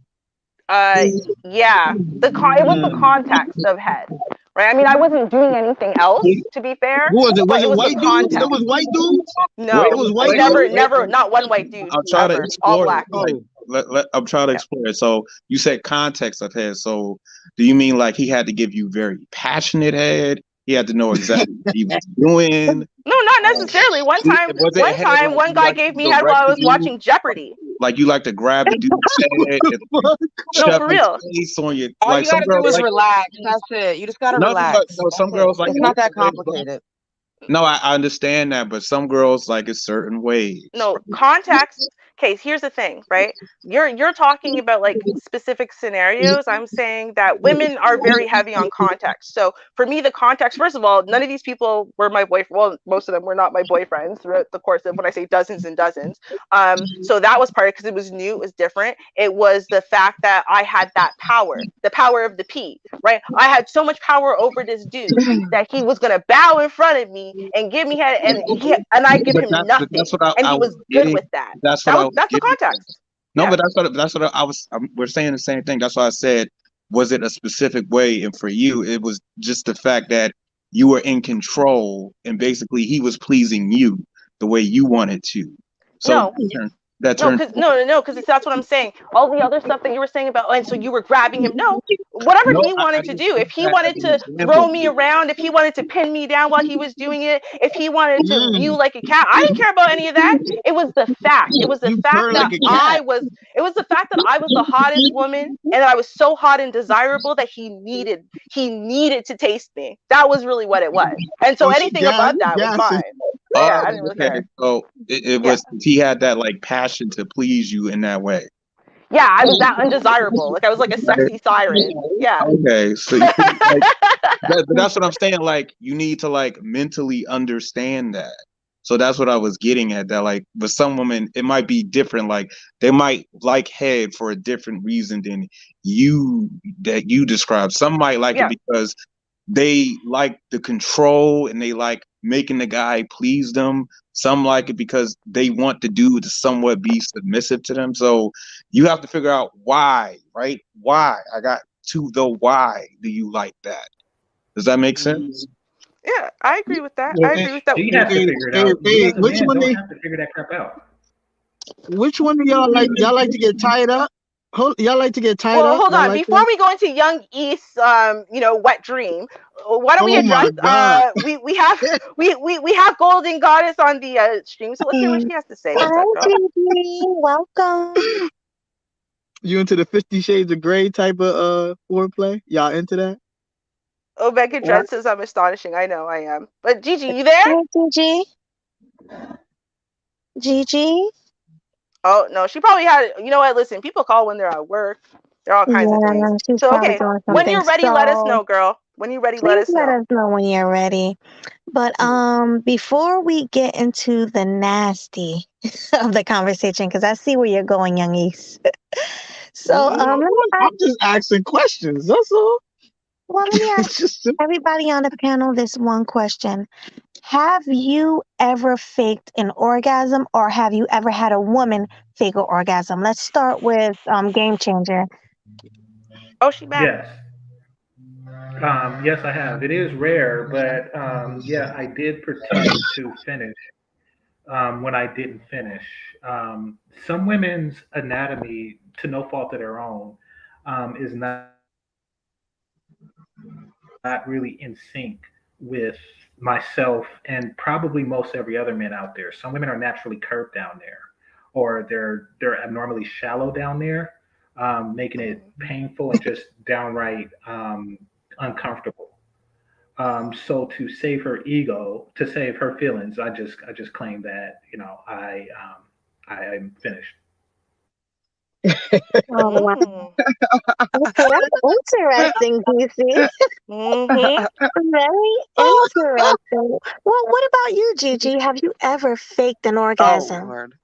Uh, yeah, it was the context of head, right? I mean, I wasn't doing anything else, to be fair, who was it? but Was it it was the white dudes? There context. was white dudes? Wait, It No, was wait, white never, dudes? wait. never, not one white dude I'm trying to ever. All explore it. black. Like, Oh, I'm trying to Yeah. explore it. So you said context of head. So do you mean like he had to give you very passionate head? He He had to know exactly what he was doing. No, not necessarily. One time, one guy gave me head while I was watching Jeopardy. Like you like to grab the dude's head and No, for real. face on your. All Like you gotta do is like, relax. That's it. You just gotta relax. No, some girls like it's not that complicated. No, I understand that, but some girls like it certain ways. No, context. Okay, here's the thing, right? You're talking about like specific scenarios. I'm saying that women are very heavy on context. So for me, the context, first of all, none of these people were my boyfriend. Well, most of them were not my boyfriends throughout the course of when I say dozens and dozens. So that was part because it was new, it was different. It was the fact that I had that power, the power of the P, right? I had so much power over this dude that he was gonna bow in front of me and give me head, and I give him nothing, and he was good with that. That's the context. No, but that's what I was. We're saying the same thing. That's why I said, was it a specific way? And for you, it was just the fact that you were in control, and basically he was pleasing you the way you wanted to. So because that's what I'm saying. All the other stuff that you were saying about, and so you were grabbing him. No, whatever he wanted to do. If he wanted to throw me around, if he wanted to pin me down while he was doing it, if he wanted to mew like a cat, I didn't care about any of that. It was the fact. It was the fact that I was. It was the fact that I was the hottest woman, and that I was so hot and desirable that he needed to taste me. That was really what it was. And so anything above that was fine. Yeah, I didn't really care. So it was he had that like passion to please you in that way. Yeah, I was that undesirable. Like I was like a sexy siren. Yeah. Okay, so that's what I'm saying. Like you need to like mentally understand that. So that's what I was getting at. That like with some women, it might be different. Like they might like head for a different reason than you described. Some might like it because they like the control and they like making the guy please them. Some like it because they want the dude to somewhat be submissive to them. So you have to figure out why, right? Why? I got to the why do you like that? Does that make sense? Yeah, I agree with that. I agree with that. You have to figure it out. Which one have to figure that crap out? Which one do y'all like? Y'all like to get tied up? Y'all like to get tied up? Well, hold on. Before we go into Young East's, wet dream, why don't we address? We have Golden Goddess on the stream, so let's hear what she has to say. Hi, Gigi. Welcome. You into the 50 Shades of Grey type of foreplay? Y'all into that? Omega Dread says I'm astonishing. I know I am. But Gigi, you there? Hi, Gigi. Gigi. Oh no, she probably had. You know what? Listen, people call when they're at work. There are all kinds of things. So okay, when you're ready, let us know, girl. When you're ready, let us know. Let us know when you're ready. But before we get into the nasty of the conversation, because I see where you're going, Young East. So I'm just asking questions. That's all. Well, let me ask everybody on the panel this one question. Have you ever faked an orgasm, or have you ever had a woman fake an orgasm? Let's start with Game Changer. Oh, she back. Yes. Yes, I have. It is rare, but yeah, I did pretend to finish when I didn't finish. Some women's anatomy, to no fault of their own, is not really in sync with myself and probably most every other man out there. Some women are naturally curved down there, or they're abnormally shallow down there, making it painful and just downright uncomfortable. So to save her ego, to save her feelings, I just claim that I'm finished. Oh, wow. Okay, that's interesting, DC. Very interesting. Well, what about you, Gigi? Have you ever faked an orgasm? Oh, Lord.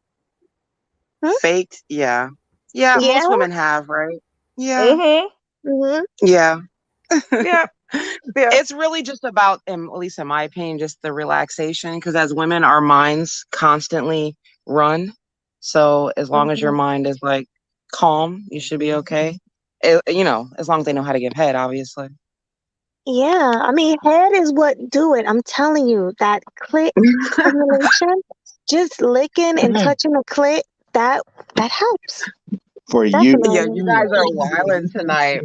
Faked? Yeah. Yeah, most women have, right? Yeah. Yeah. Yeah. It's really just about, at least in my opinion, just the relaxation. Because as women, our minds constantly run. So as long as your mind is like calm, you should be okay. As long as they know how to give head, obviously. Yeah, I mean, head is what do it. I'm telling you, that clit stimulation, just licking and touching the clit, that helps. For you. Yeah, Definitely. you guys are wilding tonight.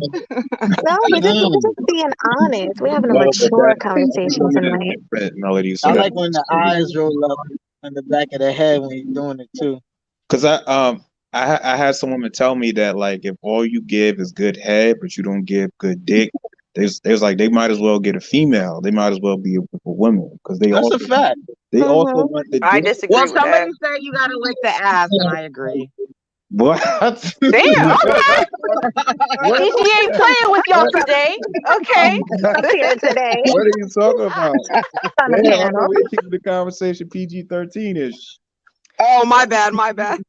No, we're Mm. just being honest. We're having a Well, but mature conversation that tonight. different melody. I So like when the eyes roll up on the back of the head when you're doing it too. because I had some women tell me that like if all you give is good head but you don't give good dick, there's like they might as well get a female. They might as well be with a woman because That's a fact. they also Mm-hmm. want the I dick. disagree Well, with somebody that. said you gotta lick the ass, and I agree. What? Damn, okay. What? Gigi ain't playing with y'all What? today. Okay. Up here today What are you talking about? on the Damn, I panel. thought we were keeping the conversation PG-13 ish. Oh, my bad, my bad.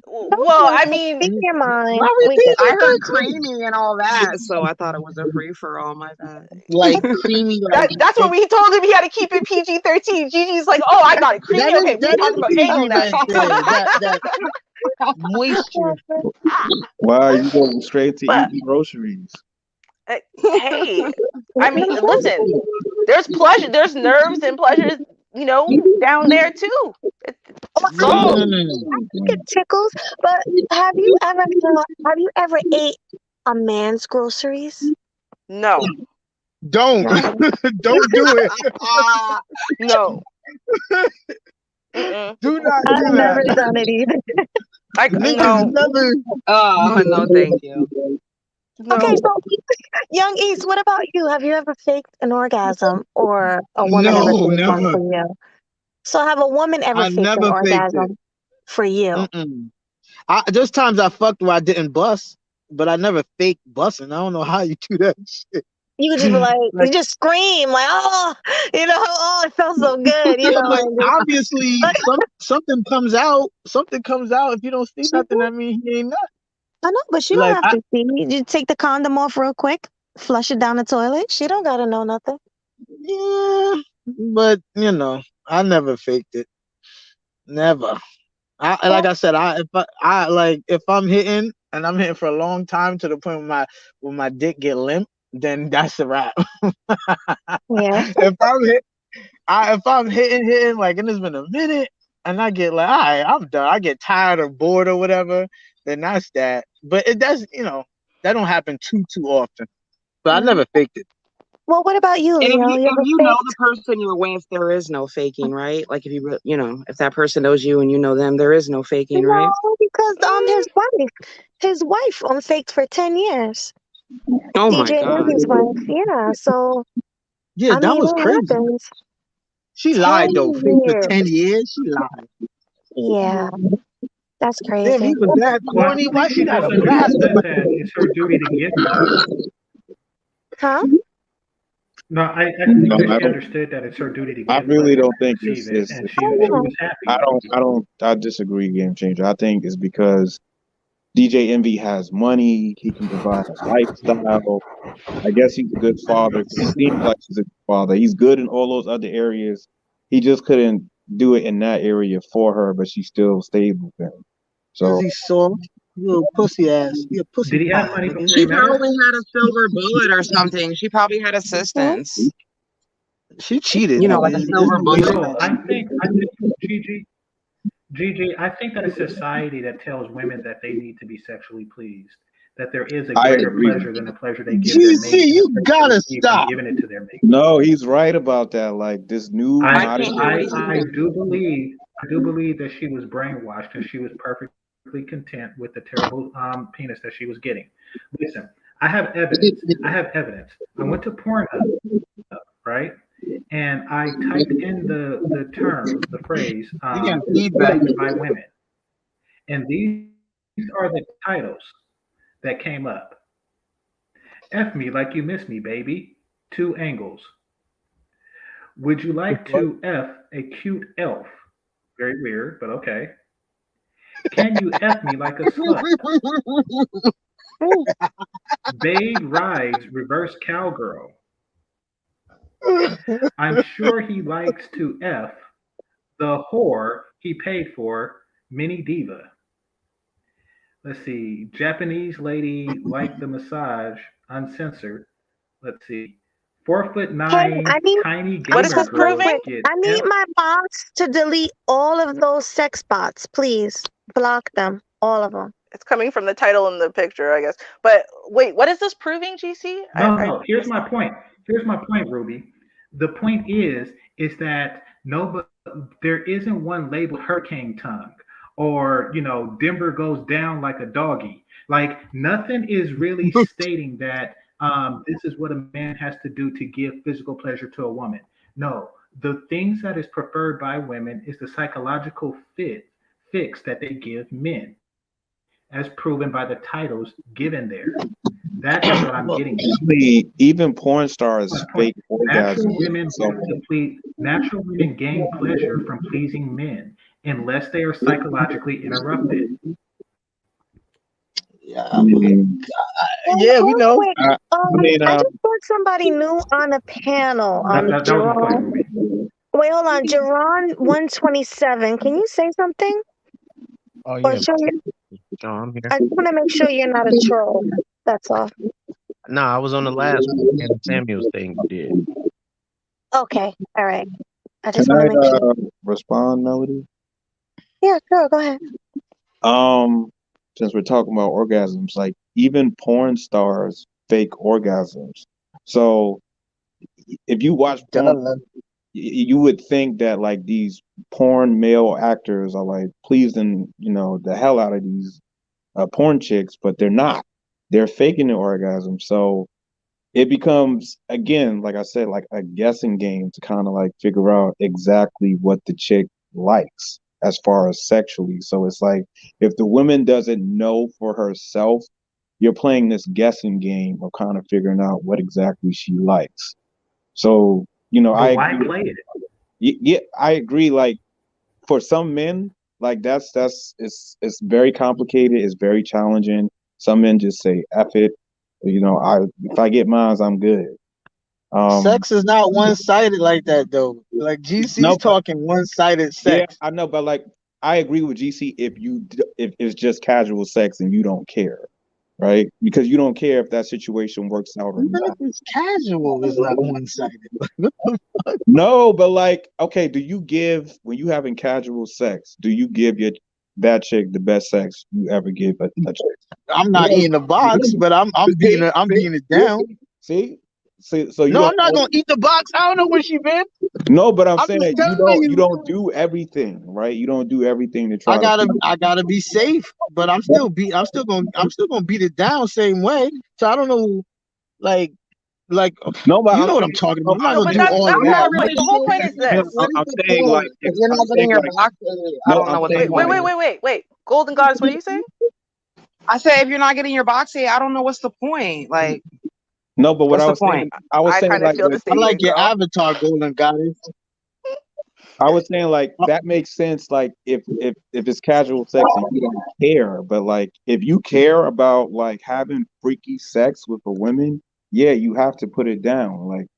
Well, I mean, Speak your mind. Why we We good. I heard PG-13? creamy and all that, so I thought it was a free for all. My bad. Like creamy, like that's what we told him. He had to keep it PG-13. Gigi's like, oh, I got it creamy. Okay, we talking about anal PG now. right there. That moisture. Why you going straight to But eating groceries? hey, I mean, listen, there's pleasure, there's nerves and pleasures, down there too. Well, It's all I think it tickles, but have you ever ate a man's groceries? no, Don't Okay. don't do it. no. Mm-mm. Do not I've do never that. done it either. Niggas No, never. Oh no, thank you. Okay, no, so Young East, what about you? Have you ever faked an orgasm or a woman ever No, faked one never. for you? So have a woman ever I faked an never faked it. orgasm for you? Mm-mm. There's times I fucked where I didn't bust, but I never fake busting. I don't know how you do that shit. You could just be like, Like, you just scream like, oh, oh, it felt so good, yeah, but and just, obviously but something comes out. Something comes out. If you don't see she, nothing, that means he ain't nothing. I know, but she don't Like have to see. You just take the condom off real quick, flush it down the toilet. She don't gotta know nothing. yeah, but I never faked it. Never. Like Well, I said, if I'm hitting and I'm hitting for a long time to the point where my dick get limp, then that's a wrap. yeah. If I'm hitting like, and it's been a minute, and I get like, all right, I'm done. I get tired or bored or whatever, then that's that. But it does, that don't happen too often. But I Mhm. never faked it. Well, what about you, And if Leo? you You if ever you know the faked? person you're with, there is no faking, right? Like if that person knows you and you know them, there is no faking, No, right? because his wife faked for 10 years. Oh my DJ God. Envy's wife, yeah. So Yeah, I that mean, was it crazy. happens. She lied though. ten Faked for years. 10 years. She lied. Yeah, that's Damn, he crazy. was that Well, I corny. Why think she she got a misunderstood bastard? that it's her duty to give it to him. Huh? No, I No, think that I she don't. understood that it's her duty to I give really pleasure don't and think receive it, it's and she Oh was I happy. don't I disagree, game changer. I think it's because DJ Envy has money, he can provide a lifestyle. I guess he's a good father. He seems like he's a good father. He's good in all those other areas. He just couldn't do it in that area for her, but she still stayed with him. Cause So he's soft. You little pussy ass. You a pussy Did he have pie, money nigga. before he She met her? probably had a silver bullet or something. She probably had hmm assistance. She cheated, Like a nigga. There's silver no way she bullet. Bro, got I think Gigi, I think that it's society that tells women that they need to be sexually pleased, that there is a I greater agree. pleasure than the pleasure they give their GC, mate and the you pleasure they gotta receive from stop. giving it to their mate. No, he's right about that. Like this new I I modern can't hear what I he's I saying. do believe that she was brainwashed and she was perfectly content with the terrible penis that she was getting. Listen, I have evidence. I went to Pornhub, right? And I typed in the phrase, You got feedback. faked by women. And these are the titles that came up. F me like you miss me, baby. Two angles. Would you like What? to F a cute elf? Very weird, but okay. Can you F me like a slut? Mm. Babe rides reverse cowgirl. I'm sure he likes to F the whore he paid for, mini diva. Let's see. Japanese lady like the massage, uncensored. Let's see. 4'9", Hey, I need tiny What is gamer this real girl proving? quick. get I need F. my bots to delete all of those sex bots, please. Block them, all of them. It's coming from the title and the picture, I guess. But wait, what is this proving, GC? No. Here's my point. Here's my point, Ruby. The point is that there isn't one labeled hurricane tongue or Denver goes down like a doggy. Like nothing is really stating that this is what a man has to do to give physical pleasure to a woman. No, the things that is preferred by women is the psychological fix that they give men, as proven by the titles given there. That is what I'm getting at. Even porn stars fake Natural orgasms. women natural women gain pleasure from pleasing men unless they are psychologically interrupted. Yeah, we know. Quick, I just put somebody new on the panel. That was my point, Jerron. Ruby. Wait, hold on, Jerron 127. Can you say something? Oh Or yeah, show you? I'm here. I just want to make sure you're not a troll. That's all. No, I was on the last one, and Samuel's thing you did. Okay, all right. I just Can want I to make sure. respond, Melody? Yeah, sure. Go ahead. Since we're talking about orgasms, like even porn stars fake orgasms. So if you watch porn, you would think that like these porn male actors are like pleasing, the hell out of these porn chicks, but they're not. They're faking the orgasm. So it becomes, again, like I said, like a guessing game to kind of like figure out exactly what the chick likes as far as sexually. So it's like if the woman doesn't know for herself, you're playing this guessing game of kind of figuring out what exactly she likes. So, But why play it? Yeah, I agree. Like for some men, like it's very complicated. It's very challenging. Some men just say F it. If I get mine, I'm good. Sex is not one sided like that though. Like GC's talking one sided sex. Yeah, I know, but like I agree with GC if it's just casual sex and you don't care, right? Because you don't care if that situation works out or Even not. if it's casual, it's not one sided. No, but like, okay, when you having casual sex, do you give that chick the best sex you ever give a chick? I'm not eating the box, but I'm beating it down. See, so I'm not gonna eat the box. I don't know where she been. No, but I'm just saying that telling you don't do everything, right? You don't do everything to try. I gotta be safe, but I'm still gonna beat it down same way. So I don't know, like no, but what I'm talking about. I'm not gonna do all that's that. not really the whole point is this. I'm saying like if you're not getting your box, I don't know what the point is. Wait. Golden Goddess, what are you saying? I said if you're not getting your box, I don't know what's the point. Like no, but what what's I was the point? saying, I was saying like I like your avatar, Golden Goddess. I was saying like that makes sense. Like if it's casual sex and you don't care, but like if you care about like having freaky sex with a woman, yeah, you have to put it down. Like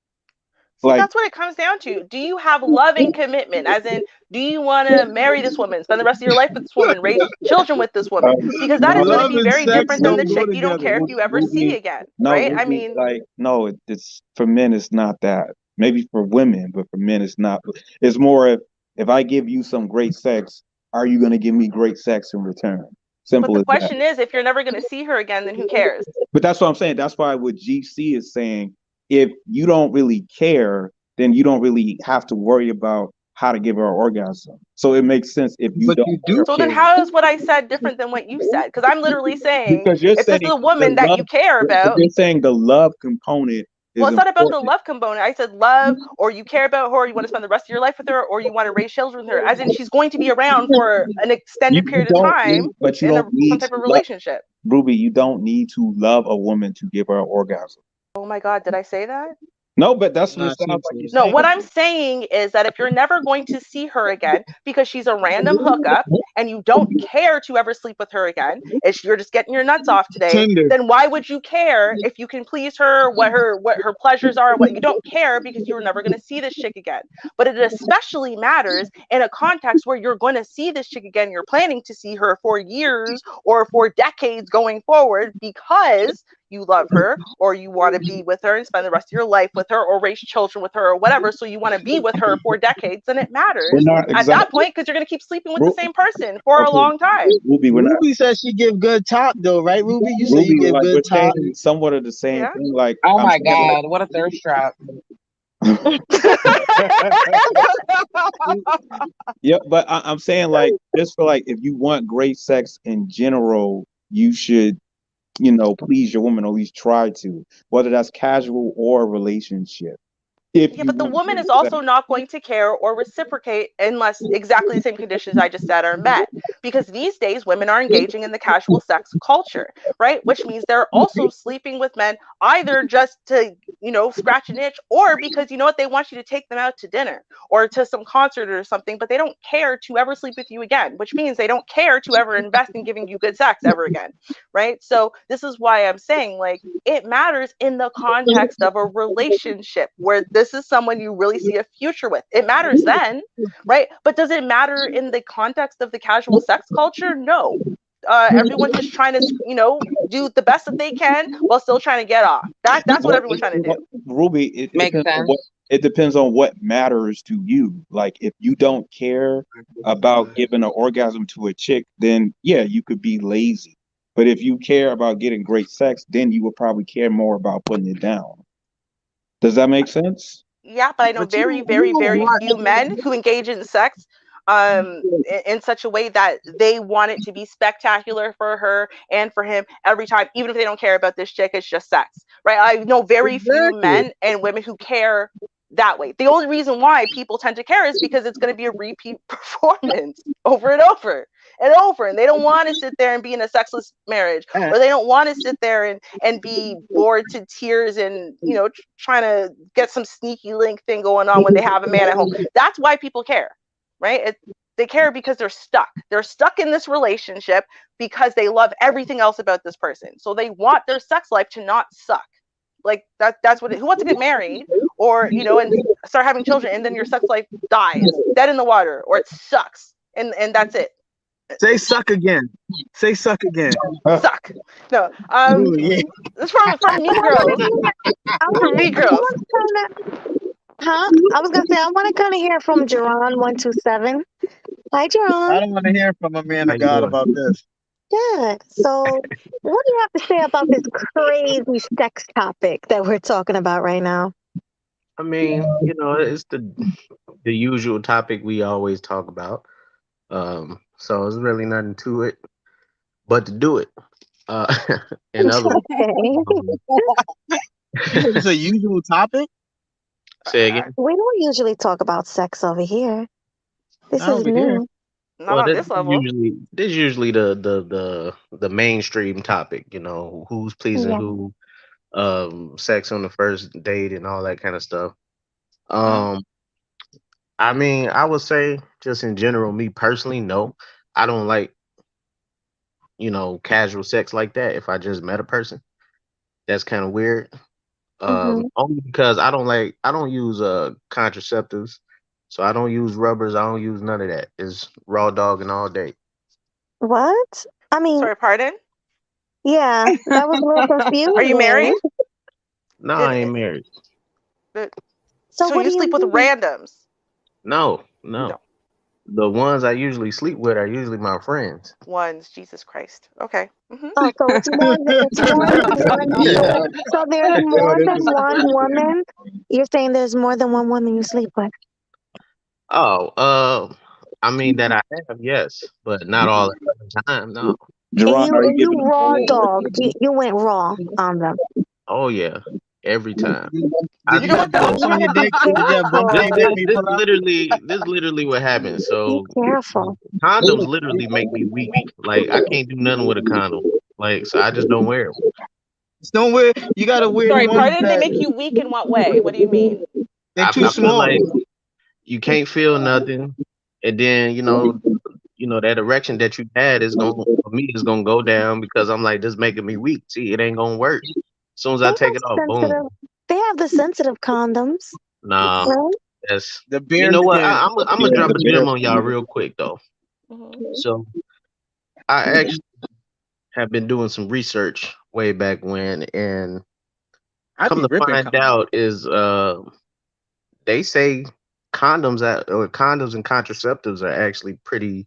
that's what it comes down to. Do you have love and commitment? As in, do you want to marry this woman, spend the rest of your life with this woman, raise children with this woman? Because that is going to be very different than the chick you don't care if you ever see again, right? I mean, like no, it's for men. It's not that. Maybe for women, but for men, it's not. It's more if I give you some great sex, are you going to give me great sex in return? Simple. But the question is, if you're never going to see her again, then who cares? But that's what I'm saying. That's why what GC is saying. If you don't really care, then you don't really have to worry about how to give her an orgasm. So it makes sense if you don't. So then how is what I said different than what you said? Because I'm literally saying, because you're if saying this is a woman that you care about. You're saying the love component. Well, it's not about the love component. I said love, or you care about her, or you want to spend the rest of your life with her, or you want to raise children with her. As in, she's going to be around for an extended period of time but you in don't need some type of relationship. Ruby, you don't need to love a woman to give her an orgasm. Oh my God, did I say that? No, but that's what it sounds like. No, what I'm saying is that if you're never going to see her again because she's a random hookup and you don't care to ever sleep with her again, if you're just getting your nuts off today, then why would you care if you can please her, what her pleasures are, what you don't care because you're never going to see this chick again. But it especially matters in a context where you're going to see this chick again, you're planning to see her for years or for decades going forward because you love her, or you want to be with her and spend the rest of your life with her, or raise children with her, or whatever. So you want to be with her for decades, then it matters not at that exactly. point, because you're going to keep sleeping with the same person for a long time. Ruby, Ruby says she give good top though, right? Ruby, you say you Ruby, give like good we're top. saying somewhat of the same Yeah. thing. Like Oh I'm my saying, God, what a thirst trap. yeah, but I'm saying like just for like if you want great sex in general, you should, please your woman, or at least try to, whether that's casual or a relationship. If Yeah, you but the want woman great is sex. also not going to care or reciprocate unless exactly the same conditions I just said are met. Because these days, women are engaging in the casual sex culture, right? Which means they're also sleeping with men either just to, scratch an itch, or because you know what, they want you to take them out to dinner or to some concert or something, but they don't care to ever sleep with you again, which means they don't care to ever invest in giving you good sex ever again, right? So this is why I'm saying, like, it matters in the context of a relationship where this is someone you really see a future with. It matters then, right? But does it matter in the context of the casual sex culture? No. Everyone's just trying to, do the best that they can while still trying to get off. That's what Well, everyone's trying to do. Ruby, it Makes depends on sense. what matters to you. Like if you don't care about giving an orgasm to a chick, then yeah, you could be lazy. But if you care about getting great sex, then you will probably care more about putting it down. Does that make sense? Yeah, but I know But you very, you very, don't very want few men who engage in sex in such a way that they want it to be spectacular for her and for him every time, even if they don't care about this chick. It's just sex, right? I know very few exactly. men and women who care that way. The only reason why people tend to care is because it's going to be a repeat performance over and over and over, and they don't want to sit there and be in a sexless marriage, or they don't want to sit there and be bored to tears and trying to get some sneaky link thing going on when they have a man at home. That's why people care, right? They care because they're stuck in this relationship because they love everything else about this person, so they want their sex life to not suck. Like that's what who wants to get married or and start having children, and then your sex life dies dead in the water, or it sucks, and that's it. Say suck again. Say suck again. Suck. No. Ooh, yeah. It's from But Mean I want Girls. to hear. From Mean I Girls. want to kind of. Huh? I was gonna say I want to kind of hear from Jerron 127. Hi, I Jerron. don't want to hear from a man How of you God doing? about this. Good. So, what do you have to say about this crazy sex topic that we're talking about right now? I mean, it's the usual topic we always talk about. So there's really nothing to it but to do it. Uh, in other words, Okay. um, It's a usual topic. say again. We don't usually talk about sex over here. This Not is over here. new. Not Well, on this this level. usually the mainstream topic. Who's pleasing Yeah. who, sex on the first date, and all that kind of stuff. Mm-hmm. Um, I mean, I would say just in general, me personally, no, I don't like casual sex like that. If I just met a person, that's kind of weird. Mm-hmm. Only because I don't use contraceptives, so I don't use rubbers. I don't use none of that. It's raw dog and all day. What? I mean, Sorry, pardon? yeah, that was a little Are you confusing. married? No, I ain't It, married. So, so what do you you sleep with mean? randoms? No, no. No. The ones I usually sleep with are usually my friends. Ones. Jesus Christ. Okay. Oh, so it's more than one. So there's Yo, more this than is one stupid. woman. You're saying there's more than one woman you sleep with. Oh, I mean that I have, yes, but not all at the time. No. And Jerron, you are you and you giving them raw head? dogged. You went raw on them. Oh yeah, every time. I Did You you know have what though? bumps You on your gotta be dick? Did you have bumps on this your this dick careful. when you this pull out? literally what happens. Be So careful. condoms literally make me weak. Like I can't do nothing with a condom. Like so, I just don't wear them. Don't wear. You gotta wear the Sorry, ones pardon? They that make you weak in what way? What do you mean? they're too I feel small. like you can't feel nothing, and then that erection that you had is gonna for me is gonna go down because I'm like this making me weak. See, it ain't gonna work. As soon as They I have take it off, boom. sensitive. They have the sensitive condoms, Nah, right? that's The you bear know what? skin. I'm gonna Yeah, drop the a bear gem on y'all skin. real quick though. Hmm. So I actually have been doing some research way back when, and I come be to ripping find condoms. out is they say condoms and contraceptives are actually pretty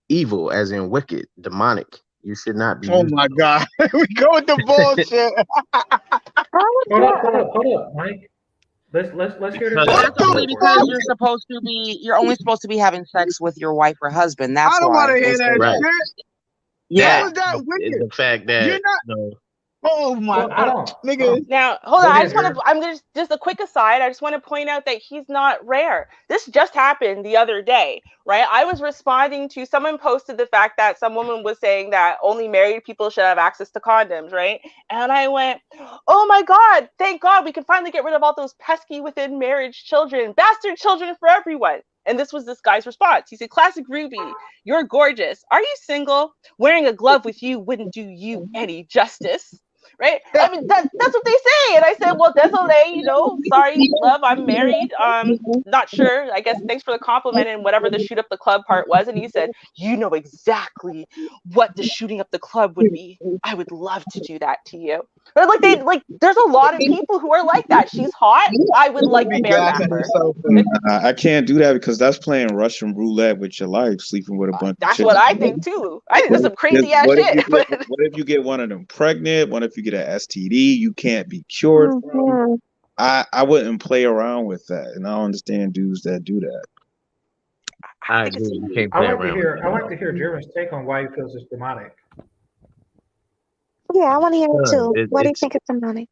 evil, as in wicked, demonic. You should not be Oh using my those. god, we go with the bullshit. Hold up, Mike. Let's hear this Because What out. That's the only because fuck? you're only supposed to be having sex with your wife or husband. I That's don't want why to they hear say that that. right, shit. How Yeah. is that is wicked? the fact You're that not. Oh my, Hold on. nigga. Now, hold on. Go I ahead, just want Jared. to. I'm just a quick aside. I just want to point out that he's not rare. This just happened the other day, right? I was responding to someone posted the fact that some woman was saying that only married people should have access to condoms, right? And I went, "Oh my God! Thank God we can finally get rid of all those pesky within marriage children, bastard children for everyone." And this was this guy's response. He said, "Classic Ruby, you're gorgeous. Are you single? Wearing a glove with you wouldn't do you any justice." Right? I mean, that's what they say. And I said, well, désolé, sorry, love, I'm married. Not sure. I guess thanks for the compliment and whatever the shoot up the club part was. And he said, you know exactly what the shooting up the club would be. I would love to do that to you. Or there's a lot of people who are like that. She's hot. I would like to Be bareback gassing her. himself in. I can't do that because that's playing Russian roulette with your life, sleeping with a bunch of That's chicks. what I think too. I think that's some crazy ass What if you shit. get But what if you get one of them pregnant? What if you get an STD you can't be cured from? I wouldn't play around with that, and I don't understand dudes that do that. I I think it's agree. You can't I play like to around with hear. that I at like to all. hear Jared's take on why he feels it's demonic. Yeah, I want to hear it Because too. Why do you think it's demonic?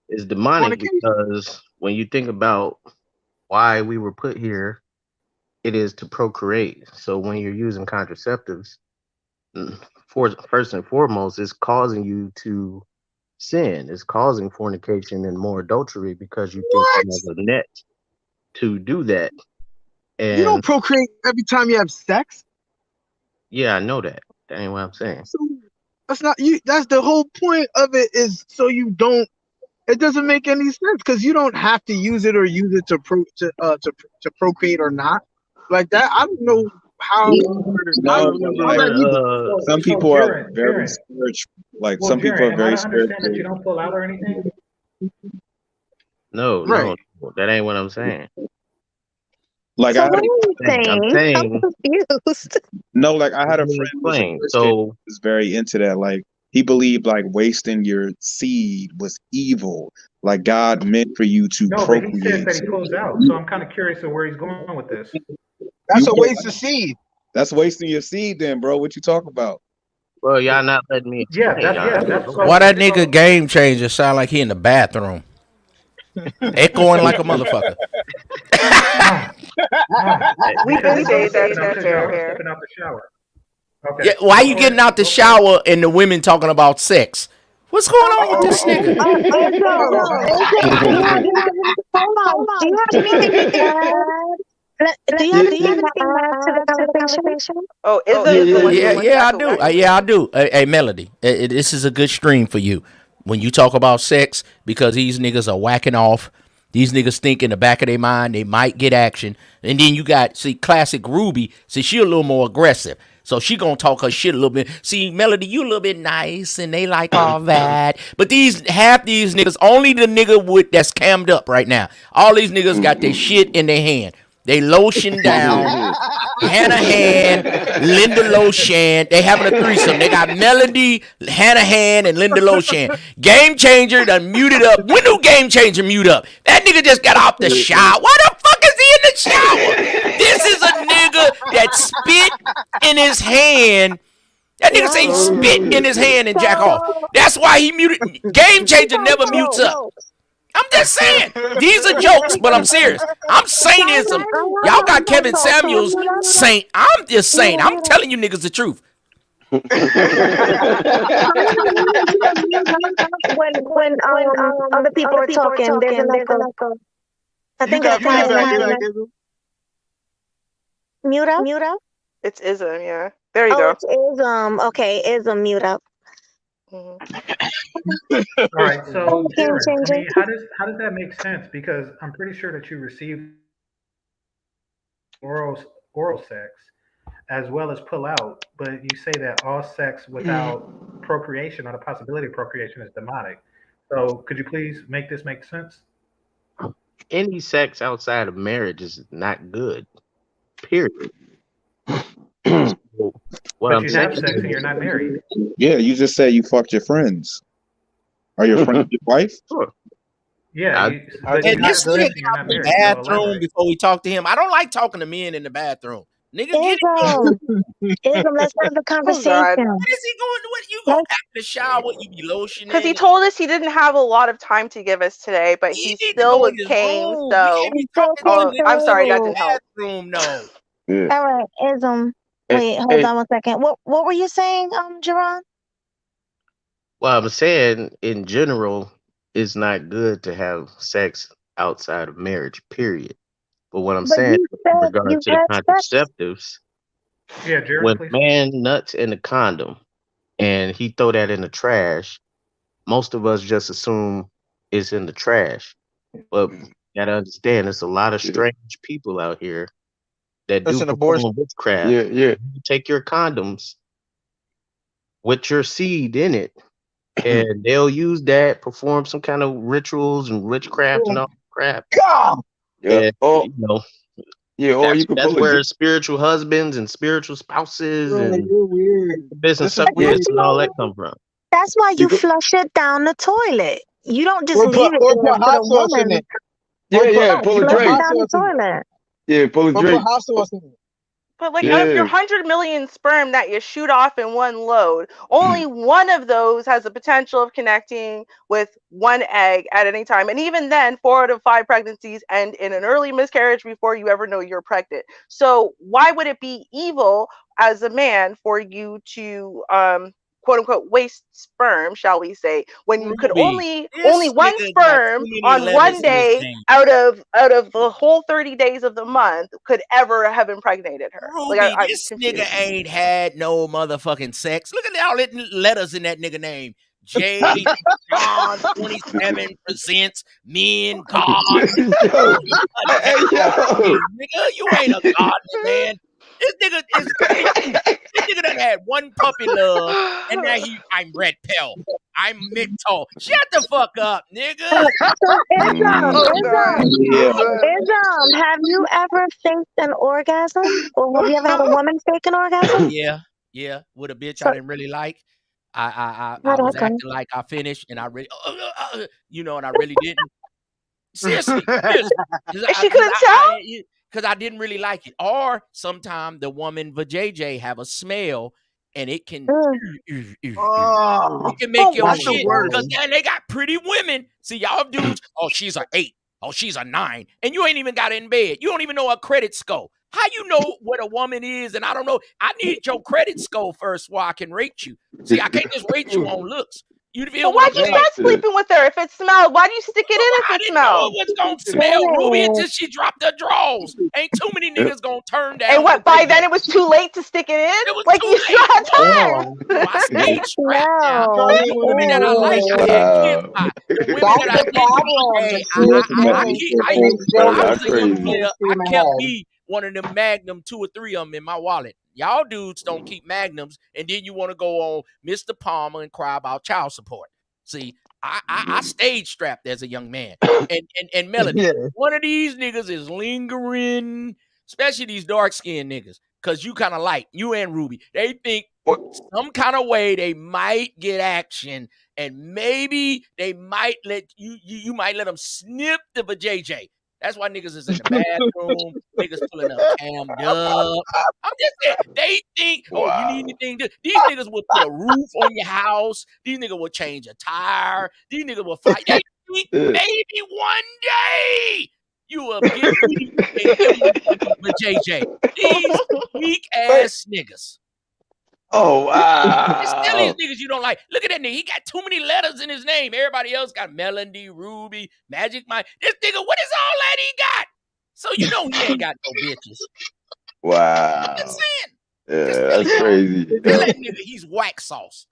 it's demonic Fornication. because when you think about why we were put here, it is to procreate. So when you're using contraceptives, first and foremost, it's causing you to sin. It's causing fornication and more adultery because you think What? you have a net to do that. You don't And procreate every time you have sex. yeah, I know that. That ain't what I'm saying. So that's not you. That's the whole point of it. Is so you don't. It doesn't make any sense because you don't have to use it or use it to procreate or not. Like that, I don't know how. I No, don't but know I'm that like either. a some So people are Jared, very spiritual. Like well, some people Jared, are am I very to understand that spiritual. you don't pull out or anything? no, Right. no, that ain't what I'm saying. Like So I had what are you I'm saying? I'm saying, confused. no, like I had let a me friend who was a explain. Christian who So was very into that. Like he believed like wasting your seed was evil. Like God meant for you to No, but he says procreate. that he So pulls out. So I'm kind of curious of where he's going with this. That's you a waste of seed. that's wasting your seed then, bro. What you talking about? well, y'all not letting me Yeah, explain. Y'all, that's go Why so. ahead. that nigga game changer sound like he in the bathroom, echoing like a motherfucker? Ah, we've because been he's saying that, stepping to out be the shower. fair. He's stepping out the shower. Yeah, Okay, why go you for getting it. out the Go for it. shower and the women talking about sex? What's going on with this nigga? Izzo, hold on. Do you have anything to add? Do you have anything to add to the conversation? Oh, Yeah, Izzo is yeah, the one yeah. Yeah, who wants to yeah, I echo do. back. Yeah, I do. Hey, Melody, this is a good stream for you when you talk about sex because these niggas are whacking off. These niggas think in the back of their mind they might get action, and then you got classic Ruby. See, she a little more aggressive, so she gonna talk her shit a little bit. See, Melody, you a little bit nice, and they like all that. But half these niggas, only the nigga that's cammed up right now. All these niggas got their shit in their hand. They lotion down. Hannah Han, Linda Loshan. They having a threesome. They got Melody, Hannah Han, and Linda Loshan. Game Changer done muted up. When do Game Changer mute up? That nigga just got off the shower. Why the fuck is he in the shower? This is a nigga that spit in his hand. That nigga say he spit in his hand and jack off. That's why he muted. Game Changer never mutes up. I'm just saying. These are jokes, but I'm serious. I'm Saintism. Y'all got Kevin Samuels Saint. I'm just saying. I'm telling you niggas the truth. When other people are talking, there's an echo. I You think got it's kind of feedback, like Izzo. mute up. It's Ism, yeah. There you Oh, go. it's okay. Ism mute up. Mhm. All right, so Game Jared, I changer. mean, how does that make sense? Because I'm pretty sure that you received oral oral sex as well as pull out, but you say that all sex without procreation or the possibility of procreation is demonic. So could you please make this make sense? Any sex outside of marriage is not good. Period. So what But I'm you saying have sex and you're not married. Yeah, you just said you fucked your friends. Are your friends your wife? sure. Yeah, I, but And you have this sex nigga and you're out not the married. So bathroom elaborate. before we talk to him. I don't like talking to men in the bathroom. Nigga, get Ism, Ism, let's have the Oh God. conversation. What is he going? What you going Let's after the shower? You be Because he lotioning. told us he didn't have a lot of time to give us today, but He he need to go still in his came. room. You So, can't be go talking to to his oh, niggas I'm sorry, that in room. didn't help. the bathroom. No. Yeah. All right, Ism. hey, Wait, hold hey, on one second. What were you saying, Jerron? well, I'm saying in general, it's not good to have sex outside of marriage. Period. But what I'm But saying you in said regard you to the had sex. contraceptives, Yeah, Jared, when please. a man nuts in a condom and he throw that in the trash, most of us just assume it's in the trash. But you gotta understand, there's a lot of strange people out here that That's do an abortion. perform witchcraft. Yeah, yeah. You take your condoms with your seed in it, and they'll use that, perform some kind of rituals and witchcraft and all that crap. God! Yeah. And Oh, yeah. Or you could that's pull a where spiritual husbands and spiritual spouses Bro, and you're weird. business This is But weird. succubus that's and all why that come from. that's why you you could. flush it down the toilet. You don't just Or leave it put there for hot the sauce in woman. it. Yeah, yeah. Right, Pull a Put flush it Drake. hot down the sauce in it. toilet. Yeah, pull a Or put Drake. hot sauce in it. But like out of your Yeah. 100 million sperm that you shoot off in one load, only one of those has the potential of connecting with one egg at any time. And even then, 4 out of 5 pregnancies end in an early miscarriage before you ever know you're pregnant. So why would it be evil as a man for you to quote unquote waste sperm, shall we say, when you could Ruby, only this one nigga got sperm too many on letters one in his day name. out of the whole 30 days of the month could ever have impregnated her. Like Ruby, I'm this nigga confused. ain't had no motherfucking sex. Look at all the letters in that nigga name. J. John 27 presents men, God. Yo. Hey, yo. Nigga, you ain't a godly man. This nigga is 22. This nigga done had one puppy love, and now I'm red pill. I'm mid-toe. Shut the fuck up, nigga. So Mm, yeah. Ism, have you ever faked an orgasm? Or have you ever had a woman fake an orgasm? Yeah, with a bitch I So didn't really like. I how'd was that go? acting like I finished, and I really, and I really didn't. Seriously, because And she couldn't tell? I didn't really like it. Or sometimes the woman vajayjay have a smell, and it can Oh, it can make your that's the shit. worst. Because then they got pretty women. See, y'all dudes, oh, she's a 8. Oh, she's a 9. And you ain't even got in bed. You don't even know her credit score. How you know what a woman is? And I don't know. I need your credit score first so I can rate you. See, I can't just rate you on looks. You feel But what I'm why'd you saying? start sleeping with her if it smelled? Why do you stick it in I if it didn't know smelled? it was gonna smell Ruby until she dropped her drawers. Ain't too many niggas gonna turn And down what, by vajayjay. then it was too late to stick it in? It was Like too you still late. had No, time. no, I stayed strapped now. No. The women that I like, I had kids Ew. by. The women that That's I the didn't, problem. hey, The females I they was a young full player. I steam kept ahead. me one of them Magnum, 2 or 3 of them in my wallet. Y'all dudes don't keep Magnums, and then you want to go on Mr. Palmer and cry about child support. See, I stayed strapped as a young man. And Melody, Yeah. one of these niggas is lingering, especially these dark skinned niggas, because you kind of like you and Ruby. They think some kind of way they might get action, and maybe they might let you might let them snip the vajayjay. That's why niggas is in the bathroom, niggas pulling up cammed up. I'm just saying, they think, oh, you need anything? These niggas will put a roof on your house. These niggas will change a tire. These niggas will fight. They think maybe one day you will get me and give me vajayjay. These weak ass niggas. Oh It's still these wow. niggas you don't like. Look at that nigga. He got too many letters in his name. Everybody else got Melody, Ruby, Magic Mike. This nigga, what is all that he got? So you know he ain't got no bitches. I'm just Wow. saying. Yeah, Just tell that's y'all. crazy. Tell that nigga he's wax sauce.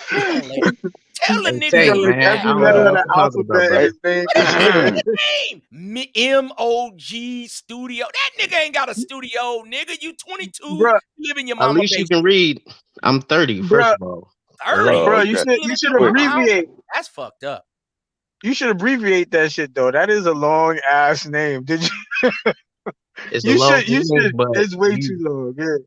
Come on, lady. Tell the Hey, nigga Tank, he. Spelling man, I every don't know letter of what the you're talking about, alphabet in bro. his name. What is wrong with his name? MOG Studio. That nigga ain't got a studio, nigga. You 22, Bruh, live in your At mama least you basement. can read. I'm 30, first bruh, of all. 30. Oh, Bro, okay. you Living should in the house? abbreviate. That's fucked up. You should abbreviate that shit though. That is a long ass name. Did you? It's a long You name, should. but It's way too long. Yeah,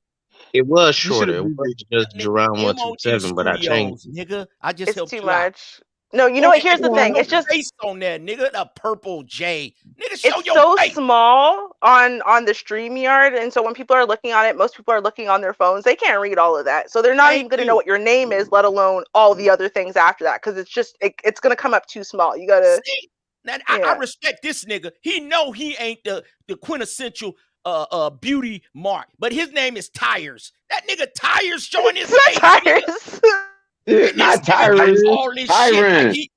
it was you should shorter. It was abbreviate. just Jerome MOG 127, but I changed Studios, it. nigga. I just It's helped too you out. much. No, you know what? And Here's the show thing. your It's just face on there, nigga. The purple J. Nigga, show it's your so face. small on the StreamYard, and so when people are looking on it, most people are looking on their phones. They can't read all of that, so they're not even going to know what your name is, let alone all the other things after that, because it's just it's going to come up too small. You gotta. See? Now, Yeah. I respect this nigga. He know he ain't the quintessential beauty mark, but his name is Tires. That nigga Tires showing his face. Tires. Yeah, not Tyrus. All this shit. Tyron. Like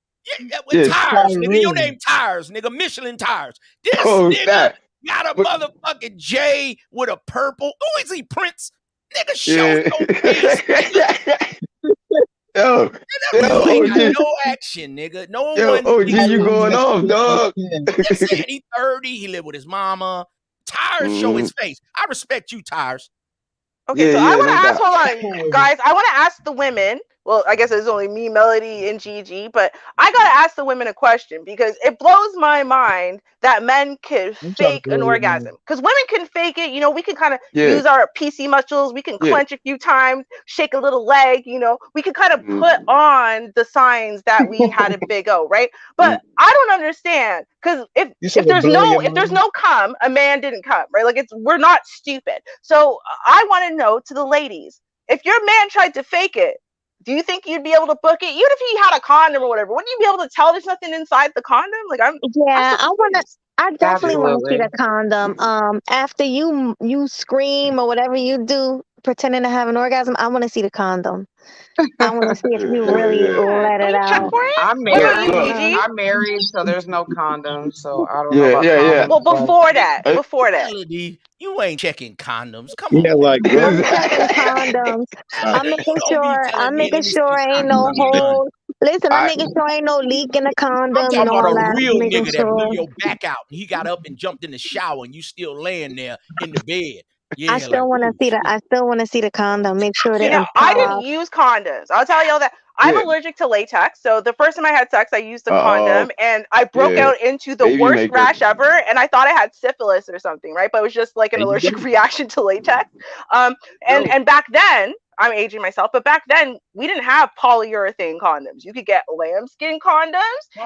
Yeah, Tires, nigga. Your Tyron. name Tires, nigga. Michelin Tires. This Oh, nigga that. got a But- motherfucking J with a purple. Who is he, Prince? Nigga, show Yeah. your face, nigga. Yo, You ain't got OG. no action, nigga. No Yo, one. OG, you going off, dog. Just saying, he 30. He live with his mama. Tires show his face. I respect you, Tires. Okay, Yeah, so yeah, I want to no ask, doubt. hold on, guys. I want to ask the women. Well, I guess it's only me, Melody, and Gigi, but I gotta ask the women a question because it blows my mind that men can fake an orgasm. Because women can fake it. You know, we can kind of Yeah. use our PC muscles. We can Yeah. clench a few times, shake a little leg. You know, we can kind of Mm. put on the signs that we had a big O, right? But I don't understand because You if said there's it blow no your mind? come, a man didn't come, right? Like we're not stupid. So I want to know to the ladies, if your man tried to fake it, do you think you'd be able to book it? Even if he had a condom or whatever, wouldn't you be able to tell there's nothing inside the condom? Like Yeah, I definitely want to see Absolutely. the condom. After you scream or whatever you do, pretending to have an orgasm, I want to see the condom. I want to see if you really let it out. I'm What about married. you, Gigi? I'm married, so there's no condom. So I don't know Yeah, about yeah, yeah. condoms. Well, but- before that, Melody, you ain't checking condoms. Come Yeah, on. like I'm what? checking condoms. I'm You making don't be sure. telling I'm me, making let me sure see ain't something no to be done. hole. Listen, I'm I- making sure ain't no leak in the I'm condom talking and about all a that. real Making nigga that blew sure. your back out and he got up and jumped in the shower and you still laying there in the bed. Yeah, I like, still want to ooh, see the. shit. I still want to see the condom. Make sure See, it now didn't I pop. didn't use condoms. I'll tell y'all that I'm Yeah. allergic to latex. So the first time I had sex, I used a Uh-oh. condom, and I broke Yeah. out into the Baby worst maker. rash ever. And I thought I had syphilis or something, right? But it was just like an There you allergic go. reaction to latex. And back then, I'm aging myself, but back then we didn't have polyurethane condoms. You could get lambskin condoms,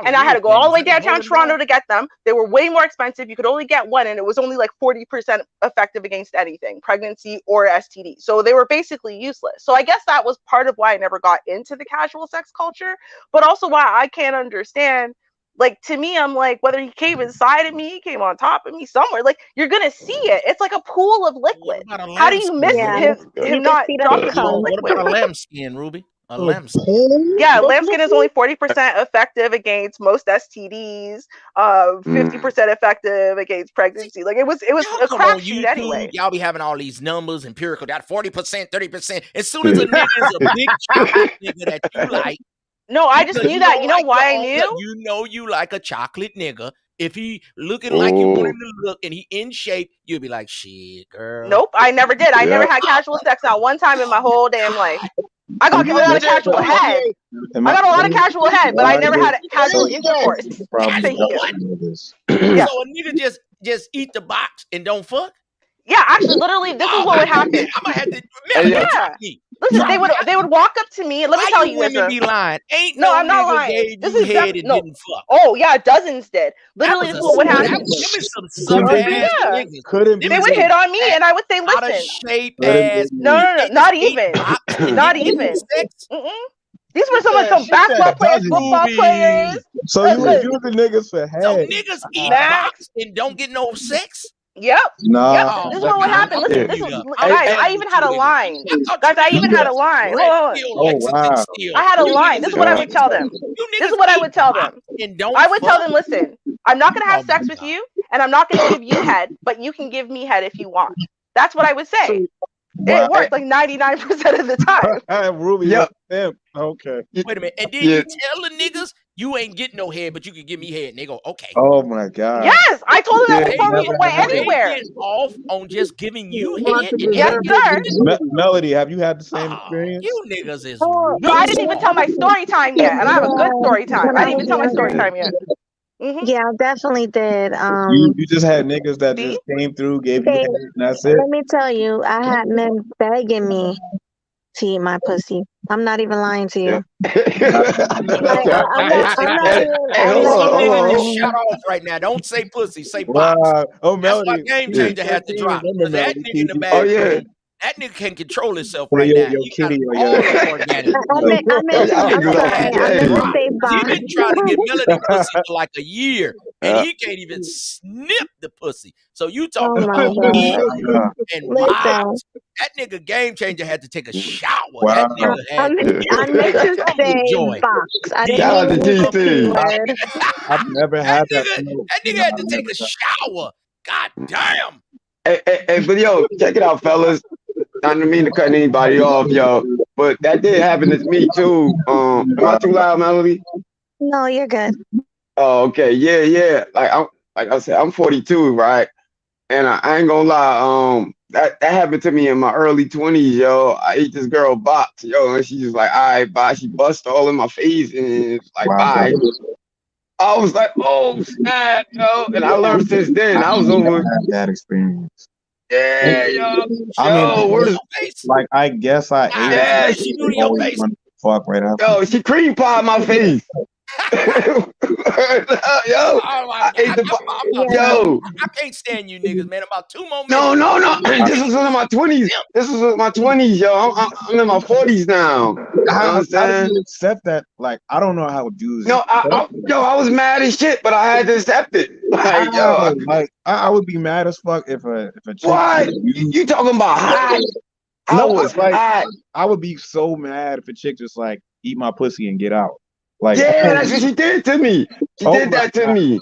and I had to go all the way downtown Toronto to get them. They were way more expensive. You could only get one, and it was only like 40% effective against anything, pregnancy or STD. So they were basically useless. So I guess that was part of why I never got into the casual sex culture, but also why I can't understand. Like, to me, I'm like, whether he came inside of me, he came on top of me, somewhere, like, you're gonna see it. It's like a pool of liquid. What about a How do you miss Yeah, him you can not see the dropping Yo, the cum. what liquid? about a lambskin, Ruby? A Oh, lambskin. pool Yeah, of lambskin is liquid? only 40% effective against most STDs, 50% effective against pregnancy. Like it was Y'all a come on crapshoot YouTube, anyway. y'all be having all these numbers, empirical, that 40%, 30%. As soon as a nigga is a big chocolate nigga that you like, No, I just because knew you that. don't You know like why I your own knew? look, you know you like a chocolate nigga. If he looking like you want him to look and he in shape, you'll be like, shit, girl. Nope, I never did. I never Yeah. had casual sex not one time in my whole damn life. I got a lot of casual head. I got a lot of casual head, but I never had casual intercourse. Thank you. Yeah. So a nigga just eat the box and don't fuck? Yeah, actually, literally, this is what would happen. I'm gonna have to Hey, yo. drop me. Listen, they would walk up to me. Let me Why tell you you, women be lying? Ain't no, no I'm not nigga lying. gave This you is head and no. didn't fuck. Oh yeah, dozens did. That Literally, was this is what would happen. them is some suck Couldn't ass be. Yeah. niggas. Couldn't They be. would hit on me, and I would say, Out of "Listen, shape Couldn't ass. be. no, They not just ate even, box and not didn't give you even. sex. Mm-mm. These were some She basketball said players, dozens. football players. So you was Look, using niggas for So head. niggas eat Max. box and don't get no sex? Yep. Nah. Yep. Oh, This is what would happen. I'm Listen, Yeah. this is mute up. guys. I'm I done even with had you a niggas. line. I thought Guys, you I even niggas had a was line. Red Hold on. Pill Oh Lexington wow. still. I had a You line. niggas This is is what I would Lexington. tell them. You This is niggas what I eat would tell box them. and don't I would tell fuck. them, listen, I'm not gonna have Oh my sex with God. you, and I'm not gonna give you head, but you can give me head if you want. That's what I would say. Wow. It worked like 99% of the time. Ruby Yo. was a pimp. Okay. Wait a minute. And then Yeah. you tell the niggas You ain't getting no head, but you can give me head. And they go, okay. Oh my god. Yes, I told him that Do before we went they anywhere. get off on just giving you You want head to and Yes, deserve everything sir. you do? Melody, have you had the same Oh, experience? you niggas is Oh, No, I loose. didn't even tell my story time yet, and I have a good yeah, story time. when I I didn't was even tell my story younger, time yet. yeah, I definitely did. You just had niggas that See? just came through, gave you They, head, and that's it. let me tell you, I had men begging me to eat my pussy. I'm not even lying to you. I'm not. Don't say I'm not pussy. even. Hey, I'm hold not Some on, niggas just hold shut even. off right now. Don't say pussy, say box. Wow. Oh, That's why Melody, Game on. Changer had to drop. remember Because that Melody, nigga in the TT. Oh back yeah. room, that nigga can control himself Say right your, now. your He got kitty or all your. the organic fluid. I Yo, meant to. y'all I'm niggas Nigga are had sorry. I to meant crazy. to drop. say He box. been trying to get Melody pussy for like a year, and he can't even snip the pussy. So you Oh talking my about god! eat Yeah. and box. Listen, That nigga Game Changer had to take a shower. That Wow. nigga I had meant. I meant tears to from the say joy. box. I The didn't Shout mean out to to use the p GT. word. I've never That had that. nigga had to take a shower. God damn. Hey, but yo, check it out, fellas. I don't mean to cut anybody off, yo, but that did happen to me too. Am I too loud, Melody? No, you're good. Oh, okay, yeah, yeah. Like I said, I'm 42, right? And I ain't gonna lie, that happened to me in my early 20s, yo. I ate this girl box, yo, and she just like, all right, bye. She bust all in my face and it's like, Wow. bye. I was like, oh snap, yo. And I learned since then. I was I've never over, had that experience. yeah, yo, I mean, yo, In where's, your face? like, I guess I ate God, it. yeah, what But she she, do to I your always face? wanted to fuck right after. yo, she cream pie my face. Yo, Oh my I God. ate the, I'm about to Yeah. go. yo, I can't stand you niggas, man. About 2 more no, minutes. no, no. You This was in my 20s. simp. This was in my 20s, yo. I'm in my 40s now. You know what I'm How do saying? you accept that? Like, I don't know how dudes No, accept yo, I was mad as shit, but I had to accept it. Like, yo, how. Like, I would be mad as fuck if a chick what? used. You talking about hot? I No, was like hot. I would be so mad if a chick just like eat my pussy and get out. Like, Yeah, that's what she did to me. She oh did my that to god. me,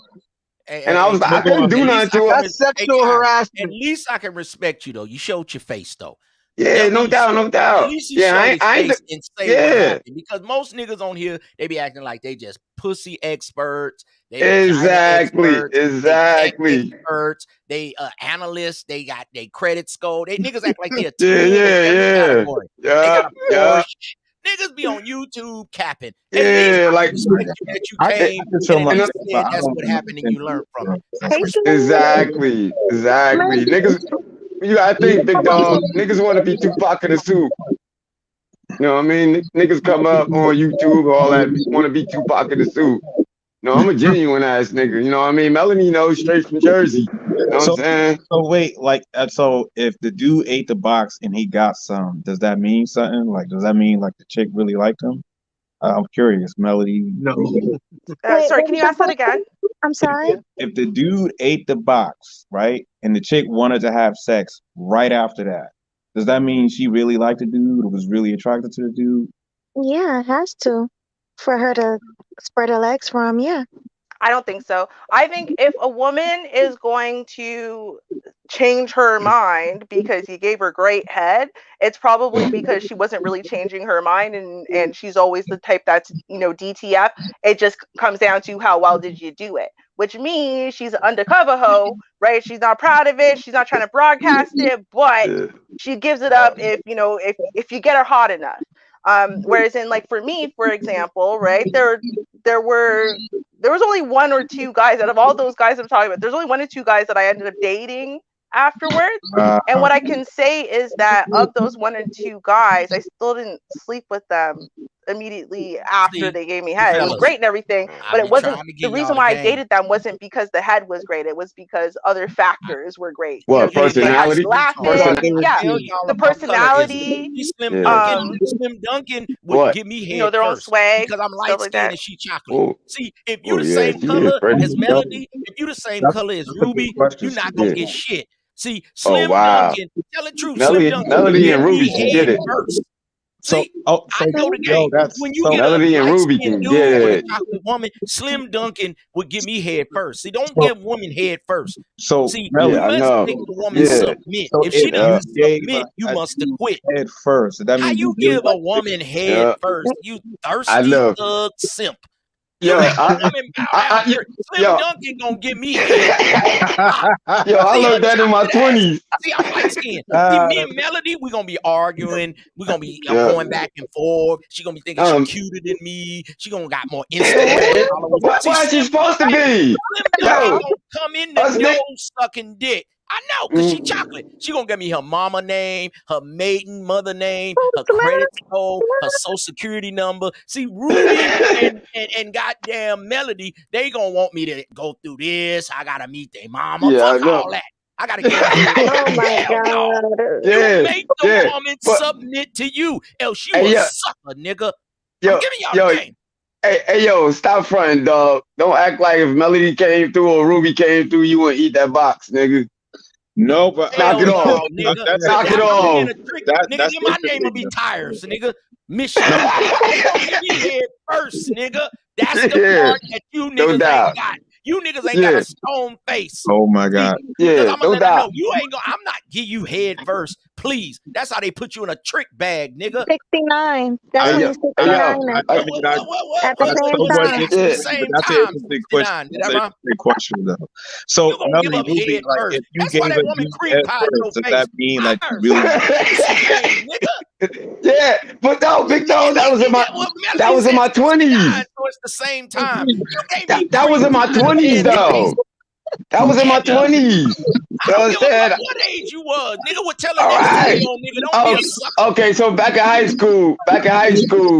and I was like, I But go couldn't on. do At least nothing I to can her. That's sexual guys, at harassment. least I can respect you though. You showed your face though. Yeah, At no least, doubt, no at doubt. least he Yeah, showed his I ain't. face and say what Yeah, happened. Because most niggas on here, they be acting like they just pussy experts, they vagina exactly, experts, they tech exactly. experts, they analysts, they got they credit score. They niggas act like they're a Yeah, 10 in yeah, every yeah, category. They yeah, got a yeah, Porsche. Niggas be on YouTube capping. At least yeah. I can Like, respect you that you I eh, came can show and at my and least face, but said I that's don't what know happened and you learned from it. I can Hey, respect exactly, exactly. Niggas, you gotta think, big dog. Niggas want to be Tupac in the soup. You know what I mean? Niggas come up on YouTube, all that, want to be Tupac in the soup. No, I'm a genuine ass nigga. You know what I mean? Melanie knows straight from Jersey. You know what I'm So saying? so wait, like so if the dude ate the box and he got some, does that mean something? Like, does that mean like the chick really liked him? I'm curious, Melody. No. wait, Sorry, what can was you the ask that question? again? I'm sorry. If the dude ate the box, right, and the chick wanted to have sex right after that, does that mean she really liked the dude or was really attracted to the dude? Yeah, it has to for her to spread her legs from. Yeah. I don't think so. I think if a woman is going to change her mind because you gave her great head, it's probably because she wasn't really changing her mind, and she's always the type that's, DTF. It just comes down to how well did you do it, which means she's an undercover hoe, right? She's not proud of it. She's not trying to broadcast it, but Yeah. she gives it up if you get her hot enough. Whereas in, like, for me, for example, right, there were there was only one or two guys out of all those guys I'm talking about. There's only one or two guys that I ended up dating afterwards. And what I can say is that of those one or two guys, I still didn't sleep with them immediately after See, they gave me head. It was fellas, great and everything, I but it be wasn't trying to the give y'all reason the why I game. dated them wasn't because the head was great. It was because other factors were great. What, You didn't They like had me personality? skin tone. laughing. Thought they Person. were Yeah, Tell cute. y'all the about colorism. personality. See, Yeah. Slim Duncan would What? give me head Their own first swag, because I'm stuff light like skinned that. and she chocolate. Oh, See, if you oh the yeah, same she is color pretty. as Melody, if you the same That's, color as that's a good Ruby, question. you're not gonna Yeah. get shit. See, Oh Slim wow. Duncan, tell the truth, Slim Duncan would Melody give and me Ruby can head get it. first. So, See, oh, I so know the yo, game. that's When you so. get a Melody and light Ruby skinned can dude get with a it. chocolate woman, Slim Duncan would give me head first. See, don't So, give women head first. so See, Melody. you Yeah, I must know. make the woman Yeah. submit. So If if she Yeah. you doesn't gave submit, you a must dude quit. head first, does that How mean you you really give a like it? woman head Yeah. first? You I thirsty look. thug simp. Yo, You ain't gonna I, come and bow I, down I, here. Slim yo, Duncan gonna give me head. yo, I See her learned that in my chocolate ass. 20s. See, I'm light skinned. See, me and Melody, we gonna be arguing. We gonna be Yeah. going back and forth. She gonna be thinking she Um, cuter than me. She gonna got more Instagram followers. See, why is she Slim, supposed to hey, be? Slim Duncan Yo, gonna come in the us Nick. nose sucking dick. I know, cause she chocolate. She gonna give me her mama name, her maiden mother name, her credit score, her social security number. See, Ruby and goddamn Melody, they gonna want me to go through this. I gotta meet their mama. Yeah, I Fuck know. all that. I gotta give them head. Oh my Hell no. God. You Yeah, make the yeah. woman But submit to you, else you hey, a yeah, sucker, nigga. I'm yo, giving y'all the yo, game. hey, yo, stop fronting, dog. Don't act like if Melody came through or Ruby came through, you would eat that box, nigga. No, but Knock Hell it off. no, nigga. that's Knock If it I come in off. in a trick, nigga, that's then my name will interesting. be Tires, nigga. Mission. They gonna give me head first, nigga. That's the Yeah, part that you no niggas doubt. ain't got. You niggas ain't got Yeah, a stone face. Oh my See, God. because yeah, I'm gonna no let her know doubt. you ain't gonna. I'm not give you head first, please. That's how they put you in a trick bag, nigga. 69. That's Hey, I when yo, you hey, yo, 69 I, it hey, I mean, I, at the that's same somewhat time. At the yeah, interesting, but same that's an time, interesting 69. question. Did That's that an rhyme? interesting question, though. You So, gonna give Melanie up Ruby, head like, first. if you That's why gave that it woman you cream head pie in first, your does face. that mean like you Tires. really? Pussy game, nigga. yeah. But no, big dog, that was in my Well, that Melody was in said my 69, 20s. so it's the same time. You gave me That was cream in my pie in the 20s head face. though. That was in my Nigga, 20s. You I don't give a fuck understand? what age you was. Nigga would tell the All next right. 20-year-old nigga, don't be Oh, a sucker. okay. So back in high school,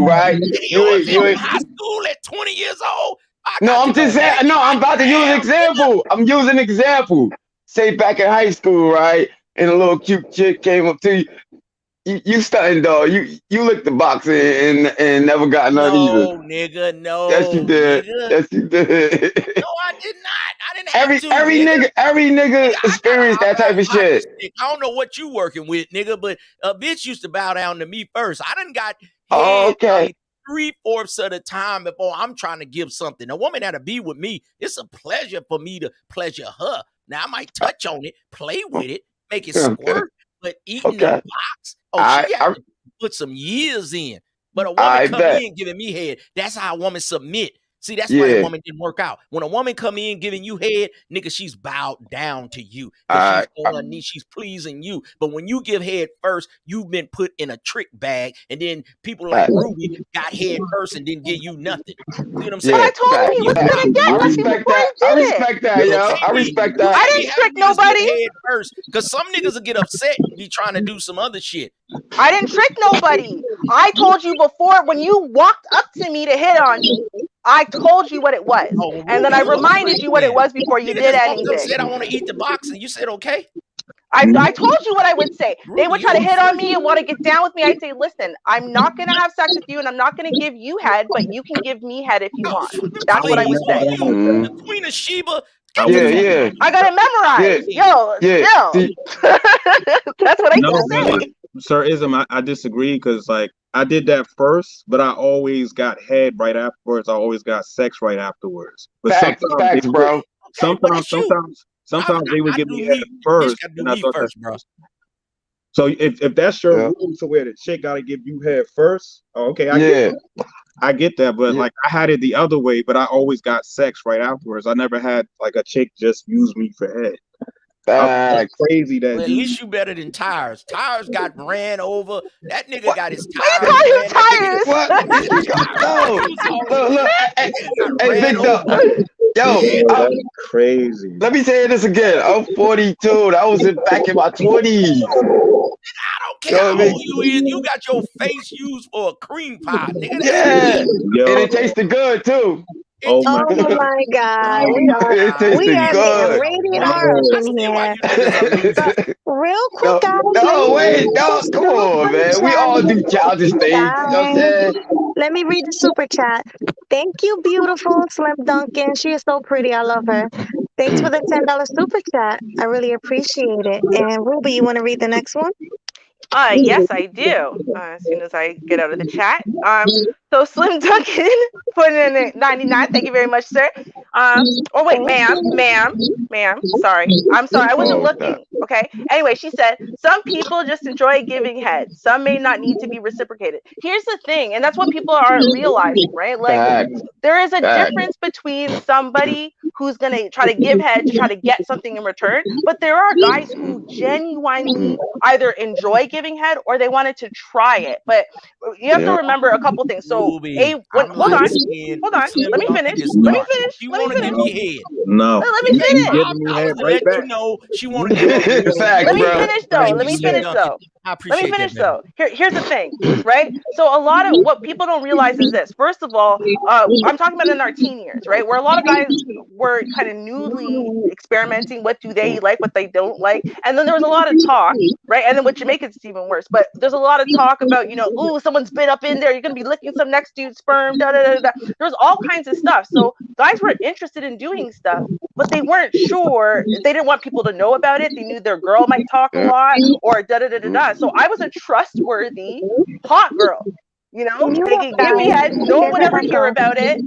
right? Nigga, You you was ain't, you in ain't. high school at 20 years old. I No, got to I'm go just saying. make it No, I'm my about to use an jam, nigga. example. I'm using an example. Say back in high school, right? And a little cute chick came up to you. You stunting, dog. You licked the box and never got none either. No, nigga, Yes, you no, did. nigga. Yes, you did. No, I did not. I didn't have to, Every Nigga, nigga I got a experienced that type of hockey shit. stick. I don't know what you working with, nigga, but a bitch used to bow down to me first. I done got Oh, head okay. like 3/4 of the time before I'm trying to give something. A woman that'll be with me, it's a pleasure for me to pleasure her. Now I might touch on it, play with it, make it Okay. squirt, but eating the Okay. box, oh, I she I had to put some years in. But a woman I come bet. in giving me head. That's how a woman submit. See, that's why the Yeah. woman didn't work out. When a woman come in giving you head, nigga, she's bowed down to you because she's on her knees, she's pleasing you. But when you give head first, you've been put in a trick bag, and then people like Ruby got head first and didn't give you nothing. See what I'm But I saying? told him he You wasn't gonna get I nothing respect before he that. I did it. respect that, yo. I respect that. I can't be didn't having trick niggas give nobody. head first because some niggas will get upset and be trying to do some other shit. I didn't trick nobody. I told you before when you walked up to me to hit on me. I told you what it was, Oh, and then Ruby, I you a reminded freak you what it then. was before you Nigga did just walked up, anything. said I want to eat the box, and you said okay. I told you what I would say. They Ruby, would you try to a hit on freak. me and want to get down with me. I'd say, listen, I'm not going to have sex with you and I'm not going to give you head, but you can give me head if you Oh, want. That's what I would please, who say. are you? Mm. The Queen of Sheba? I Get the Yeah, wouldn't. fuck yeah, out of I here. got it memorized. Yo, yeah. still. See, That's what I No, used to but say. Sir Ism, I disagree because like I did that first, but I always got head right afterwards. I always got sex right afterwards. But sometimes they facts, would, bro. Okay, well that's you. sometimes they would I give do me head me. Bitch first, gotta do and I me thought that's first, bro. so. If that's your Yeah, rule, to where the chick got to give you head first, oh, okay, yeah, I get that. But yeah. like I had it the other way, but I always got sex right afterwards. I never had like a chick just use me for head. That's Facts. crazy that Well, at you. least you better than Tires. Tires got ran over. That nigga What? got his Why you tires call him ran. What? That nigga No, he was all look. that nigga got Hey, ran big dog. over. Yo, Yo, that's crazy. let me say this again. I'm 42. That was back in my 20s. I don't You care know how what I mean? old you is. You got your face used for a cream pie, nigga. That's Yeah, me. and Yo, it tasted good too. It oh my Oh tasted god. good. my God. Oh We my are It God. we tasted are Hell getting good. rated no. R up I in see why here. you niggas are But losing. real quick, No, guys, let me no, read wait, no, this come on, super man. We all do chat. childish things. You know what I'm Guys, saying? let me read the super chat. Thank you, beautiful Slim Duncan. She is so pretty. I love her. Thanks for the $10 super chat. I really appreciate it. And Ruby, you want to read the next one? Yes, I do. As soon as I get out of the chat. So Slim Duncan put in a 99. Thank you very much, sir. Oh wait, ma'am. Sorry, I'm sorry. I wasn't Oh, God. looking. Okay. Anyway, she said some people just enjoy giving head. Some may not need to be reciprocated. Here's the thing, and that's what people aren't realizing, right? Like Facts. there is a Facts. difference between somebody who's gonna try to give head to try to get something in return, but there are guys who genuinely either enjoy giving head or they wanted to try it. But you have to Yeah. remember a couple things. So Ruby, when I'm hold like on, saying hold on, Slim let me Duncan finish. is Let me starting. finish. She Let me want to finish. give me head. No, Let me you finish. giving me I head was to right let back. you know she want to give me a real Facts, Let me real bro. finish though. thank Let you, me Slim finish Duncan. though. I Let me appreciate that, finish baby. though. Here's the thing, right? So a lot of what people don't realize is this. First of all, I'm talking about in our teen years, right? Where a lot of guys were kind of newly experimenting. What do they like? What they don't like? And then there was a lot of talk, right? And then what Jamaica it's even worse. But there's a lot of talk about, ooh, someone's bit up in there. You're gonna be licking some next dude's sperm. Da da da da. There's all kinds of stuff. So guys were interested in doing stuff, but they weren't sure. They didn't want people to know about it. They knew their girl might talk a Yeah. lot or da da da da da. So I was a trustworthy hot girl. You know They what, could give me guys? head. No one There's would an ever hear echo. about it.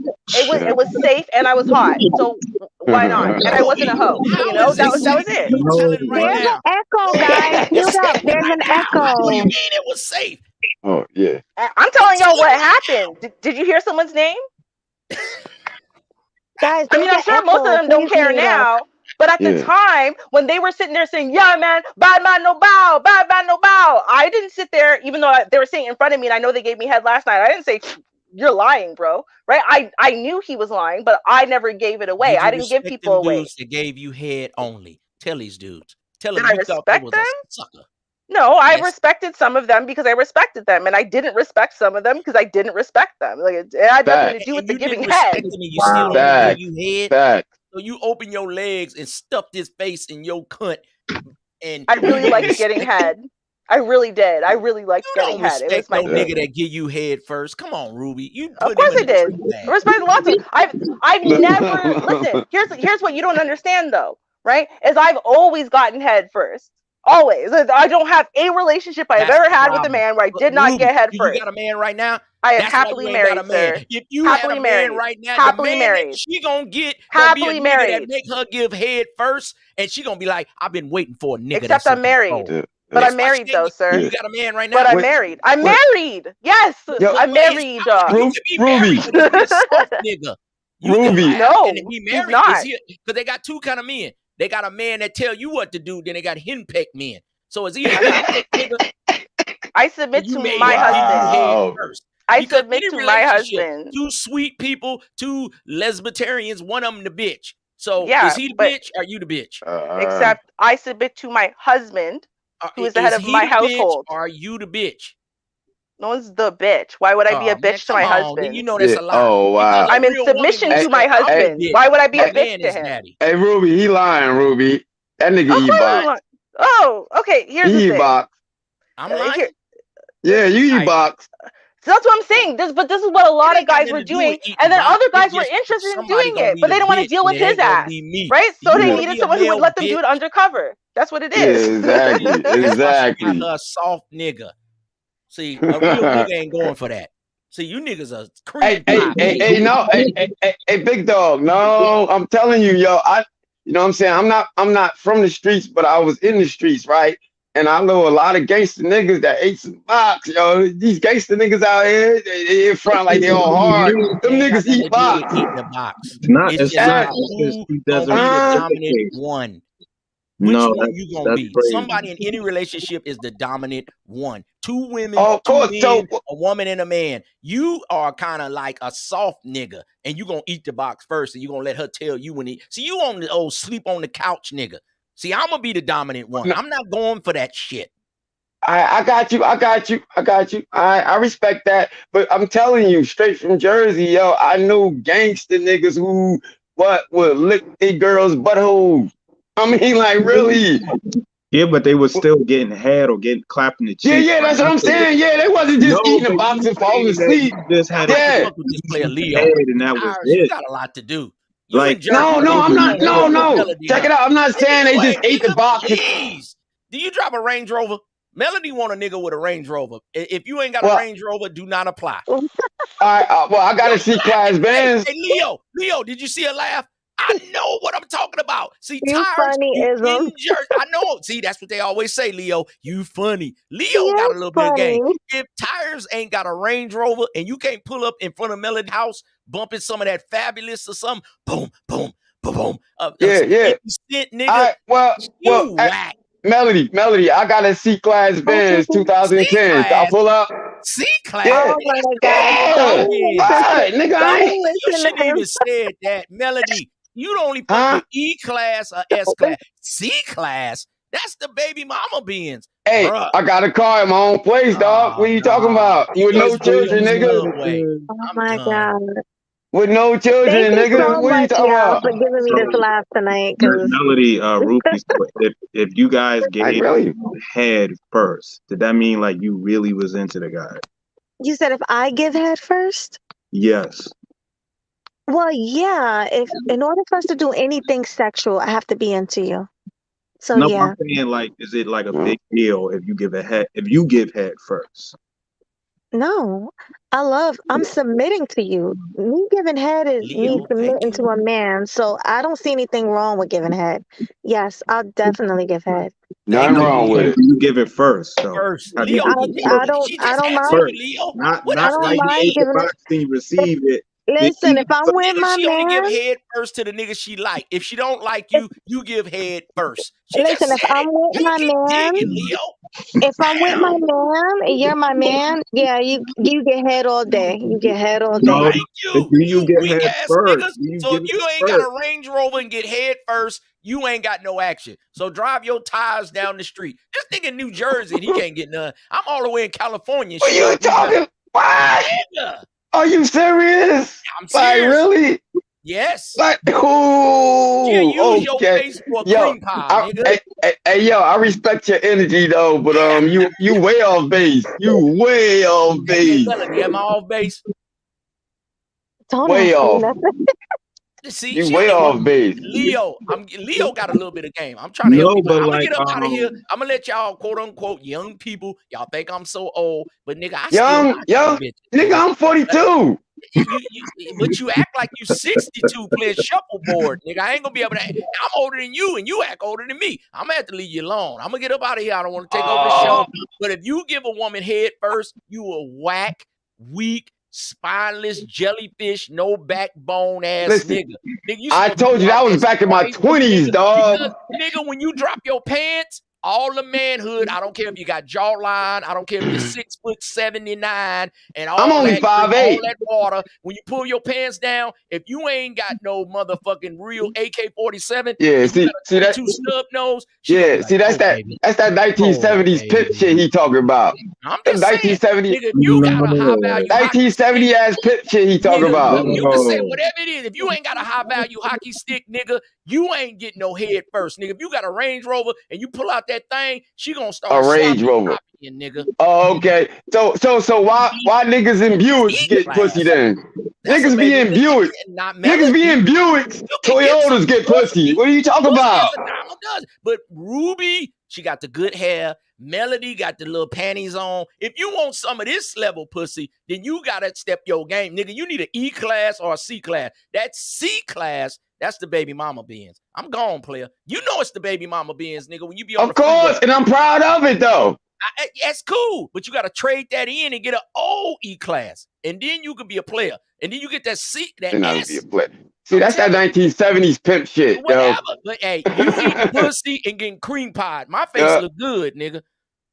Yeah. It was safe and I was hot. So why not? And I wasn't a hoe. How is it That safe? was it. You telling right There's now? an echo, guys. It's Mute up. safe There's right an now. What do you echo. mean it was safe? Oh, yeah. I'm You telling y'all telling what right happened. Did you hear someone's name? Guys, I mean, there's I'm an sure most of echo. them don't Please care mute up. now. But at the Yeah. time, when they were sitting there saying, yeah, man, bad man, no bow, bad man, no bow, I didn't sit there, even though they were saying it in front of me, and I know they gave me head last night. I didn't say, you're lying, bro. Right? I knew he was lying, but I never gave it away. Did I you didn't give respect people them away. dudes that gave you head only? Tell these dudes. Tell Did them I you thought they respect was them? a sucker. No, I Yes. respected some of them because I respected them, and I didn't respect some of them because I didn't respect them. Like it had nothing to Facts. do with And the you giving didn't head. respect them and you still only gave Facts. you head. Facts. So you open your legs and stuffed his face in your cunt and I you really didn't liked getting respect it. head. I really did. I really liked You getting don't head. It was respect my no Yeah. nigga thing. that give you head first. Come on, Ruby. You Of put him course in I a did. tree I bag. respect lots of. I've never listen. Here's what you don't understand though, right? Is I've always gotten head first. Always. I don't have a relationship I have That's ever the had with a problem. man where I But did not Ruby, get head do you got first. a man right now? I am That's why you happily ain't got a married, man. sir. If you had a Happily man married. right now, the Happily man that married. she gonna get gonna be a Happily nigga that married. make her give head first, and she gonna be like, I've been waiting for a nigga Except that's in I'm married. control. Yeah. But Yeah. I'm That's why she married ain't. though, sir. You Yeah. got a man right But now? I'm Wait. married. I'm Wait. married. Yes, Yo, I'm Well, it's married. fine. You could be married, Ruby. but is he a soft nigga? You can Ruby. laugh, and if No, he he's married, is not. he? Because they got two kind of men. They got a man that tell you what to do, then they got henpecked men. So is he a henpecked nigga? I Or submit you to made my him give you husband. head Wow. first? I Because submit any to my relationship, husband. two sweet people, two lesbitarians, one of them the bitch. So is Yeah, he the but bitch or you the bitch? except I submit to my husband, who is the head Is of he my the bitch household. or are you the bitch? No one's the bitch. Why would I be a Oh man, bitch to come my on. Then you husband? know that's Yeah. a lie. Oh, Because wow. a I'm in real woman submission gonna Hey, to my say, I'm the hey, husband. bitch. Why would I be a My bitch man to is him? daddy. hey, Ruby, he lying, Ruby. That nigga Of eat course I'm box. not. Oh, okay. Here's the He eat thing. box. I'm lying. Here, Yeah, you eat I, box. so that's what I'm saying. But this is what a it lot of ain't got guys nothing were to do with doing, eating and then box. other It's guys were just interested in somebody doing gonna it, be but the they didn't want to bitch deal and with it his ain't gonna ass, be me. right? Do So you they Yeah. want to needed be a someone who would male let them do bitch? it undercover. That's what it Yeah, is. exactly. That's why she got Exactly. her a soft nigga. See, a real nigga ain't going for that. See, you niggas are Hey, cream hey, pie hey, baby. hey, no, hey, big dog. No, I'm telling you, yo, you know what I'm saying? I'm not from the streets, but I was in the streets, right? And I know a lot of gangster niggas that ate some box, yo. These gangster niggas out here, they in front like they all hard. It Them ain't got niggas nothing eat to do with box. eating the box. Not. It's It's just not. Eh, about It's just who he gonna doesn't be the uh, dominant reciprocate. one. Which No, one you gonna that's be? crazy. Somebody in any relationship is the dominant one. Two women, of two course. men, a woman and a man. You are kind of like a soft nigga, and you gonna eat the box first, and you gonna let her tell you when he. See, you on the old sleep on the couch, nigga. See, I'm gonna be the dominant one. No, I'm not going for that shit. I got you. I got you. I got you. I respect that. But I'm telling you, straight from Jersey, yo, I knew gangster niggas who would lick a girl's butthole. I mean, like really. Yeah, but they was still getting head or getting clapped in the Yeah, cheek yeah, right that's what I'm afterwards. saying. Yeah, they wasn't No, just eating a but box you and falling saying that asleep. you just had How to the Yeah. fuck with this player get Leo? head and that was Iris, you it. got a lot to do. You Like in Jersey, No, you no, don't I'm you not. don't No, know no no. Melody Check now. it out. I'm not Nigga, saying you they just ain't ate the nigga, box. please. Do you drive a Range Rover? Melody want a nigga with a Range Rover. If you ain't got a Well, Range Rover, do not apply. well, I gotta see class bands. Hey, Leo, did you see her laugh? I know what I'm talking about. See, You tires funny, in Ism. Jersey. I know. See, that's what they always say, Leo. You funny. Leo You're got a little bit of game. funny. If tires ain't got a Range Rover and you can't pull up in front of Melody house bumping some of that Fabulous or something, boom, boom, boom, boom. Yeah, yeah. 50 Cent, nigga. All right, well, whack. Melody, I got a C class Benz 2010. I'll pull up. C class. Yeah. Oh my God! Yeah. Don't listen. Right, nigga. I Don't ain't. You listen shouldn't to him. even said that, Melody. You only fuck with E class or S class. C class. That's the baby mama Benz. Hey, Bruh. I got a car in my own place, dog. What are you talking about? With no children, nigga. Oh my God! With no Thank children, you nigga. so What are you much, talking y'all, about? for giving me this laugh tonight. Cause Melody, Rufy, so if you guys gave really? head first, did that mean like you really was into the guy? you said if I give head first. Yes. Well, yeah. If in order for us to do anything sexual, I have to be into you. So No, yeah. I'm saying like, is it like a big deal if you give head first? No, I'm submitting to you. Me giving head is me Leo, thank submitting to you. a man. So I don't see anything wrong with giving head. Yes, I'll definitely give head. Nothing wrong with it. You give it first, though. First, Have you Leo, given it I first? don't she I just don't answered mind. you, Leo. Not What I else not don't like did you mind ate the giving it. box and you receive it. Listen, if I'm with nigga, my she only give man, head first to the nigga she like. If she don't like if, you, you give head first. She just listen, if said I'm it. with Why you my keep man, digging, Leo? if I'm with my Damn. man and you're my man, yeah, you get head all day. You get head all day. No, Thank do you. you You get weak head ass first? niggas. Do you So give if it you ain't got first? a Range Rover and get head first, you ain't got no action. So drive your tires down the street. This nigga in New Jersey and he can't get none. I'm all the way in California. What Shit you like you got. talking? What? Nigga, Are you serious? I'm Like, serious. really? Yes. Like, She'll ooh, use your okay. face for a Yo, cream pie, nigga. hey, yo, I respect your energy though, but you way off base. You way off Hey, base. Melody, am I off base? Don't Way ask me off. nothing. See, You she way don't even off base. Leo. Leo got a little bit of game. I'm trying to help No, people. but I'm gonna like get up out of here. I'm gonna let y'all quote unquote young people. Y'all think I'm so old, but nigga, I still Young, got some bitches. nigga, I'm 42. But you act like you 62 playing shuffleboard, nigga. I ain't gonna be able to. I'm older than you, and you act older than me. I'm gonna have to leave you alone. I'm gonna get up out of here. I don't want to take over the show. But if you give a woman head first, you a whack, weak, spineless jellyfish, no backbone ass Listen, nigga. Nigga, you I supposed to told be you out that there was back in my swinging, 20s, nigga. dog. Because, nigga, when you drop your pants, all the manhood, I don't care if you got jawline, I don't care if you're 6'79" and I'm all only that all 5'8". that water. When you pull your pants down, if you ain't got no motherfucking real AK-47 Yeah, and you see got a that. 22 snub nose, she gonna Yeah, be like, see oh baby, that's that oh 1970s pimp baby. shit he talking about. I'm The just saying, 1970 nigga, if you got a high value hockey stick, 1970 ass pimp shit he talking nigga, about. you can say whatever it is. If you ain't got a high value hockey stick, nigga, you ain't getting no head first, nigga. If you got a Range Rover and you pull out that thing, she gonna A start Range Rover. slopping you, nigga. Oh, okay. So why niggas in Buicks get pussy E-class. then? That's a Niggas be baby. in Buicks. Not Niggas be Melody. in Buicks. You can get some. Toyotas get Trust pussy. me. What are you talking Pussy about? is a dime a dozen. But Ruby, she got the good hair. Melody got the little panties on. If you want some of this level pussy, then you gotta step your game, nigga. You need an E class or a C class. That C class, that's the baby mama Benz. I'm gone, player. You know it's the baby mama Benz, nigga. When you be on Of the freeway, course, and I'm proud of it though. that's cool, but you got to trade that in and get an old E class, and then you could be a player, and then you get that C, that And I'll S. be a player. See, that's that 1970s pimp shit, yo. Whatever. But hey, you eating pussy and getting cream pied. My face look good, nigga.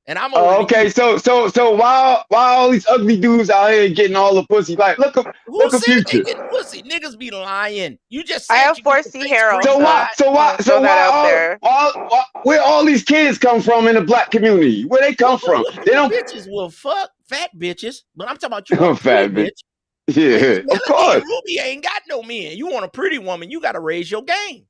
And I'm older than Okay, you. so why all these ugly dudes out here getting all the pussy? Like, look Who at said they Future. getting pussy? Niggas be lying. You just I said have you get 4C your face hair cream also. pied. Throw that out there. Where all these kids come from in the black community? Where they come from? They don't Bitches will fuck fat bitches, but I'm talking about you want a pretty fat bitch. bitch. Yeah, Melody of course. and Ruby ain't got no men. You want a pretty woman, you got to raise your game.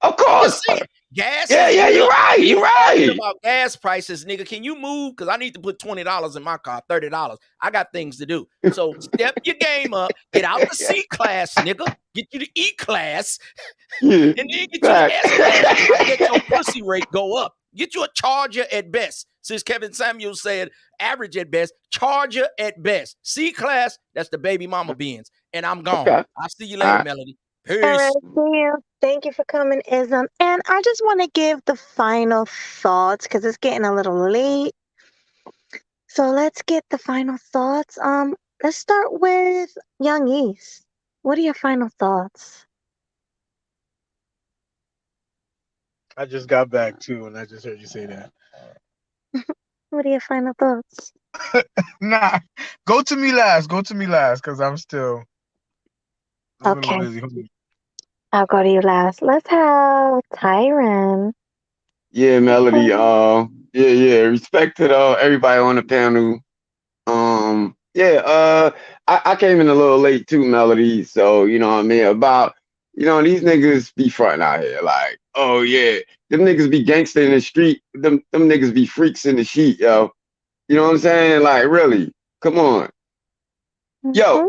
Of I'm course. just saying, gas. Yeah, you're right. We You're talking right. about gas prices, nigga. Can you move? Because I need to put $20 in my car, $30. I got things to do. So step your game up. Get out the C class, nigga. Get you the E class, Yeah. and then get you the S class. I bet your pussy rate go up. Get you a Charger at best. Since Kevin Samuels said average at best, Charger at best. C-Class, that's the baby mama Benz. And I'm gone. Okay. I'll see you All later, right. Melody. All Peace. right, see you. Thank you for coming, Ism. And I just want to give the final thoughts because it's getting a little late. So let's get the final thoughts. Let's start with Young East. What are your final thoughts? I just got back too, and I just heard you say that. What are your final thoughts? Nah, go to me last. Go to me last, cause I'm still a little Okay, busy. I'll go to you last. Let's have Tyron. Yeah, Melody. Yeah. Respect to everybody on the panel. Yeah. I came in a little late too, Melody. So you know what I mean about these niggas be fronting out here like, oh yeah, them niggas be gangster in the street. Them niggas be freaks in the sheet, yo. You know what I'm saying? Like, really? Come on. Yo, Mm-hmm.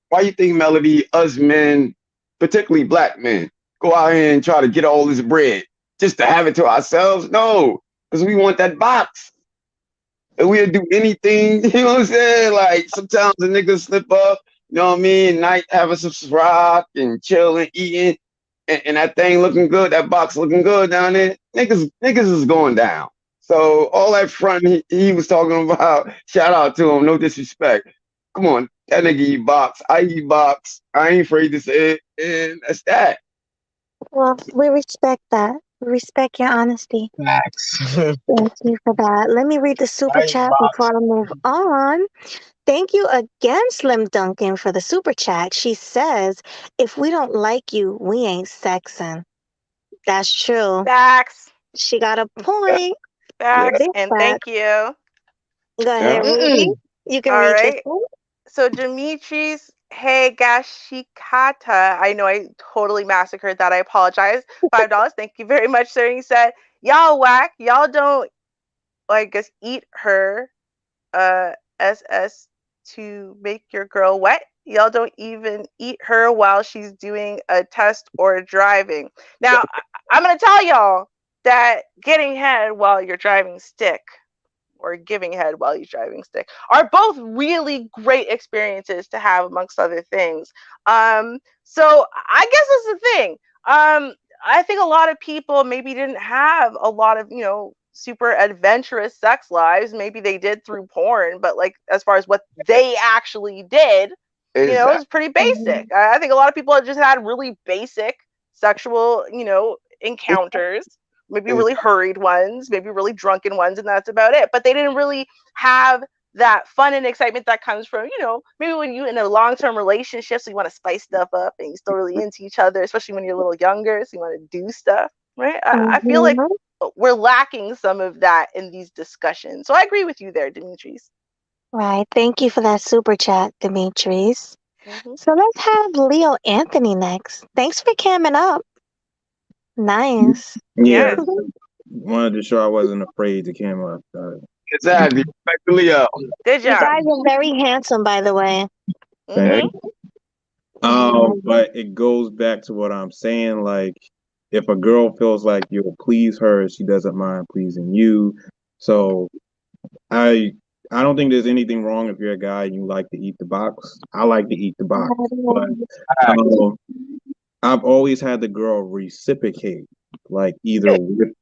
why you think, Melody, us men, particularly black men, go out here and try to get all this bread just to have it to ourselves? No, because we want that box. And we'll do anything, you know what I'm saying? Like sometimes the niggas slip up, you know what I mean? Night having some rock and chilling, eating, and that thing looking good, that box looking good down there. Niggas is going down. So all that front he was talking about, shout out to him, no disrespect. Come on, that nigga eat box. I eat box. I ain't afraid to say it, and that's that. Well, we respect that. We respect your honesty. Facts. Thank you for that. Let me read the super Right chat box. before I move on. Thank you again, Slim Duncan, for the super chat. She says, if we don't like you, we ain't sexing. That's true. Facts. She got a point. Facts. Big And fact. thank you. Go Yeah. ahead, Ruby. You can All read your right. thing. So Dimitri's Hegashikata, I know I totally massacred that. I apologize. $5. Thank you very much, sir. He said, y'all whack. Y'all don't, I guess, eat her SS to make your girl wet. Y'all don't even eat her while she's doing a test or driving. Now, I'm going to tell y'all that getting head while you're driving stick or giving head while you're driving stick are both really great experiences to have amongst other things. So I guess that's the thing. I think a lot of people maybe didn't have a lot of, super adventurous sex lives. Maybe they did through porn, but like as far as what they actually did, Exactly. it's pretty basic. I think a lot of people have just had really basic sexual, encounters, maybe really hurried ones, maybe really drunken ones, and that's about it. But they didn't really have that fun and excitement that comes from, maybe when you in a long-term relationship, so you want to spice stuff up and you're still really into each other, especially when you're a little younger, so you want to do stuff, right? I feel like Mhm. we're lacking some of that in these discussions. So I agree with you there, Demetrius. Right. Thank you for that super chat, Demetrius. Mm-hmm. So let's have Leo Anthony next. Thanks for camming up. Nice. Yeah, Yes. wanted to show I wasn't afraid to come up. Exactly. Respect to Leo. Good You job. guys are very handsome, by the way. Thank Mm-hmm. you. But it goes back to what I'm saying. Like, if a girl feels like you'll please her, she doesn't mind pleasing you. So I I don't think there's anything wrong if you're a guy and you like to eat the box. I like to eat the box, but um, I've always had the girl reciprocate, like either with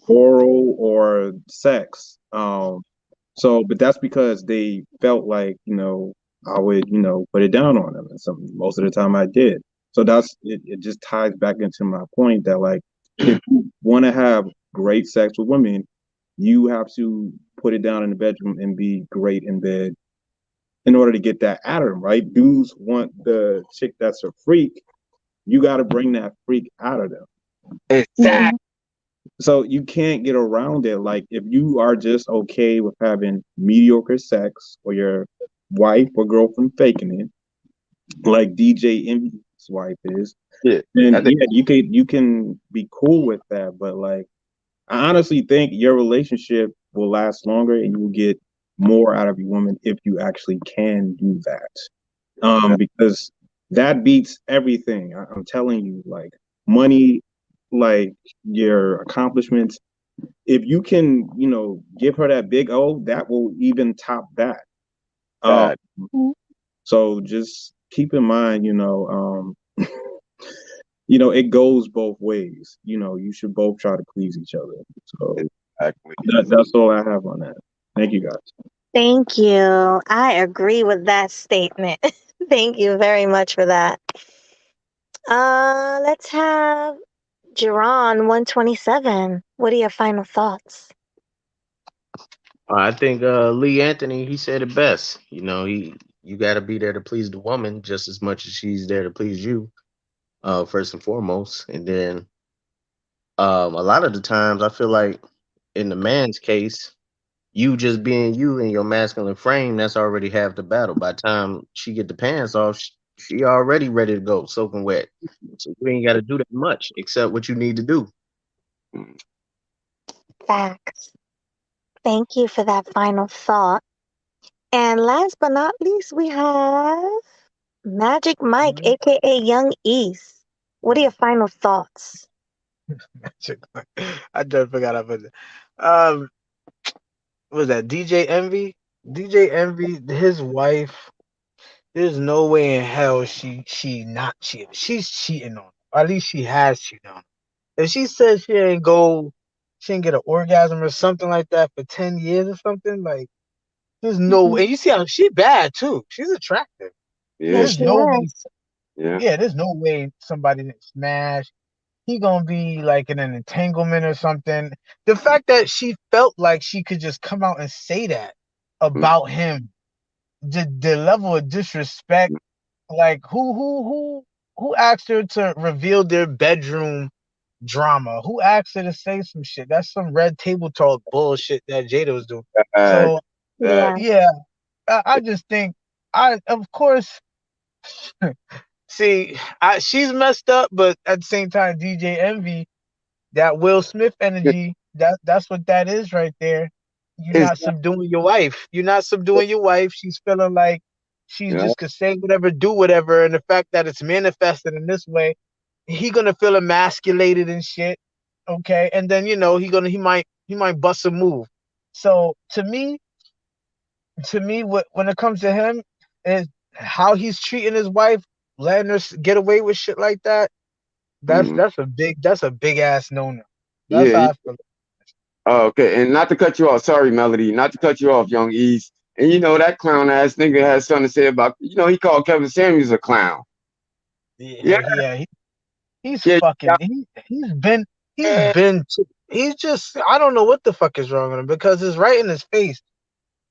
oral or sex. But that's because they felt like, I would, put it down on them. And most of the time I did. So it just ties back into my point that like, if you want to have great sex with women, you have to put it down in the bedroom and be great in bed in order to get that out of them, right? Dudes want the chick that's a freak. You got to bring that freak out of them. Exactly. So you can't get around it. Like if you are just okay with having mediocre sex or your wife or girlfriend faking it, like DJ Envy's wife is, Yeah. then I think you can be cool with that. But like I honestly think your relationship will last longer and you will get more out of your woman if you actually can do that. Because that beats everything. I'm telling you, like money, like your accomplishments, if you can, give her that big O, that will even top that. God. So just keep in mind, it goes both ways. You should both try to please each other. So Exactly. that's all I have on that. Thank you, guys. Thank you. I agree with that statement. Thank you very much for that. Let's have Jerron 127. What are your final thoughts? I think Lee Anthony, he said it best. You got to be there to please the woman just as much as she's there to please you, first and foremost. And then a lot of the times, I feel like in the man's case, you just being you in your masculine frame, that's already half the battle. By the time she get the pants off, she already ready to go, soaking wet. So you ain't got to do that much except what you need to do. Facts. Thank you for that final thought. And last but not least, we have Magic Mike, aka Young East. What are your final thoughts? I just forgot about that. What was that DJ Envy? DJ Envy, his wife. There's no way in hell she not cheating. She's cheating on him. Or at least she has cheated on him. If she says she didn't get an orgasm or something like that for 10 years or something, like there's no way. And you see how she bad too. She's attractive. Yeah. Yes, There's she no way. is. Yeah. Yeah, there's no way somebody didn't smash. He gonna be like in an entanglement or something. The fact that she felt like she could just come out and say that about him, the level of disrespect, like who asked her to reveal their bedroom drama? Who asked her to say some shit? That's some red table talk bullshit that Jada was doing. Uh, So uh, Yeah. yeah, I just think of course see she's messed up, but at the same time DJ Envy, that Will Smith energy, that's what that is right there. You're is not subduing your wife. You're not subduing your wife. She's feeling like she's yeah. just could say whatever, do whatever, and the fact that it's manifested in this way, he gonna feel emasculated and shit. Okay, and then he might bust a move. So to me, when it comes to him, is how he's treating his wife, letting her get away with shit like that. That's Mm, that's a big ass no no. That's yeah. how I feel. Oh, okay. And not to cut you off. Sorry, Melody. Not to cut you off, Young East. And that clown ass nigga has something to say about. He called Kevin Samuels a clown. Yeah. Yeah, he's Yeah. fucking. He's Yeah. been. He's just. I don't know what the fuck is wrong with him because it's right in his face.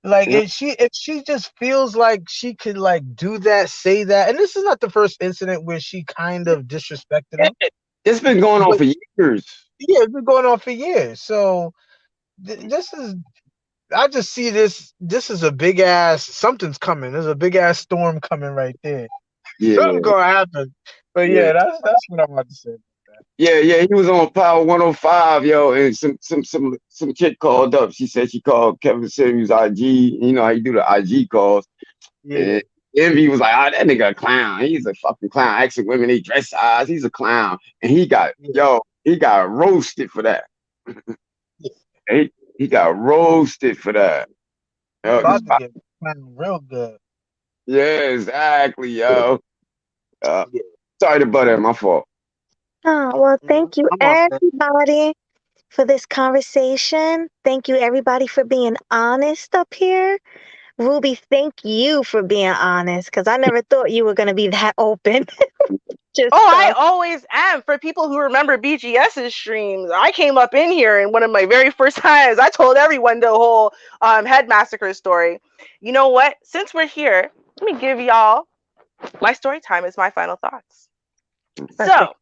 Like Yeah. if she just feels like she could like do that, say that, and this is not the first incident where she kind of disrespected him, It's been going on but for years. yeah, it's been going on for years. So this is. I just see this. This is a big ass. Something's coming. There's a big ass storm coming right there. Something's Yeah. gonna happen. But Yeah. yeah, that's what I'm about to say. Yeah, yeah, he was on Power 105, yo, and some chick called up. She said she called Kevin Samuels IG. You know how you do the IG calls. Yeah. And Envy was like, "Ah, that nigga a clown. He's a fucking clown. Asking women they dress size. He's a clown." And Yeah. he got roasted for that. Yeah. He got roasted for that. He Yo, about to get clowned real good. yeah, exactly, yo. Uh, Yeah. sorry to butt in, my fault. Oh, well, thank you, I'm off that. everybody, for this conversation. Thank you, everybody, for being honest up here. Ruby, thank you for being honest because I never thought you were going to be that open. Just Oh, I talk. always am. For people who remember BGS's streams, I came up in here and one of my very first times, I told everyone the whole head massacre story. You know what? Since we're here, let me give y'all my story time as my final thoughts. Perfect. So,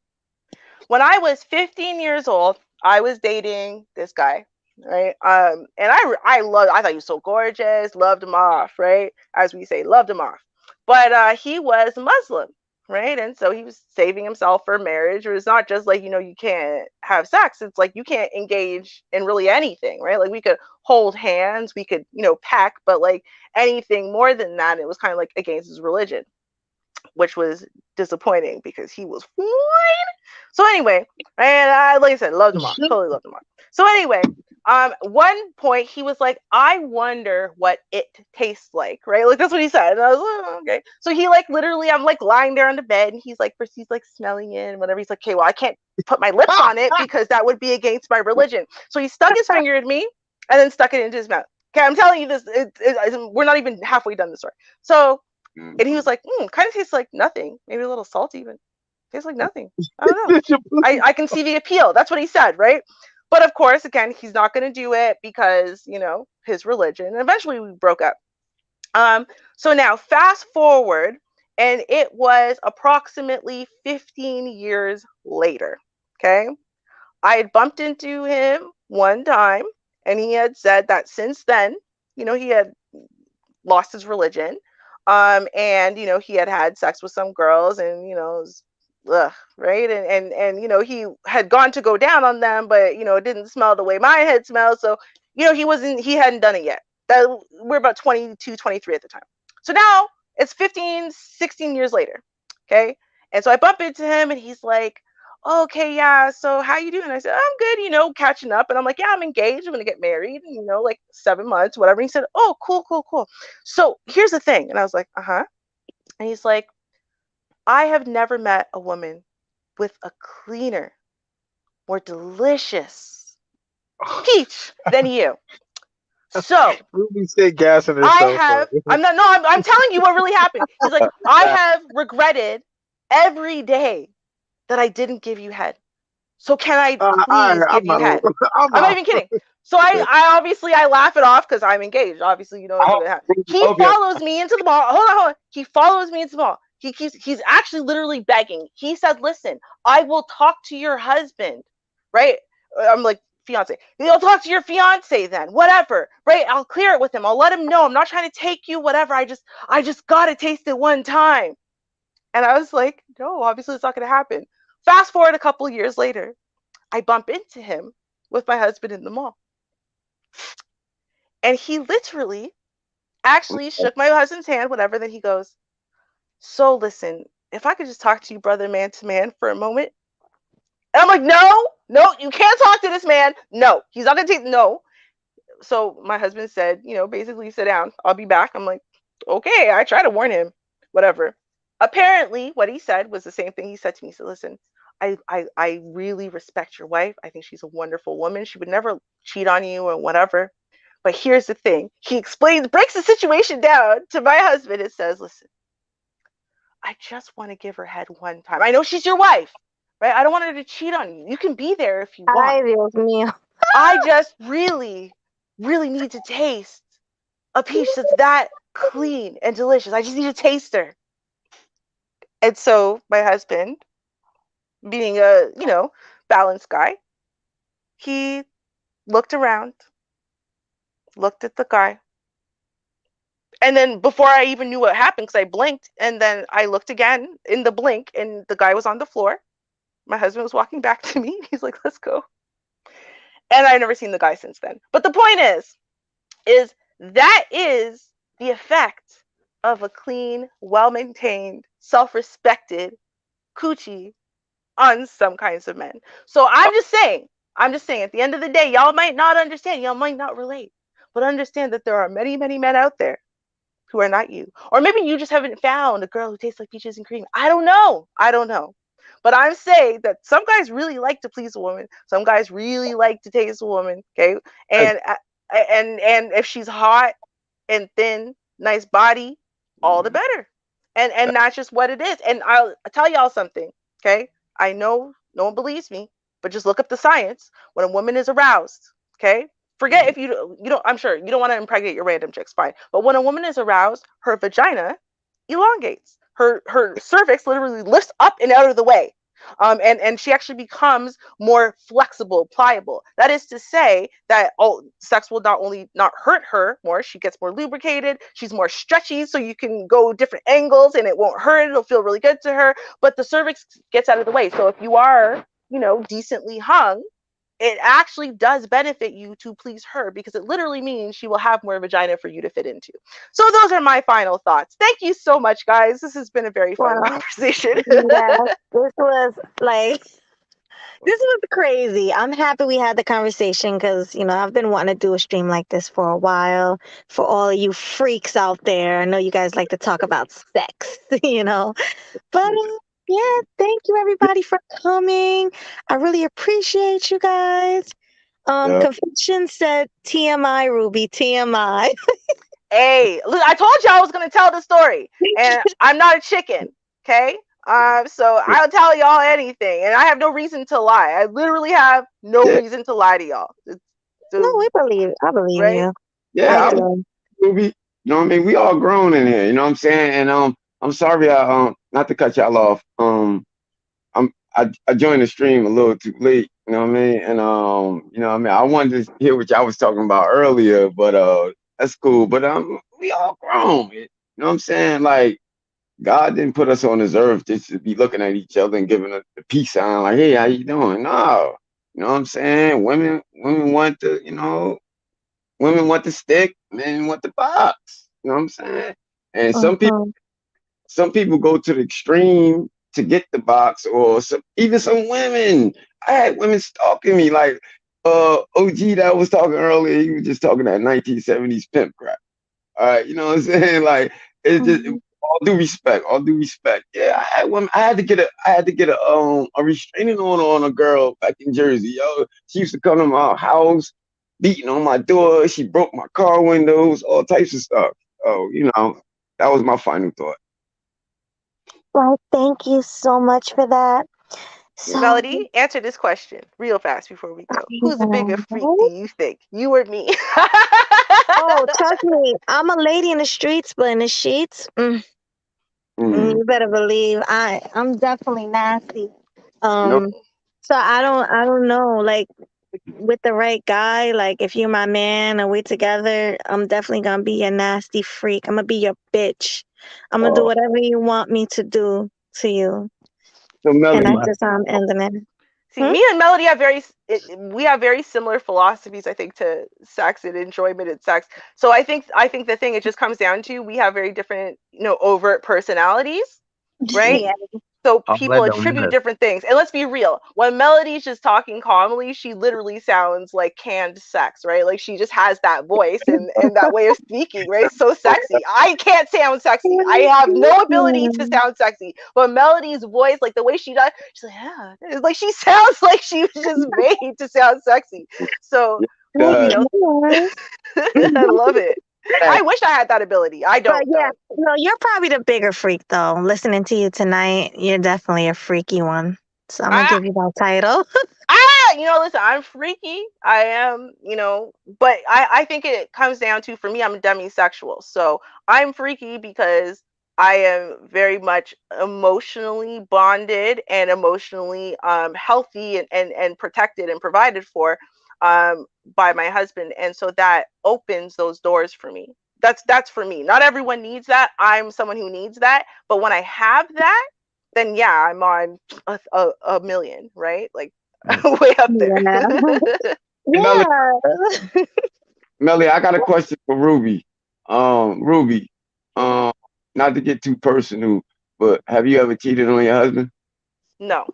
when I was 15 years old, I was dating this guy, right? And I thought he was so gorgeous, loved him off, right? As we say, loved him off. But he was Muslim, right? And so he was saving himself for marriage. Or it's not just like, you can't have sex. It's like you can't engage in really anything, right? Like we could hold hands, we could, peck, but like anything more than that, it was kind of like against his religion. which was disappointing because he was fine. So anyway, and I, like I said, loved him all, totally loved him all. So anyway, one point he was like, I wonder what it tastes like, right? Like that's what he said. And I was like, oh, okay. So he like literally, I'm like lying there on the bed and he's like, first he's like smelling it and whatever. He's like, okay, well, I can't put my lips on it because that would be against my religion. So he stuck his finger at me and then stuck it into his mouth. Okay, I'm telling you this, we're not even halfway done the story. So, and he was like, kind of tastes like nothing, maybe a little salty, but tastes like nothing. I don't know. I can see the appeal. That's what he said, right? But of course, again, he's not going to do it because, you know, his religion. And eventually we broke up. So now fast forward, and it was approximately 15 years later. Okay. I had bumped into him one time, and he had said that since then, you know, he had lost his religion. And you know, he had had sex with some girls, and you know, it was, ugh, right? And you know, he had gone to go down on them, but you know, it didn't smell the way my head smelled. So, you know, he hadn't done it yet. That we're about 22, 23 at the time. So now it's 15, 16 years later. Okay. And so I bump into him and he's like, oh, okay, yeah, so how you doing? I said, I'm good, you know, catching up. And I'm like, yeah, I'm engaged. I'm gonna get married, you know, like 7 months, whatever. And he said, oh, cool, cool, cool. So here's the thing. And I was like, uh-huh. And he's like, I have never met a woman with a cleaner, more delicious peach than you. So Ruby said gassing I herself have, up. I'm telling you what really happened. He's like, I have regretted every day that I didn't give you head. So can I please give I'm you out. head? I'm I'm not out. even kidding. So I obviously I laugh it off because I'm engaged. Obviously, you know what's gonna happen. He follows me into the mall. Hold on. He follows me into the mall. He's actually literally begging. He said, listen, I will talk to your husband, right? I'm like, fiance. You'll talk to your fiance then. Whatever. Right? I'll clear it with him. I'll let him know. I'm not trying to take you, whatever. I just gotta taste it one time. And I was like, no, obviously it's not gonna happen. Fast forward a couple years later, I bump into him with my husband in the mall. And he literally actually shook my husband's hand, whatever. Then he goes, so listen, if I could just talk to you, brother, man to man for a moment. And I'm like, no, you can't talk to this man. No, he's not going to take, no. So my husband said, you know, basically sit down. I'll be back. I'm like, okay. I try to warn him, whatever. Apparently, what he said was the same thing he said to me. He said, listen, I really respect your wife. I think she's a wonderful woman. She would never cheat on you or whatever. But here's the thing. He explains, breaks the situation down to my husband and says, listen, I just want to give her head one time. I know she's your wife, right? I don't want her to cheat on you. You can be there if you want. Ay, Dios mío. I just really, really need to taste a peach that's that clean and delicious. I just need to taste her. And so my husband, being a, you know, balanced guy, he looked around, looked at the guy. And then before I even knew what happened, because I blinked, and then I looked again in the blink, and the guy was on the floor. My husband was walking back to me. He's like, let's go. And I've never seen the guy since then. But the point is that is the effect of a clean, well-maintained, self-respected coochie on some kinds of men. So I'm just saying, at the end of the day, y'all might not understand, y'all might not relate, but understand that there are many, many men out there who are not you. Or maybe you just haven't found a girl who tastes like peaches and cream. I don't know. But I'm saying that some guys really like to please a woman. Some guys really like to taste a woman. Okay. And if she's hot and thin, nice body, all the better. And that's just what it is. And I'll tell y'all something. Okay. I know no one believes me, but just look up the science. When a woman is aroused, okay, forget if you don't, I'm sure you don't want to impregnate your random chicks, fine. But when a woman is aroused, her vagina elongates. Her cervix literally lifts up and out of the way. And she actually becomes more flexible, pliable. That is to say that sex will not only not hurt her more, she gets more lubricated, she's more stretchy, so you can go different angles and it won't hurt, it'll feel really good to her, but the cervix gets out of the way. So if you are, you know, decently hung, it actually does benefit you to please her, because it literally means she will have more vagina for you to fit into. So those are my final thoughts. Thank you so much, guys. This has been a very fun Well, conversation. yeah, this was like this was crazy. I'm happy we had the conversation because, I've been wanting to do a stream like this for a while. For all of you freaks out there, I know you guys like to talk about sex, But yeah, thank you everybody for coming. I really appreciate you guys. Yeah. Confession said TMI, Ruby, TMI. Hey, look, I told you I was going to tell the story, and I'm not a chicken, okay? So I'll tell y'all anything, and I have no reason to lie. I literally have no Yeah. reason to lie to y'all. No, I believe Right? you. I Yeah. do. Ruby. You know what I mean? We all grown in here. You know what I'm saying? And I'm sorry. Not to cut y'all off. I joined the stream a little too late. You know what I mean? And you know what I mean? I wanted to hear what y'all was talking about earlier, but that's cool. But we all grown. You know what I'm saying? Like, God didn't put us on this earth just to be looking at each other and giving us the peace sign, like, hey, how you doing? No. You know what I'm saying? Women want the, women want the stick, men want the box. You know what I'm saying? And Uh-huh. some people go to the extreme to get the box, or even some women. I had women stalking me, like OG that I was talking earlier. He was just talking that 1970s pimp crap. All right, you know what I'm saying? Like, it's just Mhm. all due respect, all due respect. Yeah, I had women. I had to get a restraining order on a girl back in Jersey. Yo, she used to come to my house, beating on my door. She broke my car windows, all types of stuff. Oh, that was my final thought. Well, thank you so much for that. So, Melody, answer this question real fast before we go. Who's a bigger freak do yeah. you think? You or me? Oh, trust me, I'm a lady in the streets, but in the sheets, Mm. you better believe I'm definitely nasty. No, Um, so I don't know, like with the right guy, like if you're my man and we together, I'm definitely gonna be your nasty freak. I'm gonna be your bitch. I'm gonna do oh, whatever you want me to do to you, so and Melody, that's just how I'm ending it. See, Hmm? me and Melody have we have very similar philosophies, I think, to sex and enjoyment in sex. So I think the thing it just comes down to, we have very different, overt personalities, right? Yeah. So All people that don't attribute matter. different things. And let's be real, when Melody's just talking calmly, she literally sounds like canned sex, right? Like she just has that voice and that way of speaking, right? So sexy. I can't sound sexy. I have no ability to sound sexy. But Melody's voice, like the way she does, she's like, yeah. It's like she sounds like she was just made to sound sexy. So, Oh, you God, know, yes. I love it. yeah, I wish I had that ability. I But don't yeah, though. no, you're probably the bigger freak though. Listening to you tonight, you're definitely a freaky one. So I'm gonna I give you that title. listen, I'm freaky. I am, but I think it comes down to, for me, I'm a demisexual. So I'm freaky because I am very much emotionally bonded and emotionally healthy and protected and provided for by my husband. And so that opens those doors for me. That's for me. Not everyone needs that. I'm someone who needs that. But when I have that, then yeah, I'm on a million, right? Like Mm. way up there. Yeah. Melody, Yeah. Melody, I got a question for Ruby. Ruby, um, not to get too personal, but have you ever cheated on your husband? No.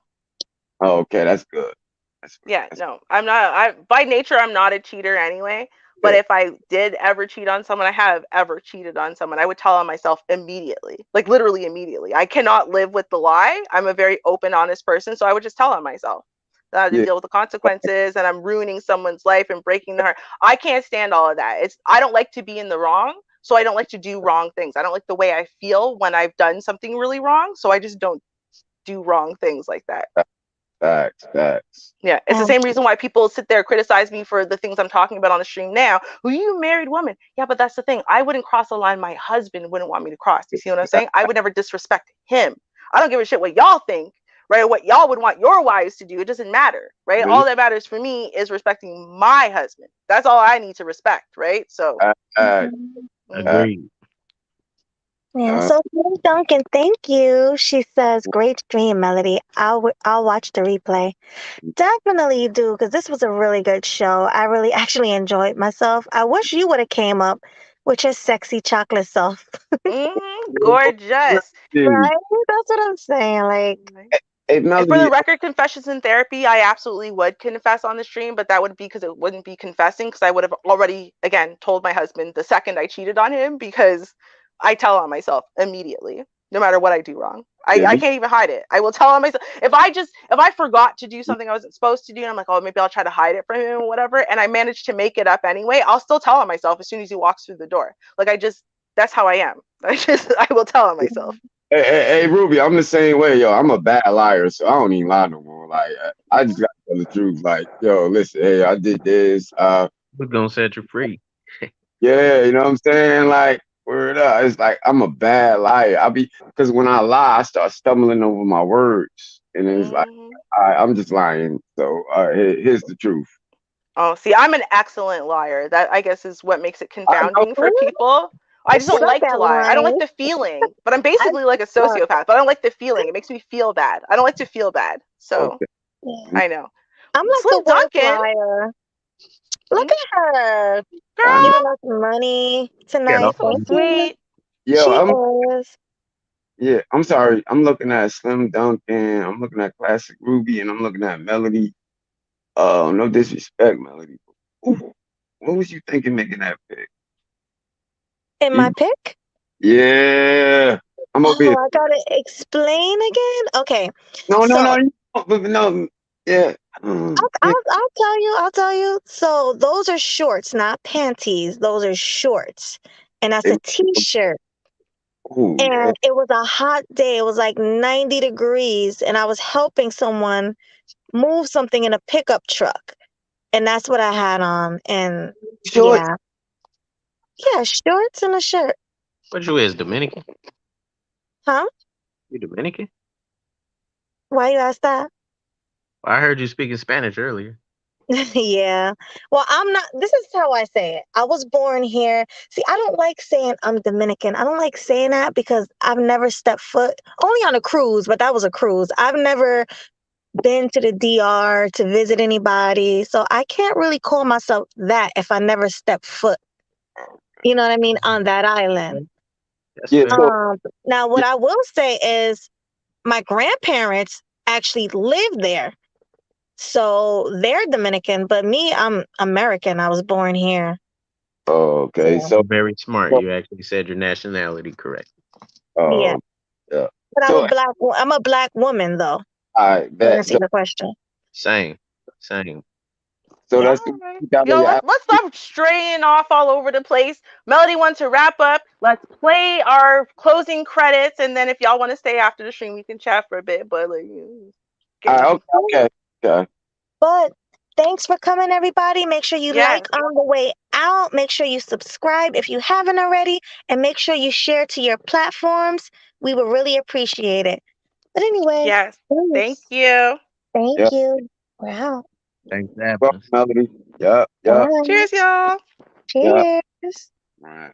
Oh, okay, that's good. That's Yeah, that's no. I'm not, I by nature I'm not a cheater anyway. But good. if I did ever cheat on someone, I have ever cheated on someone, I would tell on myself immediately. Like literally immediately. I cannot live with the lie. I'm a very open, honest person, so I would just tell on myself. That I had to Yeah, deal with the consequences and I'm ruining someone's life and breaking their heart. I can't stand all of that. I don't like to be in the wrong, so I don't like to do wrong things. I don't like the way I feel when I've done something really wrong, so I just don't do wrong things like that. facts. Yeah, it's the same reason why people sit there criticize me for the things I'm talking about on the stream now. Well, you a married woman. Yeah, but that's the thing. I wouldn't cross a line my husband wouldn't want me to cross. You see what I'm saying? I would never disrespect him. I don't give a shit what y'all think, right? What y'all would want your wives to do. It doesn't matter, right? Really? All that matters for me is respecting my husband. That's all I need to respect, right? So, Uh, mhm. Agreed. Yeah. So Duncan, thank you. She says, "Great stream, Melody. I'll watch the replay." Definitely do, because this was a really good show. I really actually enjoyed myself. I wish you would have came up with your sexy chocolate self. Gorgeous. Right? That's what I'm saying. Like, Hey, And for Melody, the record, confessions in therapy, I absolutely would confess on the stream, but that would be because it wouldn't be confessing, because I would have already, again, told my husband the second I cheated on him, because I tell on myself immediately, no matter what I do wrong. yeah, I can't even hide it. I will tell on myself. If I forgot to do something I wasn't supposed to do, and I'm like, oh, maybe I'll try to hide it from him or whatever, and I manage to make it up anyway, I'll still tell on myself as soon as he walks through the door. Like, that's how I am. I will tell on myself. hey, Ruby, I'm the same way, yo. I'm a bad liar, so I don't even lie no more. Like, I just gotta tell the truth. Like, yo, listen, hey, I did this. We're gonna set you free. Yeah, you know what I'm saying? Like, word up. It's like I'm a bad liar. Because when I lie, I start stumbling over my words, and it's like I'm just lying. So here's the truth. Oh, see, I'm an excellent liar. That, I guess, is what makes it confounding for people. I just don't suck like to at lie. I don't like lying. the feeling, but I'm I basically like a suck. sociopath. But I don't like the feeling. It makes me feel bad. I don't like to feel bad. So Okay. Yeah. I know. I'm like Slim the worst Duncan, liar. Look at her I know. girl, giving us money Get tonight. off so Thank me. you. sweet. Yo, She is. yeah, I'm sorry. I'm looking at Slim Duncan. I'm looking at Classic Ruby, and I'm looking at Melody. No disrespect, Melody. Ooh, what was you thinking making that pick? In my pick? Yeah, I'm over Oh, here. I gotta explain again. Okay, No, no, so no. Yeah. Yeah. I'll tell you. So those are shorts, not panties. Those are shorts, and that's a t-shirt. Ooh, yeah. And it was a hot day. It was like 90 degrees, and I was helping someone move something in a pickup truck, and that's what I had on. And Short. yeah, yeah, shorts and a shirt. What you is Dominican? Huh? You Dominican? Why you ask that? I heard you speaking Spanish earlier. Yeah. Well, I'm not. This is how I say it. I was born here. See, I don't like saying I'm Dominican. I don't like saying that because I've never stepped foot, only on a cruise, but that was a cruise. I've never been to the DR to visit anybody. So I can't really call myself that if I never stepped foot, you know what I mean, on that island. That's Yeah. fair. So Now, what I will say is my grandparents actually lived there. So they're Dominican, but me, I'm American. I was born here. okay. Yeah. So Very smart. You actually said your nationality correct. Yeah. yeah. But So I'm a black woman though. I To bet. answer your question. Same. Same. So Yeah. that's All right. you gotta, Yo, let's stop straying off all over the place. Melody wants to wrap up. Let's play our closing credits, and then if y'all want to stay after the stream, we can chat for a bit. But like, okay. But thanks for coming, everybody. Make sure you yes, like on the way out. Make sure you subscribe if you haven't already, and make sure you share to your platforms. We would really appreciate it. But anyway, yes. Thank thanks. you. Yeah. Thank you. We're out. Thanks for having Well, us. Melody. Yeah. Yeah. Bye. Cheers, y'all. Yeah. Cheers. All right.